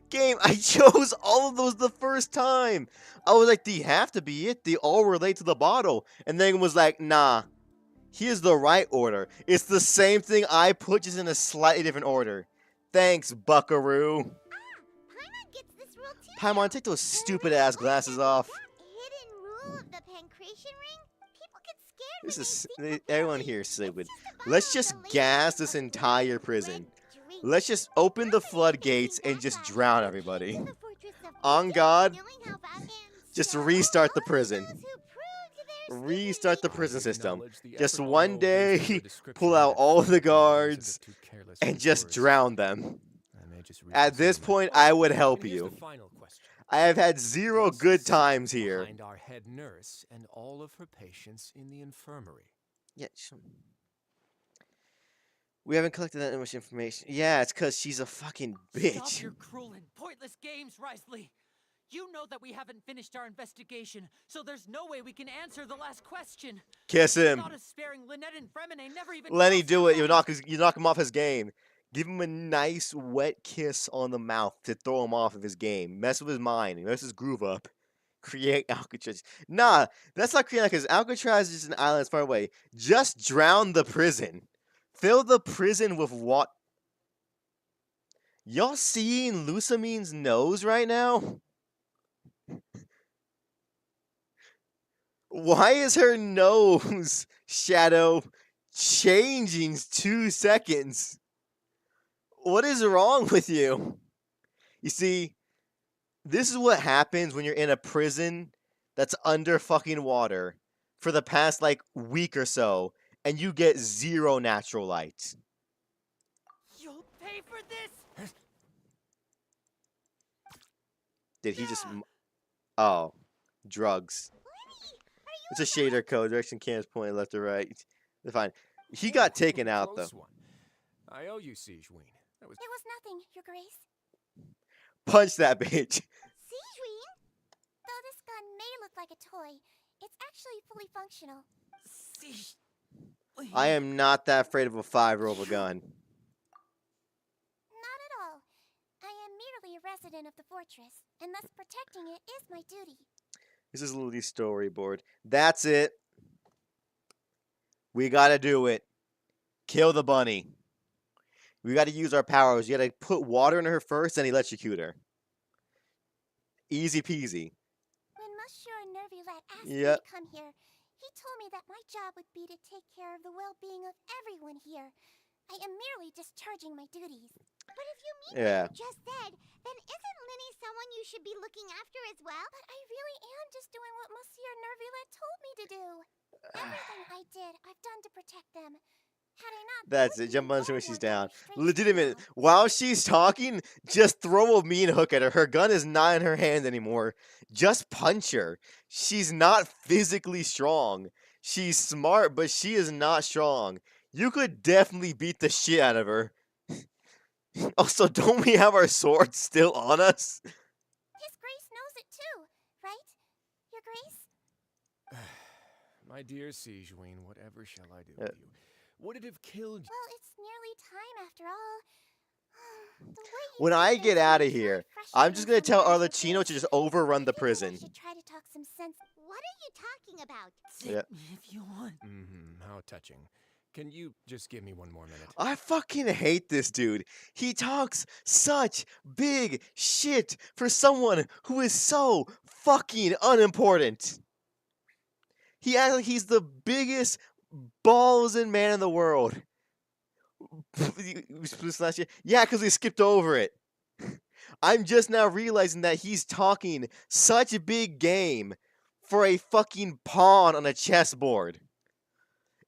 Game, I chose all of those the first time. I was like, they have to be it. They all relate to the bottle. And then it was like, nah. Here's the right order. It's the same thing I put, just in a slightly different order. Thanks, buckaroo. Paimon gets this rule too. Paimon, take those stupid ass glasses off. Hidden rule of the pancreation ring? People get scared This when is they see a everyone belly. here is stupid. It's just a Let's bottle just with a gas label this on it. entire prison. Drink. Let's just open the floodgates and just drown everybody. On God, just restart the prison. Restart the prison system. Just one day, pull out all the guards and just drown them. At this point, I would help you. I have had zero good times here. Find our head nurse and all of her patients in the infirmary. Yeah, we haven't collected that much information. Yeah, it's because she's a fucking bitch. Stop your cruel and pointless games, Risley. You know that we haven't finished our investigation, so there's no way we can answer the last question. Kiss him. Thought of sparing Lynette and Fremine never even Lenny, crossed do your it. You mind. knock him off his game. Give him a nice wet kiss on the mouth to throw him off of his game. Mess with his mind. Mess his groove up. Create Alcatraz. Nah, that's not creating because Alcatraz is just an island far away. Just drown the prison. Fill the prison with what? Y'all seeing Lucamine's nose right now? Why is her nose shadow changing 2 seconds? What is wrong with you? You see, this is what happens when you're in a prison that's under fucking water for the past like week or so, and you get 0 natural light. You'll pay for this. Did he just... Oh. Drugs. It's a shader code. Direction cams pointing left or right. They're fine. He got taken out, though. Close one. I owe you, Sijuin. That was It was nothing, Your Grace. Punch that bitch. Sijuin? Though this gun may look like a toy, it's actually fully functional. I am not that afraid of a 5-year-old gun. Not at all. I am merely a resident resident of the fortress, and thus protecting it is my duty. This is Lily's storyboard. That's it. We gotta do it. Kill the bunny. We gotta use our powers. You gotta put water in her first, then electrocute her. Easy peasy. When Monsieur Nervulet asked me Yep. to come here, he told me that my job would be to take care of the well-being of everyone here. I am merely discharging my duties. But if you mean Yeah. what you just said, then isn't Linny someone you should be looking after as well? But I really am just doing what Monsieur Nervulet told me to do. Everything I did, I've done to protect them. Had I not, That's it. Jump on her when she's down. Legitimate. While she's talking, just throw a mean hook at her. Her gun is not in her hand anymore. Just punch her. She's not physically strong. She's smart, but she is not strong. You could definitely beat the shit out of her. Also, don't we have our swords still on us? His Grace knows it too, right? Your Grace? My dear Sigewinne, whatever shall I do with you? Would it have killed you? Well, it's nearly time after all. The way you When I did get this out of is here, really I'm just gonna tell frustrating Arlecchino to just overrun the prison. sometimes. Try to talk some sense. What are you talking about? Yeah. If you want. How touching. Can you just give me one more minute? I fucking hate this dude. He talks such big shit for someone who is so fucking unimportant. He acts like he's the biggest balls in man in the world. Yeah, because we skipped over it. I'm just now realizing that he's talking such a big game for a fucking pawn on a chessboard.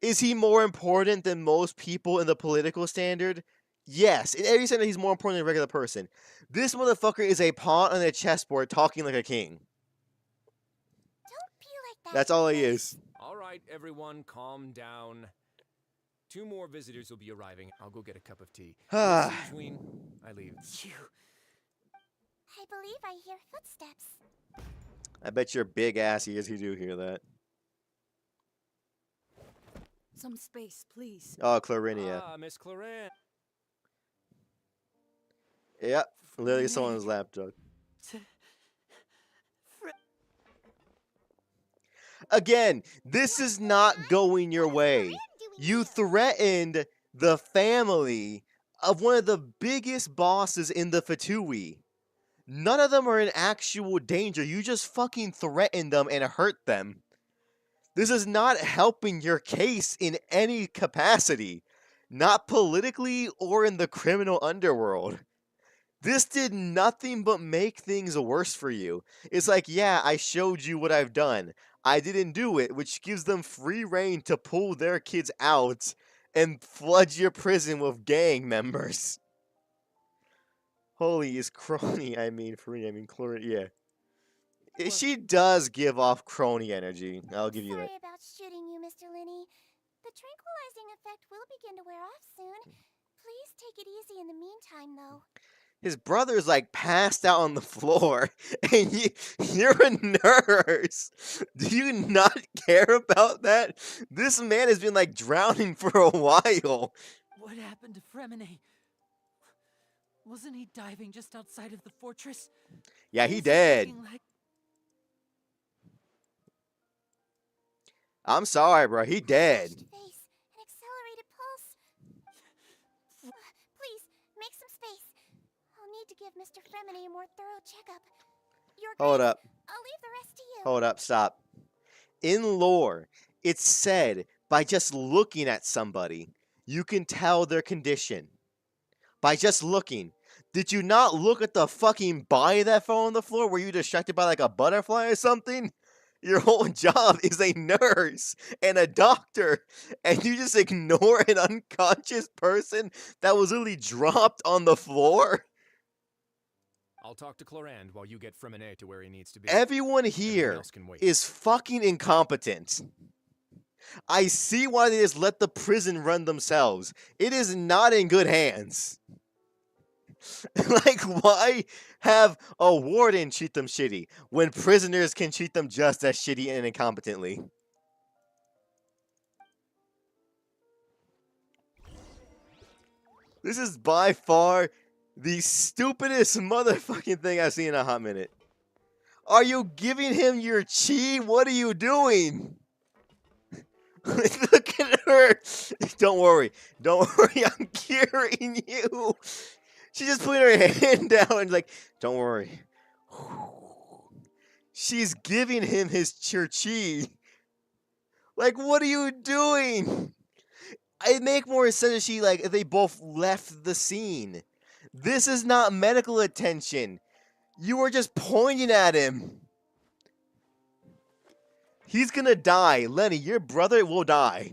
Is he more important than most people in the political standard? Yes, in every sense he's more important than a regular person. This motherfucker is a pawn on a chessboard talking like a king. Don't be like that. That's all he is. All right, everyone, calm down. 2 more visitors will be arriving. I'll go get a cup of tea. Sigewinne, I leave. I believe I hear footsteps. I bet your big ass ears you do hear that. Some space, please. Oh, Clarinia. Ah, Miss Clarin. Yep, literally someone's lapdog. Again, this is not going your way. You threatened the family of one of the biggest bosses in the Fatui. None of them are in actual danger. You just fucking threatened them and hurt them. This is not helping your case in any capacity. Not politically or in the criminal underworld. This did nothing but make things worse for you. It's like, yeah, I showed you what I've done. I didn't do it, which gives them free reign to pull their kids out and flood your prison with gang members. Holy is crony, Chloe, yeah. She does give off crony energy. I'll give you that. Sorry about shooting you, Mr. Linney. The tranquilizing effect will begin to wear off soon. Please take it easy in the meantime, though. His brother's like passed out on the floor, and you're a nurse. Do you not care about that? This man has been like drowning for a while. What happened to Fremine? Wasn't he diving just outside of the fortress? Yeah, he Is dead. looking like- I'm sorry, bro. He dead. Face, an accelerated pulse. Please, make some space. I'll need to give Mr. Fremine a more thorough checkup. Your Hold Grace, up. I'll leave the rest to you. Hold up. Stop. In lore, it's said by just looking at somebody, you can tell their condition. By just looking. Did you not look at the fucking body that fell on the floor? Were you distracted by like a butterfly or something? Your whole job is a nurse and a doctor, and you just ignore an unconscious person that was literally dropped on the floor? I'll talk to Clorand while you get Fremine to where he needs to be. Everyone Everyone here else can wait. is fucking incompetent. I see why they just let the prison run themselves. It is not in good hands. Like, why have a warden treat them shitty when prisoners can treat them just as shitty and incompetently? This is by far The stupidest motherfucking thing I've seen in a hot minute. Are you giving him your chi? What are you doing? Look at her. Don't worry. Don't worry. I'm curing you. She just put her hand down and like, don't worry. She's giving him his chi. Like, what are you doing? It make more sense if she if they both left the scene. This is not medical attention. You were just pointing at him. He's gonna die. Lenny, your brother will die.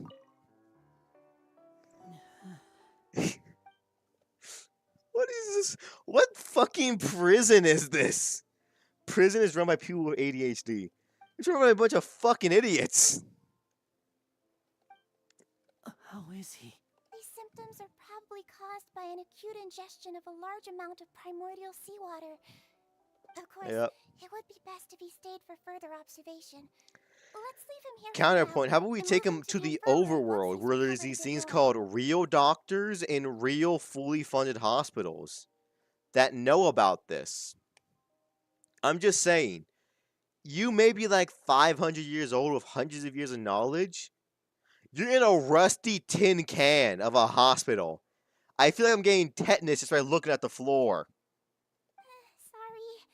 What is this? What fucking prison is this? Prison is run by people with ADHD. It's run by a bunch of fucking idiots. How is he? These symptoms are probably caused by an acute ingestion of a large amount of primordial seawater. Of course, it would be best if he stayed for further observation. Let's leave him here. Counterpoint, how about we take him to the overworld where there's these things called real doctors in real fully funded hospitals that know about this. I'm just saying, you may be like 500 years old with hundreds of years of knowledge. You're in a rusty tin can of a hospital. I feel like I'm getting tetanus just by looking at the floor. Sorry.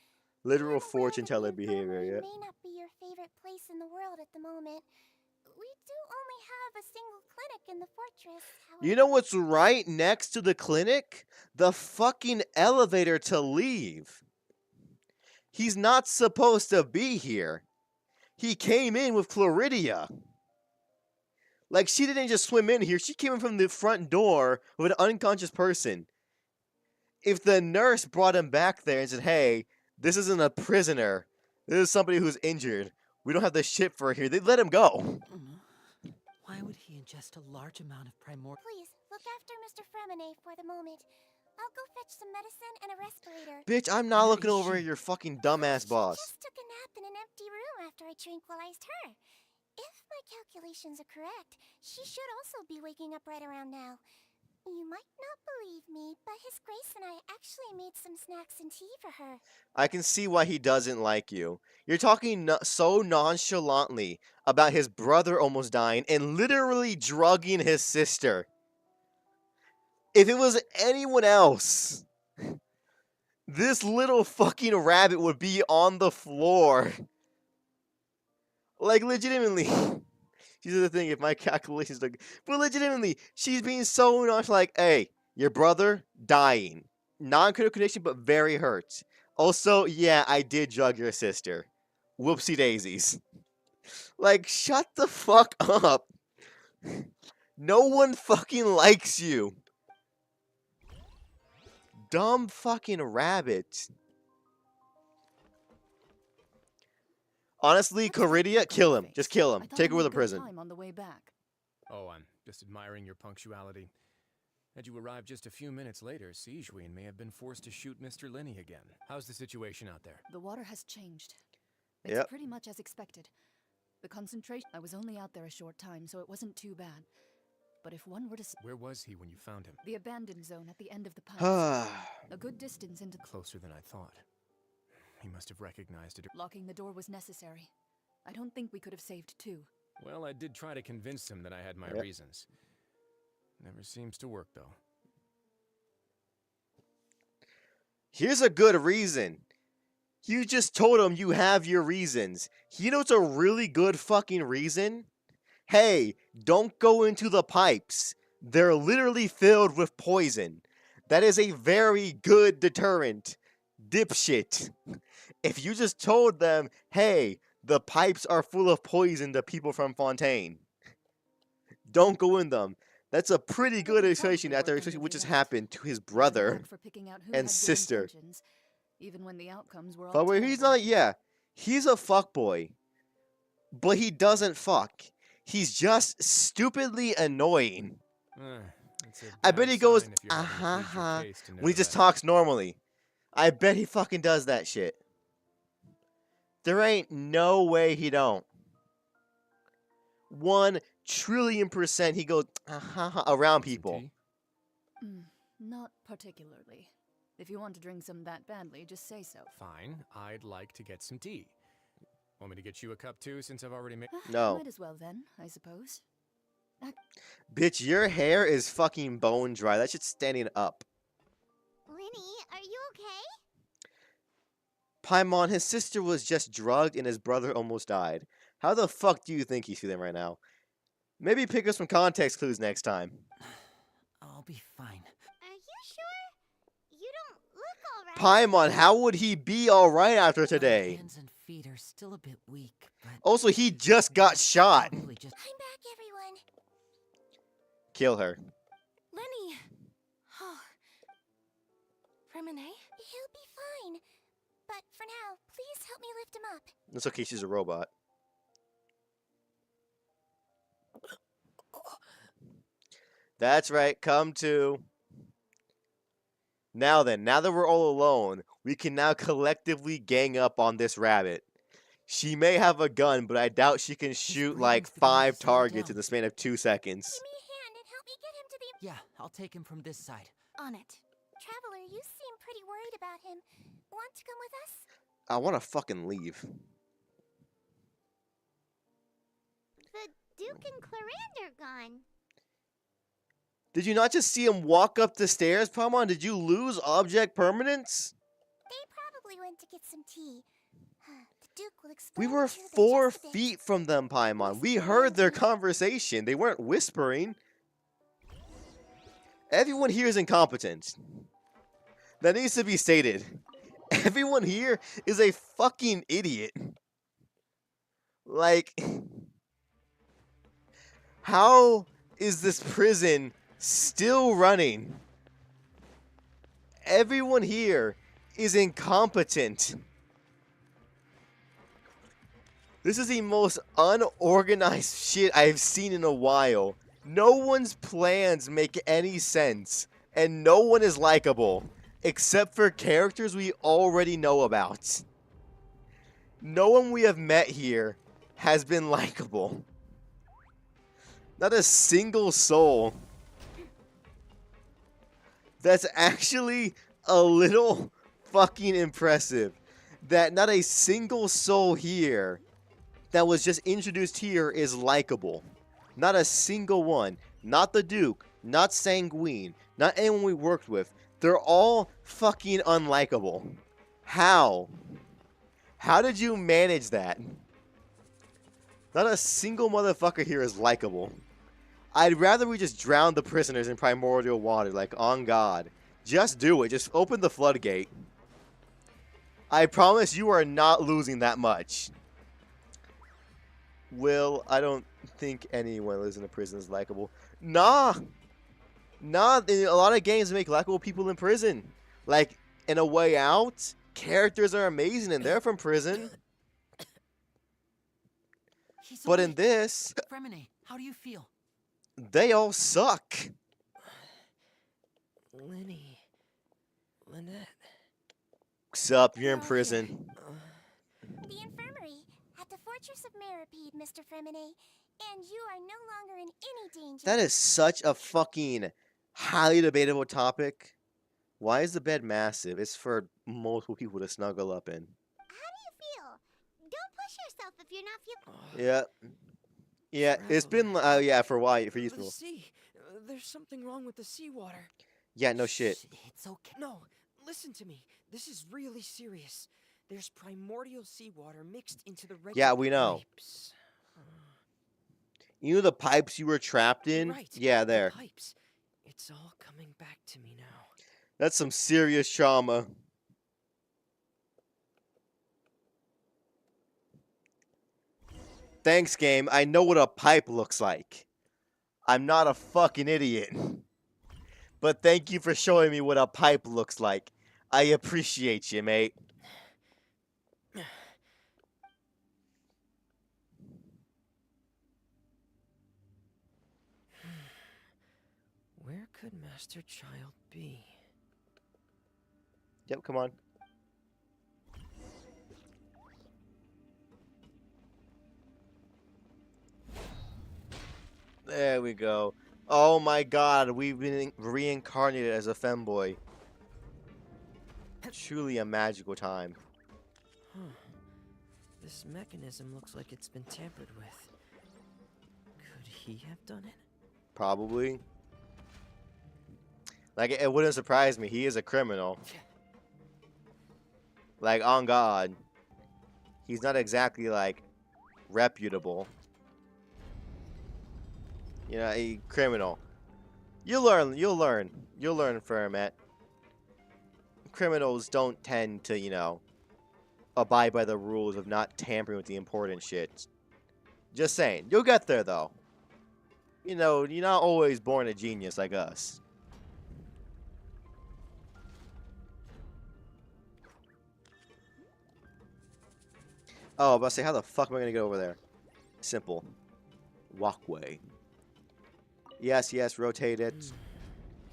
Literal fortune teller behavior, yeah. It may not be your favorite place in the world at the moment. We do only have a single clinic in the fortress. You know what's right next to the clinic? The fucking elevator to leave. He's not supposed to be here. He came in with Chloridia. Like, she didn't just swim in here. She came in from the front door with an unconscious person. If the nurse brought him back there and said, hey, this isn't a prisoner. This is somebody who's injured. We don't have the shit for here. They'd let him go. Why would he ingest a large amount of primordial? Please, look after Mr. Fremine for the moment. I'll go fetch some medicine and a respirator. Bitch, I'm not looking over at your fucking dumbass boss. She just took a nap in an empty room after I tranquilized her. If my calculations are correct, she should also be waking up right around now. You might not believe me, but His Grace and I actually made some snacks and tea for her. I can see why he doesn't like you. You're talking so nonchalantly about his brother almost dying and literally drugging his sister. If it was anyone else, this little fucking rabbit would be on the floor. Like, legitimately. She's the thing, if my calculations look... But legitimately, she's being so nonchalant, like, hey, your brother, dying. Non-critical condition, but very hurt. Also, yeah, I did drug your sister. Whoopsie daisies. Like, shut the fuck up. No one fucking likes you. Dumb fucking rabbit. Honestly, Chloridia, kill him. Just kill him. Take her with a prison. On the way back. Oh, I'm just admiring your punctuality. Had you arrived just a few minutes later, Sijuin may have been forced to shoot Mr. Linney again. How's the situation out there? The water has changed. It's pretty much as expected. The concentration... I was only out there a short time, so it wasn't too bad. But if one were to... Where was he when you found him? The abandoned zone at the end of the pipes. A good distance into... Closer than I thought. He must have recognized it. Locking the door was necessary. I don't think we could have saved two. Well, I did try to convince him that I had my reasons. Never seems to work, though. Here's a good reason. You just told him you have your reasons. You know what's a really good fucking reason? Hey, don't go into the pipes. They're literally filled with poison. That is a very good deterrent. Dipshit. If you just told them, hey, the pipes are full of poison to people from Fontaine. Don't go in them. That's a pretty good illustration after what just happened to his brother and sister. Even when the outcomes were all But where he's not, he's a fuckboy. But he doesn't fuck. He's just stupidly annoying. I bet he goes, when he just talks normally. I bet he fucking does that shit. There ain't no way he don't. 1,000,000,000,000% he goes around people. Not particularly. If you want to drink some that badly, just say so. Fine, I'd like to get some tea. Want me to get you a cup too, since I've already made— No. Might as well then, I suppose. Bitch, your hair is fucking bone dry. That shit's standing up. Lenny, are you okay? Paimon, his sister was just drugged and his brother almost died. How the fuck do you think he's feeling right now? Maybe pick up some context clues next time. I'll be fine. Are you sure? You don't look alright. Paimon, how would he be alright after today? My hands and feet are still a bit weak, but Also, he just got shot. I'm back, everyone. Kill her. Lenny! Oh. Remine? He'll be fine. But for now, please help me lift him up. It's okay, she's a robot. That's right, come to. Now then, now that we're all alone, we can now collectively gang up on this rabbit. She may have a gun, but I doubt she can shoot like 5 targets in the span of 2 seconds. Give me a hand and help me get him to the... yeah, I'll take him from this side. On it. Traveler, you seem pretty worried about him. Want to come with us? I want to fucking leave. The Duke and Clarande are gone. Did you not just see him walk up the stairs, Paimon? Did you lose object permanence? They probably went to get some tea. The Duke will explain. We were 4 feet from them, Paimon. We heard their conversation. They weren't whispering. Everyone here is incompetent. That needs to be stated. Everyone here is a fucking idiot. Like, how is this prison still running? Everyone here is incompetent. This is the most unorganized shit I've seen in a while. No one's plans make any sense, and no one is likable, except for characters we already know about. No one we have met here has been likable. Not a single soul. That's actually a little fucking impressive. That not a single soul here that was just introduced here is likable. Not a single one. Not the Duke. Not Sanguine. Not anyone we worked with. They're all fucking unlikable. How? How did you manage that? Not a single motherfucker here is likable. I'd rather we just drown the prisoners in primordial water, like, on God. Just do it. Just open the floodgate. I promise you are not losing that much. Will, I don't think anyone who lives in a prison is likable. Nah. Nah, in a lot of games make likable people in prison. Like, in A Way Out, characters are amazing and they're from prison. But in this... Remine, how do you feel? They all suck. Lenny. Lynette. What's up? You're in prison. The infirmary at the Fortress of Meripede, Mr. Fremine, and you are no longer in any danger. That is such a fucking highly debatable topic. Why is the bed massive? It's for multiple people to snuggle up in. How do you feel? Don't push yourself if you're not feeling... Yeah. Yeah, it's been, yeah, for a while, for you people. See, there's something wrong with the seawater. Yeah, no shit. It's okay. No, listen to me. This is really serious. There's primordial seawater mixed into the regular Yeah, we know. pipes. You know the pipes you were trapped in? Right, Yeah, the there. pipes. It's all coming back to me now. That's some serious trauma. Thanks, game. I know what a pipe looks like. I'm not a fucking idiot. But thank you for showing me what a pipe looks like. I appreciate you, mate. Where could Master Child be? Yep, come on. There we go. Oh my god, we've been reincarnated as a femboy. Truly a magical time. Huh. This mechanism looks like it's been tampered with. Could he have done it? Probably. Like, it wouldn't surprise me. He is a criminal. Like, on God. He's not exactly, like, reputable. You know, a criminal. You'll learn, Fermat. Criminals don't tend to, you know, abide by the rules of not tampering with the important shit. Just saying. You'll get there, though. You know, you're not always born a genius like us. Oh, I was about to say, how the fuck am I gonna get over there? Simple. Walkway. Yes, yes, rotate it.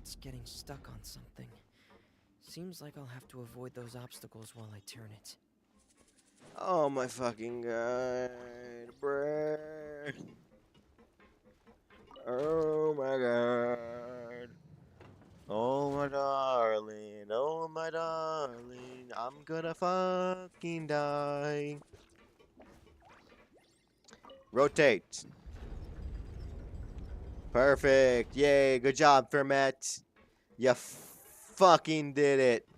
It's getting stuck on something. Seems like I'll have to avoid those obstacles while I turn it. Oh my fucking God, bruh. Oh my God. Oh my darling, oh my darling, I'm gonna fucking die. Rotate. Perfect. Yay, good job, Fermat. You fucking did it.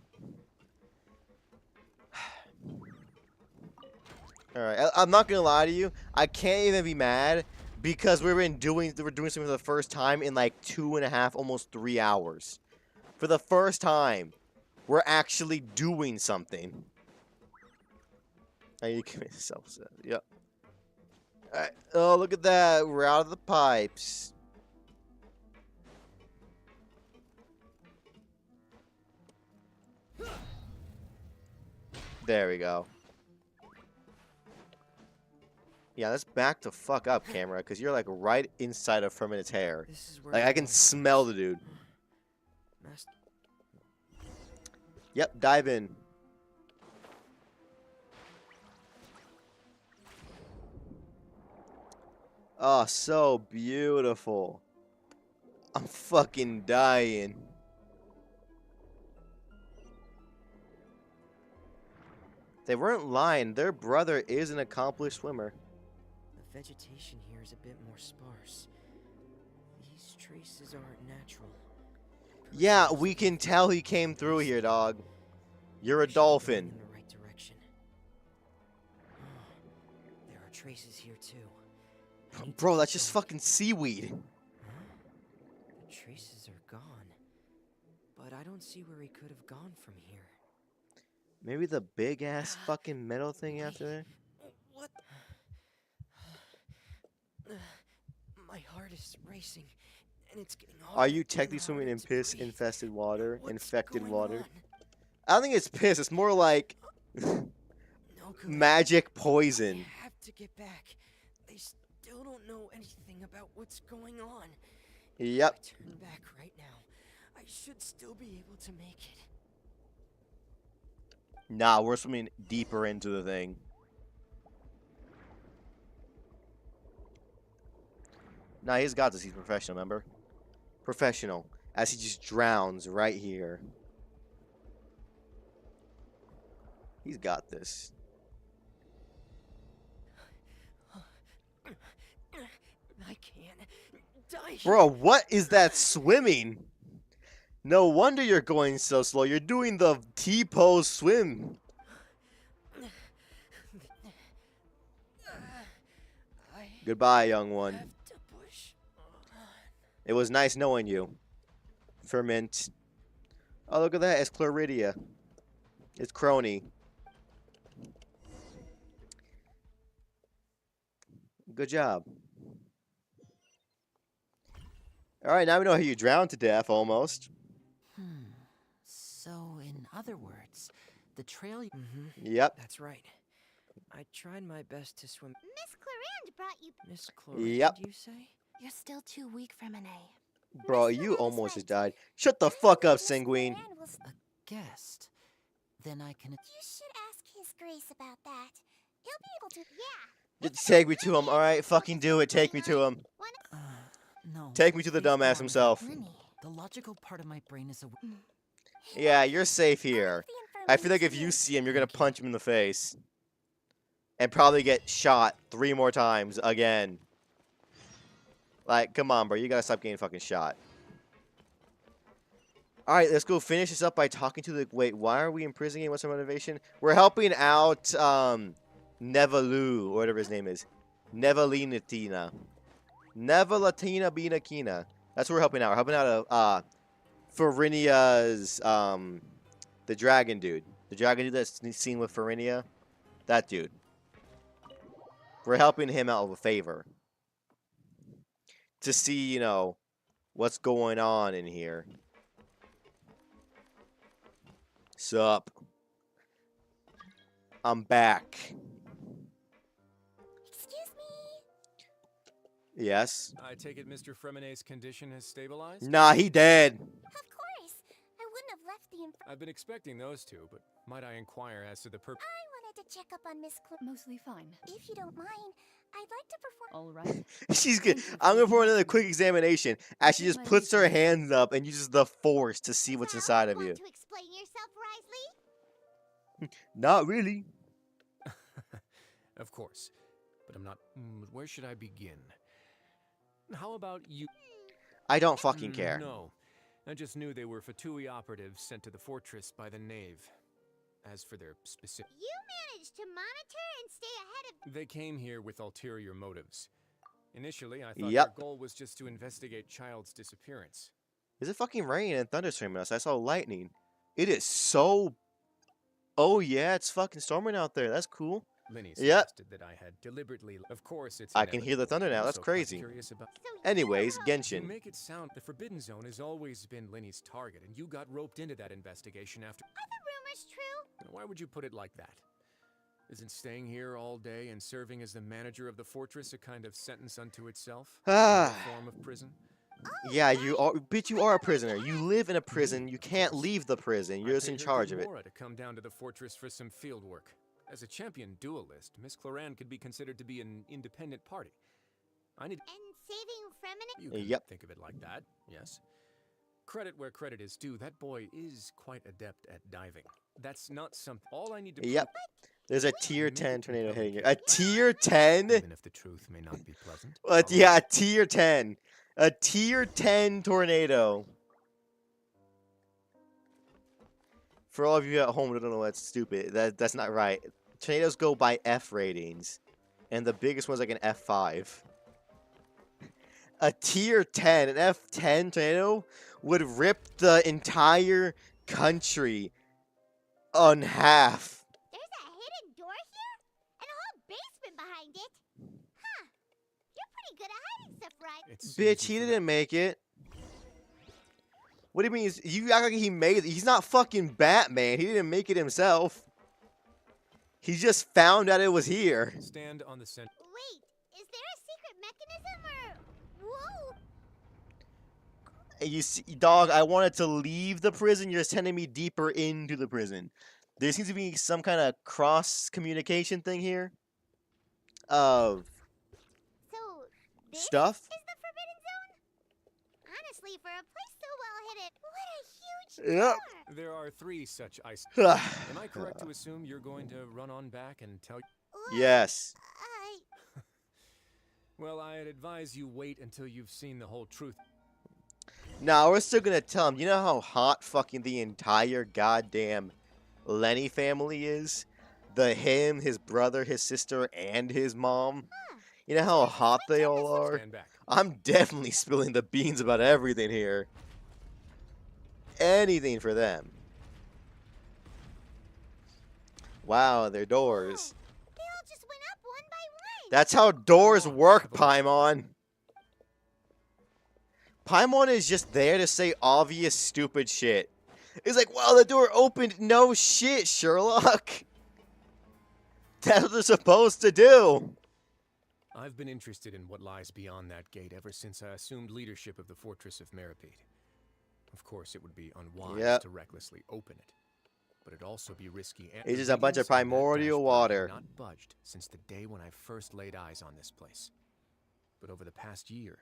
Alright, I'm not gonna lie to you. I can't even be mad because we're doing something for the first time in like 2.5, almost 3 hours. For the first time, we're actually doing something. Oh, you commit yourself. Yep. Alright. Oh, look at that. We're out of the pipes. There we go. Yeah, let's back the fuck up, camera, because you're like right inside of Fermat's hair. Like, I can smell the dude. Yep, dive in. Oh, so beautiful. I'm fucking dying. They weren't lying. Their brother is an accomplished swimmer. The vegetation here is a bit more sparse. These traces aren't natural. Yeah, we can tell he came through here, dog. You're a dolphin. In the right direction. There are traces here too. Bro, that's just fucking seaweed. The traces are gone. But I don't see where he could have gone from here. Maybe the big ass fucking metal thing after there? What? My heart is racing, and it's getting harder. Are you technically swimming in piss infested water? Infected water? I don't think it's piss, it's more like magic poison. I have to get back. They still don't know anything about what's going on. Yep. If I turn back right now, I should still be able to make it. Nah, we're swimming deeper into the thing. Nah, he's got this. He's professional, remember? Professional. As he just drowns right here. He's got this. I can't die. Bro, what is that swimming? No wonder you're going so slow. You're doing the T-pose swim. Goodbye, young one. It was nice knowing you. Ferment. Oh, look at that. It's Chloridia. It's Crony. Good job. Alright, now we know how you drowned to death, almost. So, in other words, the trail... Yep. That's right. I tried my best to swim. Miss Clarand brought you... Miss Clarand, Yep. you say? You're still too weak for Monet. Bro, you almost just died. Shut the fuck up, Sanguine. A guest? Then I can... You should ask His Grace about that. He'll be able to... Yeah. Just take me to him, alright? Fucking do it. Take me to him. No. Take me to the dumbass himself. The logical part of my brain is a... Yeah, you're safe here. I feel like if you see him, you're gonna punch him in the face. And probably get shot 3 more times again. Like, come on, bro. You gotta stop getting fucking shot. Alright, let's go finish this up by talking to the... Wait, why are we in prison game? What's our motivation? We're helping out, Nevalu, or whatever his name is. Nevalinatina. Nevalatina Binakina. That's what we're helping out. We're helping out, Farinia's, the dragon dude. The dragon dude that's seen with Farinia. That dude. We're helping him out with a favor. To see, you know, what's going on in here. Sup? I'm back. Excuse me. Yes? I take it Mr. Fremonet's condition has stabilized? Nah, he dead. Of course. I wouldn't have left the I've been expecting those two, but might I inquire as to the purpose? I wanted to check up on Miss Cl- Mostly fine. If you don't mind, I'd like to perform. All right. She's good. I'm gonna perform another quick examination as she just puts her hands up and uses the force to see what's inside of you. Want to explain yourself, Risley? Not really. Of course. But I'm not... where should I begin? How about you... I don't fucking care. No. I just knew they were Fatui operatives sent to the fortress by the Knave. As for their specific... You managed to monitor and stay ahead of... They came here with ulterior motives. Initially, I thought Yep. their goal was just to investigate Child's disappearance. Is it fucking raining and thunderstorming us? I saw lightning. It is so... Oh yeah, it's fucking storming out there. That's cool. Linny Yep. suggested that I had deliberately... Of course, it's I can hear the inevitable. thunder now. I'm That's also quite crazy. curious about... Anyways, To Genshin. make it sound, the Forbidden Zone has always been Linny's target, and you got roped into that investigation after... Are the rumors true? Why would you put it like that? Isn't staying here all day and serving as the manager of the fortress a kind of sentence unto itself? Ah. A form of prison? Yeah, you are. Bitch, you are a prisoner. You live in a prison. You can't leave the prison. You're just in charge of it. To come down to the fortress for some field work. As a champion duelist, Miss Cloran could be considered to be an independent party. I need... And saving Fremonite? You can Yep. think of it like that, yes. Credit where credit is due, that boy is quite adept at diving. That's not something... All I need to... Yep. There's a tier 10 tornado hitting you. A tier 10? Even if the truth may not be pleasant. Yeah, a tier 10. A tier 10 tornado. For all of you at home who don't know, that's stupid. That's not right. Tornadoes go by F ratings. And the biggest one's like an F5. A tier 10, an F10 tornado would rip the entire country on half. There's a hidden door here? And a whole basement behind it? Huh. You're pretty good at hiding stuff, right? Bitch, he didn't make it. What do you mean? You act like he made it. He's not fucking Batman. He didn't make it himself. He just found out it was here. Stand on the center. Wait, is there a secret mechanism or... Whoa! And you see, dog, I wanted to leave the prison. You're sending me deeper into the prison. There seems to be some kind of cross-communication thing here. Of... So, this stuff? is the Forbidden Zone? Honestly, for a place so well hidden, what a huge Yep. door! There are 3 such ice... Am I correct to assume you're going to run on back and tell... Yes. Well, I'd advise you wait until you've seen the whole truth. Nah, we're still gonna tell him. You know how hot fucking the entire goddamn Lenny family is? Him, his brother, his sister, and his mom. You know how hot they all are? Stand back. I'm definitely spilling the beans about everything here. Anything for them. Wow, their doors. They all just went up one by one. That's how doors work, Paimon. Paimon is just there to say obvious stupid shit. It's like, well, the door opened. No shit, Sherlock. That's what they're supposed to do. I've been interested in what lies beyond that gate ever since I assumed leadership of the Fortress of Meripede. Of course, it would be unwise to recklessly open it, but it'd also be risky. It's just a bunch of primordial water. Not budged since the day when I first laid eyes on this place. But over the past year,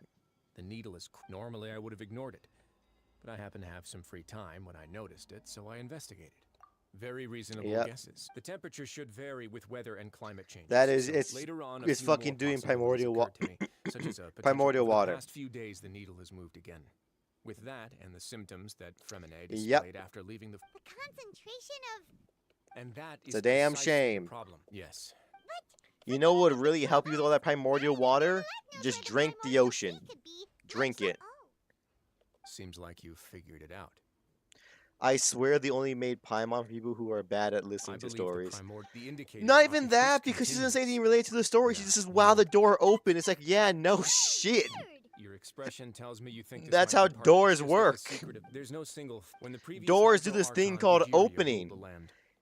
the needle is... Normally, I would have ignored it, but I happened to have some free time when I noticed it, so I investigated. Very reasonable guesses. The temperature should vary with weather and climate change. That is, So it's later on, it's fucking doing primordial water. Such as a Primordial water. Over the past few days, the needle has moved again. With that and the symptoms that Fremine displayed after leaving the concentration of. And that is it's a damn precisely shame. the problem. Yes. You know what would really help you with all that primordial water? Just drink the ocean. Drink it. Seems like you figured it out. I swear they only made Paimon for people who are bad at listening to stories. The Not even that, because she doesn't say anything related to the story. She just says, wow, the door opened. It's like, yeah, no shit. Your expression tells me you think that's how doors work. There's no single when the previous doors do this thing called opening.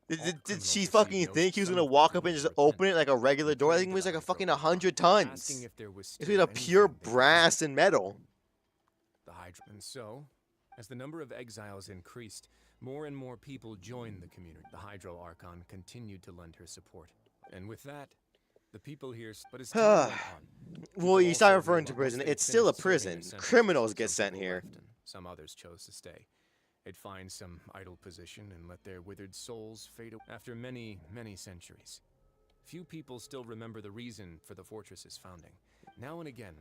Did she fucking think he was gonna walk up and just open it like a regular door? I think it was like a fucking 100 tons. It's made of pure brass and metal. And so, as the number of exiles increased, more and more people joined the community. The Hydro Archon continued to lend her support. And with that, the people here, but as time went on, well, you start referring to prison. It's still a prison. Criminals get sent here. Some others chose to stay. They'd find some idle position and let their withered souls fade away. After many, many centuries, few people still remember the reason for the fortress's founding. Now and again,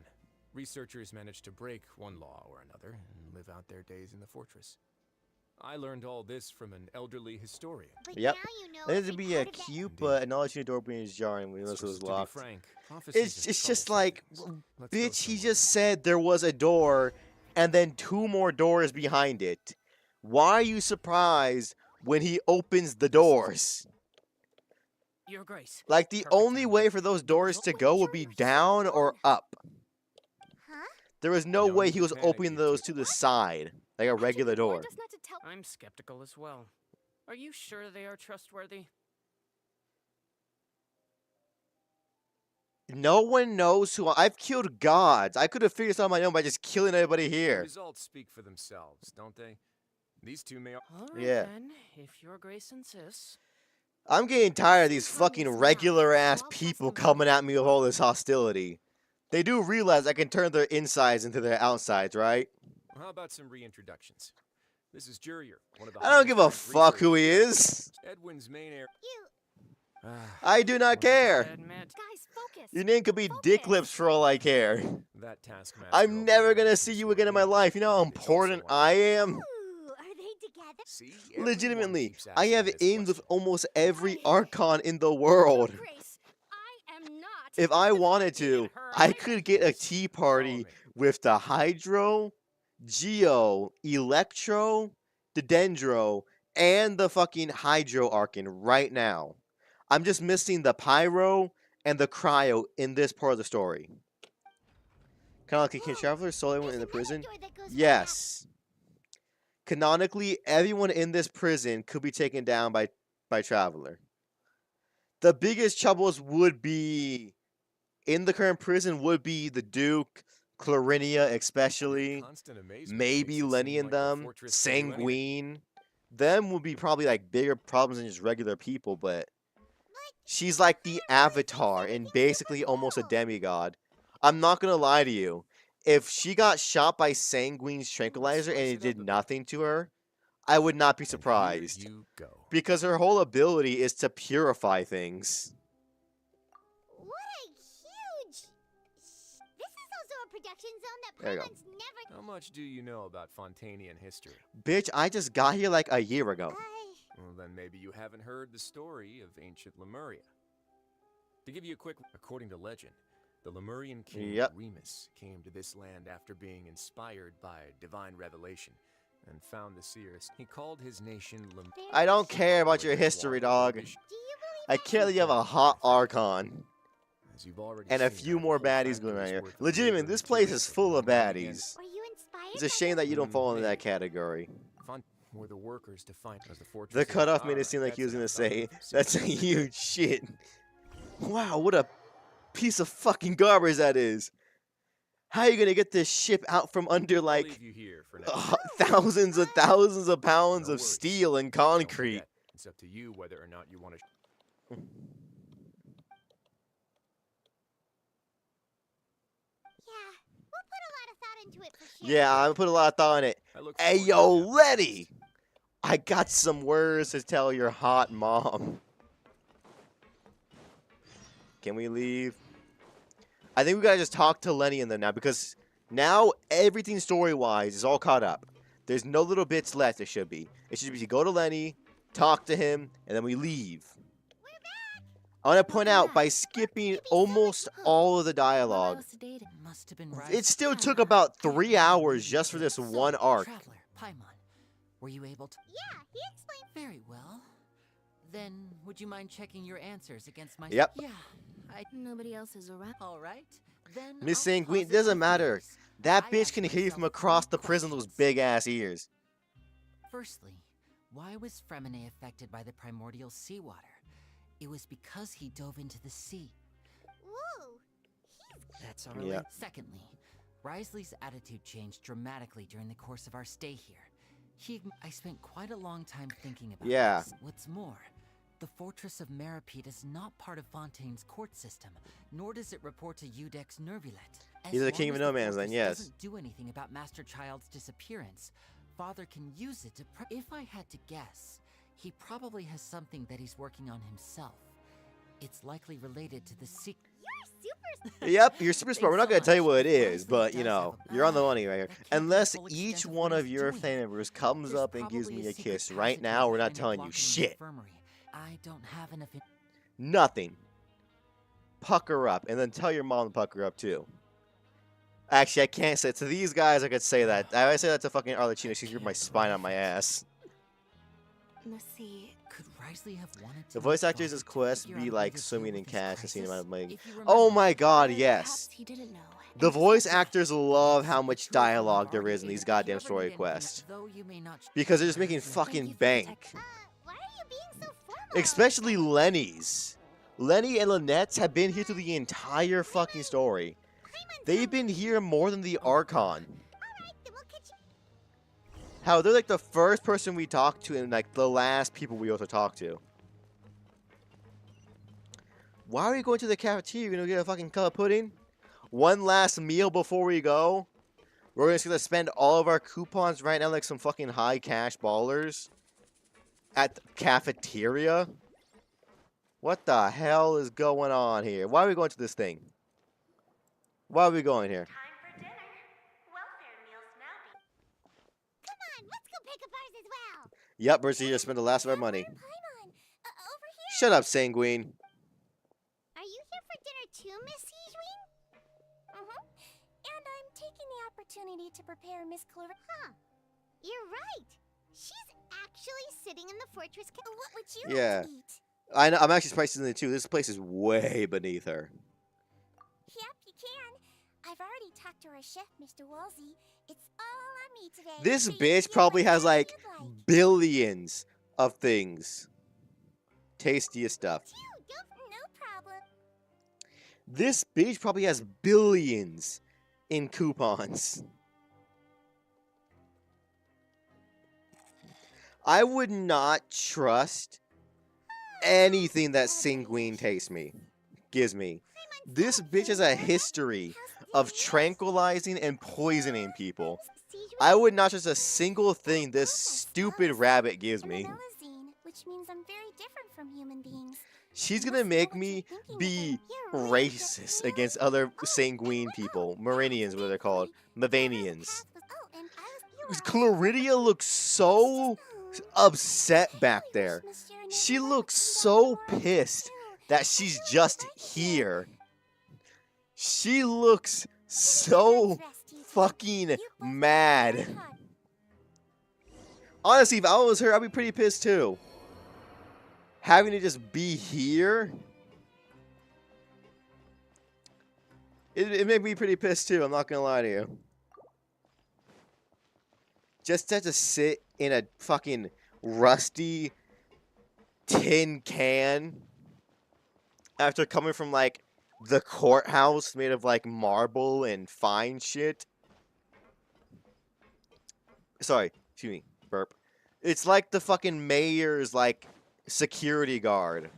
researchers manage to break one law or another and live out their days in the fortress. I learned all this from an elderly historian. Yep. There's to be a cute, but acknowledging the door being jarring when it was locked. It's just like, bitch, he just said there was a door and then 2 more doors behind it. Why are you surprised when he opens the doors? Your Grace. Like, the only way for those doors to go would be down or up. There was no way he was opening those to the side, like a regular door. I'm skeptical as well. Are you sure they are trustworthy? No one knows who I've killed gods. I could have figured this out on my own by just killing everybody here. The results speak for themselves, don't they? These two may. Yeah. Then, if Your Grace insists. I'm getting tired of these fucking regular ass people coming at me with all this hostility. They do realize I can turn their insides into their outsides, right? How about some reintroductions? This is Jurier, one of the I don't give a fuck who he is. Edwin's main heir. I do not care. Guys, focus. Your name could be Dick Lips for all I care. That taskmaster. I'm never gonna see you again in my life. You know how important I am? See, legitimately, I have ins with almost every Archon in the world. If I wanted to, I could get a tea party with the Hydro, Geo, Electro, the Dendro, and the fucking Hydro Archon right now. I'm just missing the Pyro and the Cryo in this part of the story. Kind of like King Traveler solo in the prison? Yes. Canonically, everyone in this prison could be taken down by Traveler. The biggest troubles would be, in the current prison, would be the Duke, Clarinia especially, maybe Lenny and them, Sanguine. Them would be probably like bigger problems than just regular people, but she's like the Avatar and basically almost a demigod. I'm not gonna lie to you. If she got shot by Sanguine's tranquilizer and it did nothing to her, I would not be surprised. Because her whole ability is to purify things. What a huge... This is also a production zone that There you go. Paimon's never... How much do you know about Fontanian history? Bitch, I just got here like a year ago. Well, then maybe you haven't heard the story of ancient Lemuria. To give you a quick... According to legend, the Lemurian king Remus came to this land after being inspired by divine revelation and found the seers. He called his nation I don't care about your history, dog. I care that you have a hot Archon. And a few more baddies going around here. Legitimate, this place is full of baddies. It's a shame that you don't fall into that category. Were the workers to find the cutoff made it seem like he was going to say, that's a huge shit. Wow, what a piece of fucking garbage that is. How are you gonna get this ship out from under like thousands of pounds of steel and concrete? It's up to you whether or not you want to. We'll put a lot of thought into it for sure. Yeah, I put a lot of thought in it. Hey yo, Letty! I got some words to tell your hot mom. Can we leave? I think we gotta just talk to Lenny and them now, because now everything story-wise is all caught up. There's no little bits left. There should be. It should be go to Lenny, talk to him, and then we leave. I want to point out, by skipping almost all of the dialogue, it still took about 3 hours just for this one arc. Traveler, Paimon, were you able to? Yeah, he explained. Very well. Then, would you mind checking your answers against my? Yep. Yeah. Nobody else is around. All right. Then. Miss Sanguine, it doesn't matter. That bitch can hear you from across the prison with those big-ass ears. Firstly, why was Fremine affected by the primordial seawater? It was because he dove into the sea. Whoa. That's all right. Yeah. Secondly, Risley's attitude changed dramatically during the course of our stay here. I spent quite a long time thinking about this. What's more, the Fortress of Meripede is not part of Fontaine's court system, nor does it report to Udex Nervulet. He's the king of no man's land, yes. Doesn't do anything about Master Child's disappearance. Father can use it to if I had to guess, he probably has something that he's working on himself. It's likely related to the secret. Yep, you're super smart. We're not going to tell you what it is, but, you know, you're on the money right here. Unless each one of your family members comes up and gives me a kiss right now, we're not telling you shit. I don't have enough. Nothing. Pucker up, and then tell your mom to pucker up, too. Actually, I can't say it. To these guys, I could say that. I say that to fucking Arlecchino. She's gripping my spine on my ass. Let's see. Could Risley have wanted to The voice actors' quest be like swimming in cash and seeing amount of money. Oh my god, yes. The voice actors love how much dialogue there is in these goddamn story quests. Because they're just making fucking bank. Especially Lenny's. Lenny and Lynette's have been here through the entire fucking story. They've been here more than the Archon. How they're like the first person we talked to and like the last people we also talked to. Why are we going to the cafeteria? You're gonna get a fucking cup of pudding? One last meal before we go? We're just gonna spend all of our coupons right now like some fucking high cash ballers? At the cafeteria? What the hell is going on here? Why are we going to this thing? Why are we going here? Yep, we're here to spend the last of our money. Shut up, Sanguine. Are you here for dinner too, Miss Sanguine? And I'm taking the opportunity to prepare Miss Clover. Huh. You're right. She's actually sitting in the fortress. What would you Yeah. like to eat? I know, I'm actually surprised in it too. This place is way beneath her. Yep, you can. I've already talked to our chef, Mr. Woolsey. It's all on me today. This so you bitch can probably has whatever like you'd like. billions of things. Tastiest stuff. No problem. This bitch probably has billions in coupons. I would not trust anything that Sanguine gives me. This bitch has a history of tranquilizing and poisoning people. I would not trust a single thing this stupid rabbit gives me. Which means I'm very different from human beings. She's gonna make me be racist against other Sanguine people. Marinians, what they're called. Mavanians. Claridia looks so upset back there. She looks so pissed that she's just here. She looks so fucking mad. Honestly, if I was her, I'd be pretty pissed too. Having to just be here, it'd make me pretty pissed too, I'm not gonna lie to you. Just to have to sit in a fucking rusty tin can after coming from like the courthouse made of like marble and fine shit. Sorry, excuse me, burp. It's like the fucking mayor's like security guard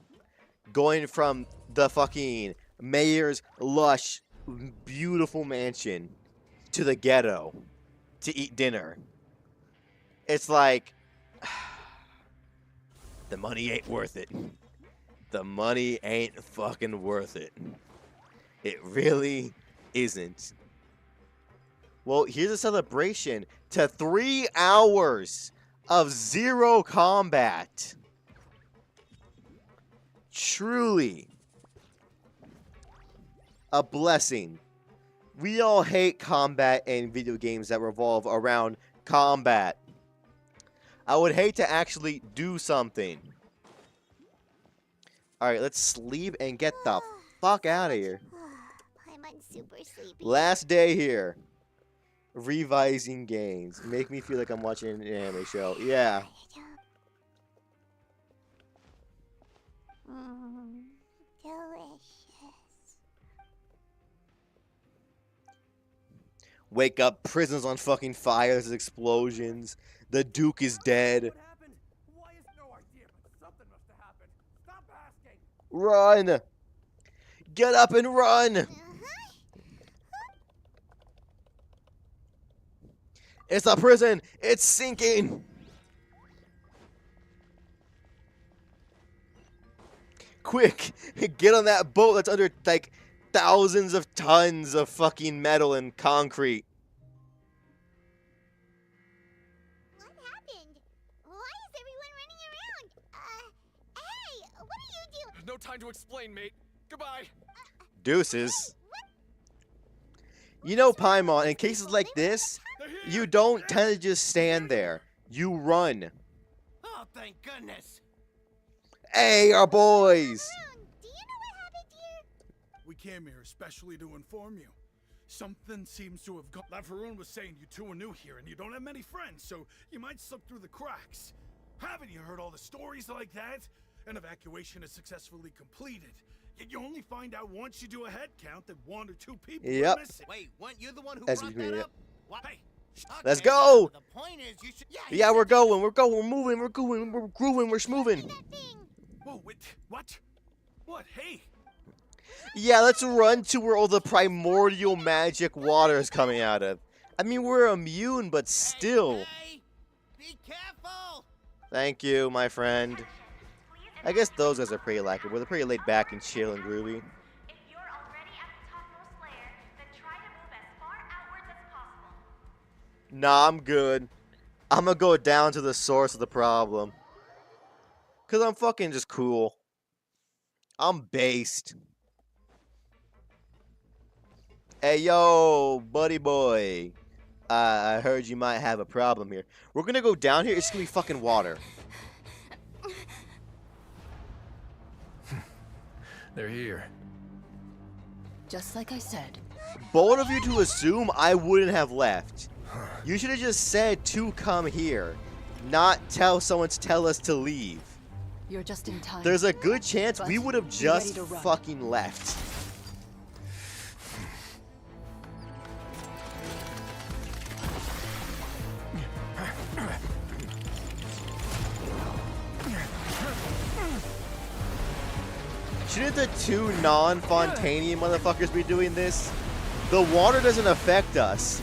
going from the fucking mayor's lush, beautiful mansion to the ghetto to eat dinner. It's like The money ain't worth it. The money ain't fucking worth it. It really isn't. Well, here's a celebration to 3 hours of zero combat. Truly a blessing. We all hate combat in video games that revolve around combat. I would hate to actually do something. Alright, let's sleep and get the fuck out of here. I'm super sleepy. Last day here. Revising games. Make me feel like I'm watching an anime show. Yeah. Delicious. Wake up, prison's on fucking fire, there's explosions. The Duke is dead. Run! Get up and run! It's a prison! It's sinking! Quick! Get on that boat that's under, like, thousands of tons of fucking metal and concrete. What happened? Why is everyone running around? Hey, what are you doing? There's no time to explain, mate. Goodbye. Deuces. You know, Paimon, in cases like this, you don't tend to just stand there. You run. Oh, thank goodness. Hey, our boys! Do you know what happened here? We came here especially to inform you. Something seems to have gone. Laveroon was saying you two are new here and you don't have many friends, so you might slip through the cracks. Haven't you heard all the stories like that? An evacuation is successfully completed. Yet you only find out once you do a head count that 1 or 2 people are missing. Wait, weren't you the one who That's brought me, that yeah. up? What? Hey, Let's go! The point is, you should. Yeah, we're going, we're moving, we're going, we're grooving, we're schmoving. Whoa, wait, what? What? Hey! Yeah, let's run to where all the primordial magic water is coming out of. I mean, we're immune, but still. Be careful! Thank you, my friend. I guess those guys are pretty likable. They're pretty laid back and chill and groovy. Nah, I'm good. I'm gonna go down to the source of the problem. Cause I'm fucking just cool. I'm based. Hey, yo, buddy boy. I heard you might have a problem here. We're gonna go down here. It's gonna be fucking water. They're here. Just like I said. Bold of you to assume I wouldn't have left. You should have just said to come here, not tell someone to tell us to leave. You're just in time. There's a good chance But we would have be just ready to run. fucking left. Shouldn't the 2 non-Fontanian motherfuckers be doing this? The water doesn't affect us.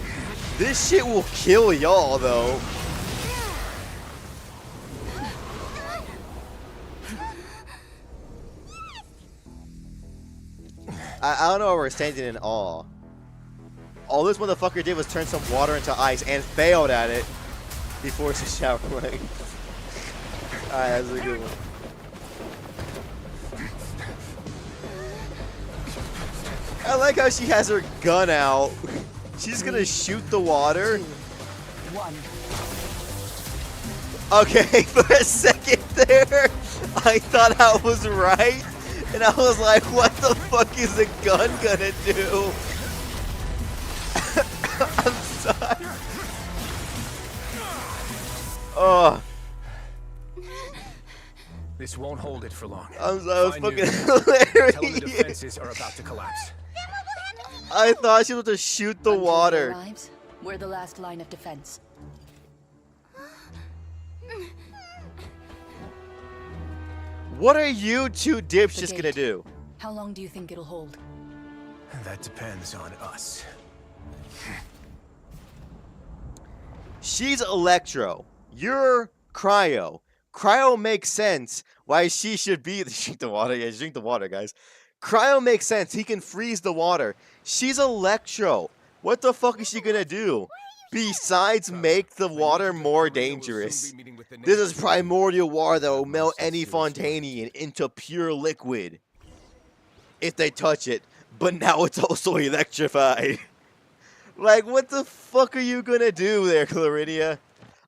This shit will kill y'all, though. I don't know why we're standing in awe. All this motherfucker did was turn some water into ice and failed at it before the shower leg. Alright, that's a good one. I like how she has her gun out. She's gonna shoot the water. 1. Okay, for a second there, I thought I was right. And I was like, what the fuck is a gun gonna do? I'm sorry. Oh. This won't hold it for long. I'm sorry, it was If I fucking knew, tell them the hilarious. defenses are about to collapse. I thought she was to shoot the Until he water. arrives, we're the last line of defense. What are you two dipshits The gonna gate. do? How long do you think it'll hold? That depends on us. She's Electro. You're Cryo. Cryo makes sense why she should be drink the water. Yeah, drink the water, guys. Cryo makes sense. He can freeze the water. She's Electro. What the fuck is she gonna do? Besides make the water more dangerous. This is primordial water that will melt any Fontanian into pure liquid. If they touch it. But now it's also electrified. Like, what the fuck are you gonna do there, Claridia?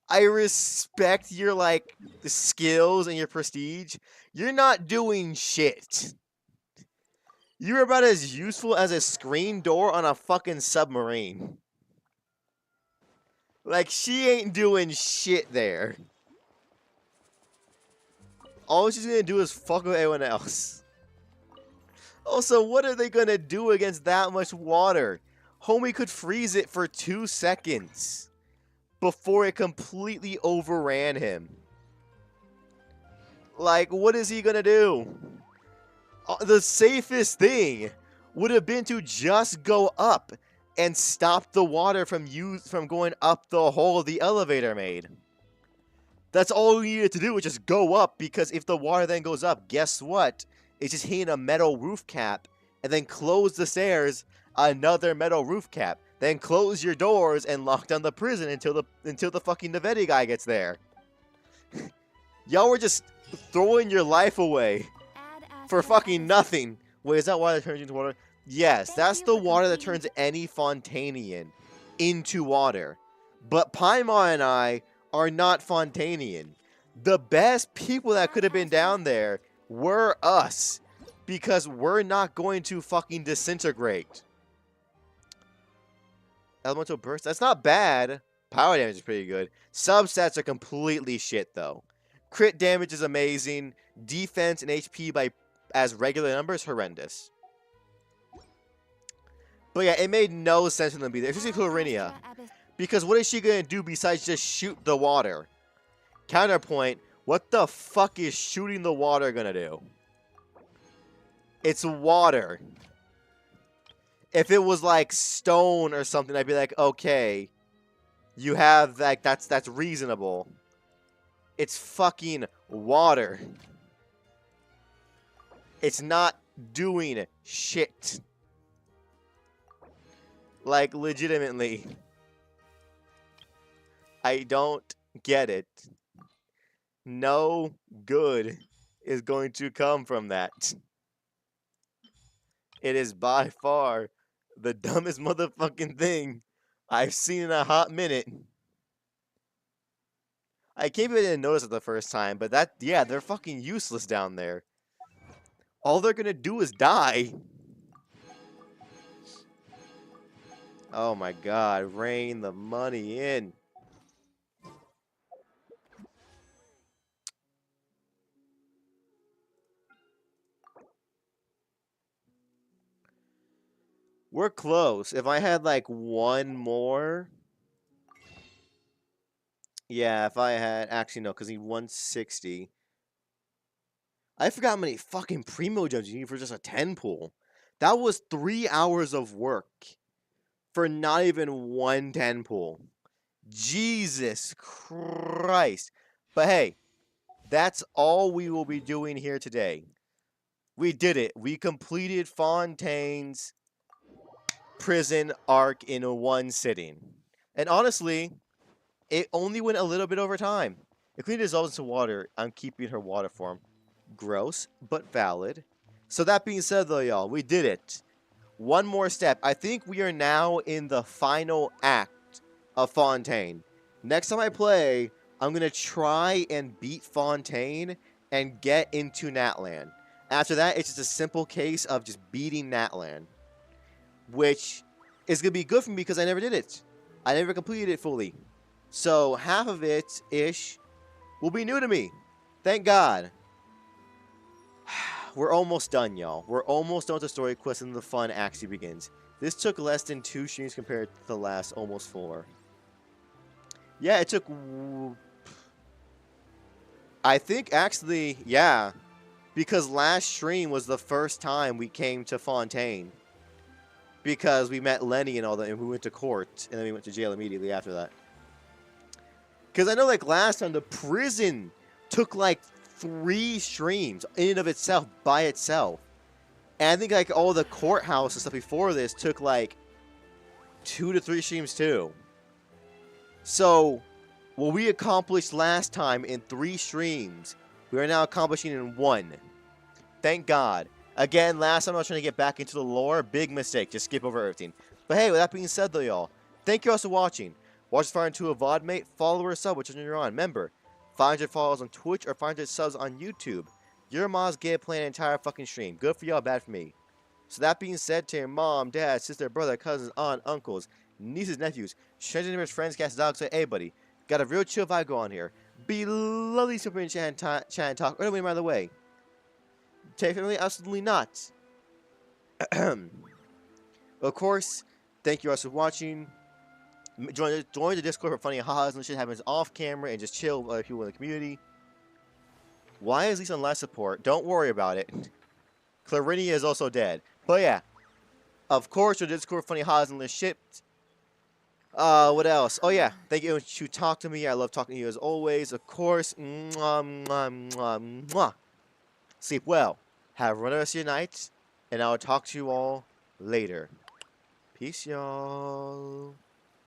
I respect your, like, skills and your prestige. You're not doing shit. You're about as useful as a screen door on a fucking submarine. Like, she ain't doing shit there. All she's gonna do is fuck with everyone else. Also, what are they gonna do against that much water? Homie could freeze it for 2 seconds before it completely overran him. Like, what is he gonna do? The safest thing would have been to just go up and stop the water from going up the hole the elevator made. That's all you needed to do, was just go up, because if the water then goes up, guess what? It's just hitting a metal roof cap, and then close the stairs, another metal roof cap, then close your doors and lock down the prison until the fucking Navetti guy gets there. Y'all were just throwing your life away for fucking nothing. Wait, is that water that turns into water? Yes, that's the water that turns any Fontanian into water. But Paimon and I are not Fontanian. The best people that could have been down there were us, because we're not going to fucking disintegrate. Elemental burst, that's not bad. Power damage is pretty good. Substats are completely shit though. Crit damage is amazing. Defense and HP as regular numbers, horrendous. But yeah, it made no sense for them to be there, especially Clarinia. Because what is she gonna do besides just shoot the water? Counterpoint, what the fuck is shooting the water gonna do? It's water. If it was like stone or something, I'd be like, okay, you have like that's reasonable. It's fucking water. It's not doing shit. Like, legitimately. I don't get it. No good is going to come from that. It is by far the dumbest motherfucking thing I've seen in a hot minute. I can't believe I didn't notice it the first time, but yeah, they're fucking useless down there. All they're gonna do is die. Oh my god, rain the money in. We're close. If I had like one more. Yeah, if I had. Actually, no, because he 160. I forgot how many fucking Primo gems you need for just a 10 pool. That was 3 hours of work for not even one 10 pool. Jesus Christ. But hey, that's all we will be doing here today. We did it. We completed Fontaine's prison arc in one sitting. And honestly, it only went a little bit over time. If Queen dissolves into water, I'm keeping her water form. Gross, but valid. So that being said though, y'all, we did it. One more step. I think we are now in the final act of Fontaine. Next time I play, I'm going to try and beat Fontaine and get into Natlan. After that, it's just a simple case of just beating Natlan. Which is going to be good for me because I never did it. I never completed it fully. So half of it-ish will be new to me. Thank God. We're almost done, y'all. We're almost done with the story quest and the fun actually begins. This took less than 2 streams compared to the last almost 4. Yeah, it took... I think actually, yeah. Because last stream was the first time we came to Fontaine. Because we met Lenny and all that, and we went to court, and then we went to jail immediately after that. Because I know, like, last time, the prison took like 3 streams in and of itself by itself. And I think like all the courthouse and stuff before this took like 2 to 3 streams too. So what we accomplished last time in 3 streams, we are now accomplishing in 1. Thank God. Again, last time I was trying to get back into the lore. Big mistake. Just skip over everything. But hey, with that being said though, y'all, thank you all for watching. Watch Fire into a VOD, mate. Follow or sub, whichever you're on. Remember, 500 followers on Twitch or 500 subs on YouTube. Your mom's get playing an entire fucking stream. Good for y'all, bad for me. So that being said, to your mom, dad, sister, brother, cousins, aunt, uncles, nieces, nephews, strangers, neighbors, friends, cats, dogs, say, hey, buddy, got a real chill vibe going here. Be lovely, super in chat and talk. Or anyway, by the way, take family, absolutely not. Of course, thank you all for watching. Join the Discord for funny ha-has and shit happens off camera and just chill with other people in the community. Why is Lisa on life support? Don't worry about it. Clarinia is also dead. But yeah. Of course, your Discord funny ha-has and this shit. What else? Oh yeah. Thank you to talk to me. I love talking to you as always. Of course. Mwah, mwah, mwah, mwah. Sleep well. Have a run rest of your night. And I'll talk to you all later. Peace, y'all.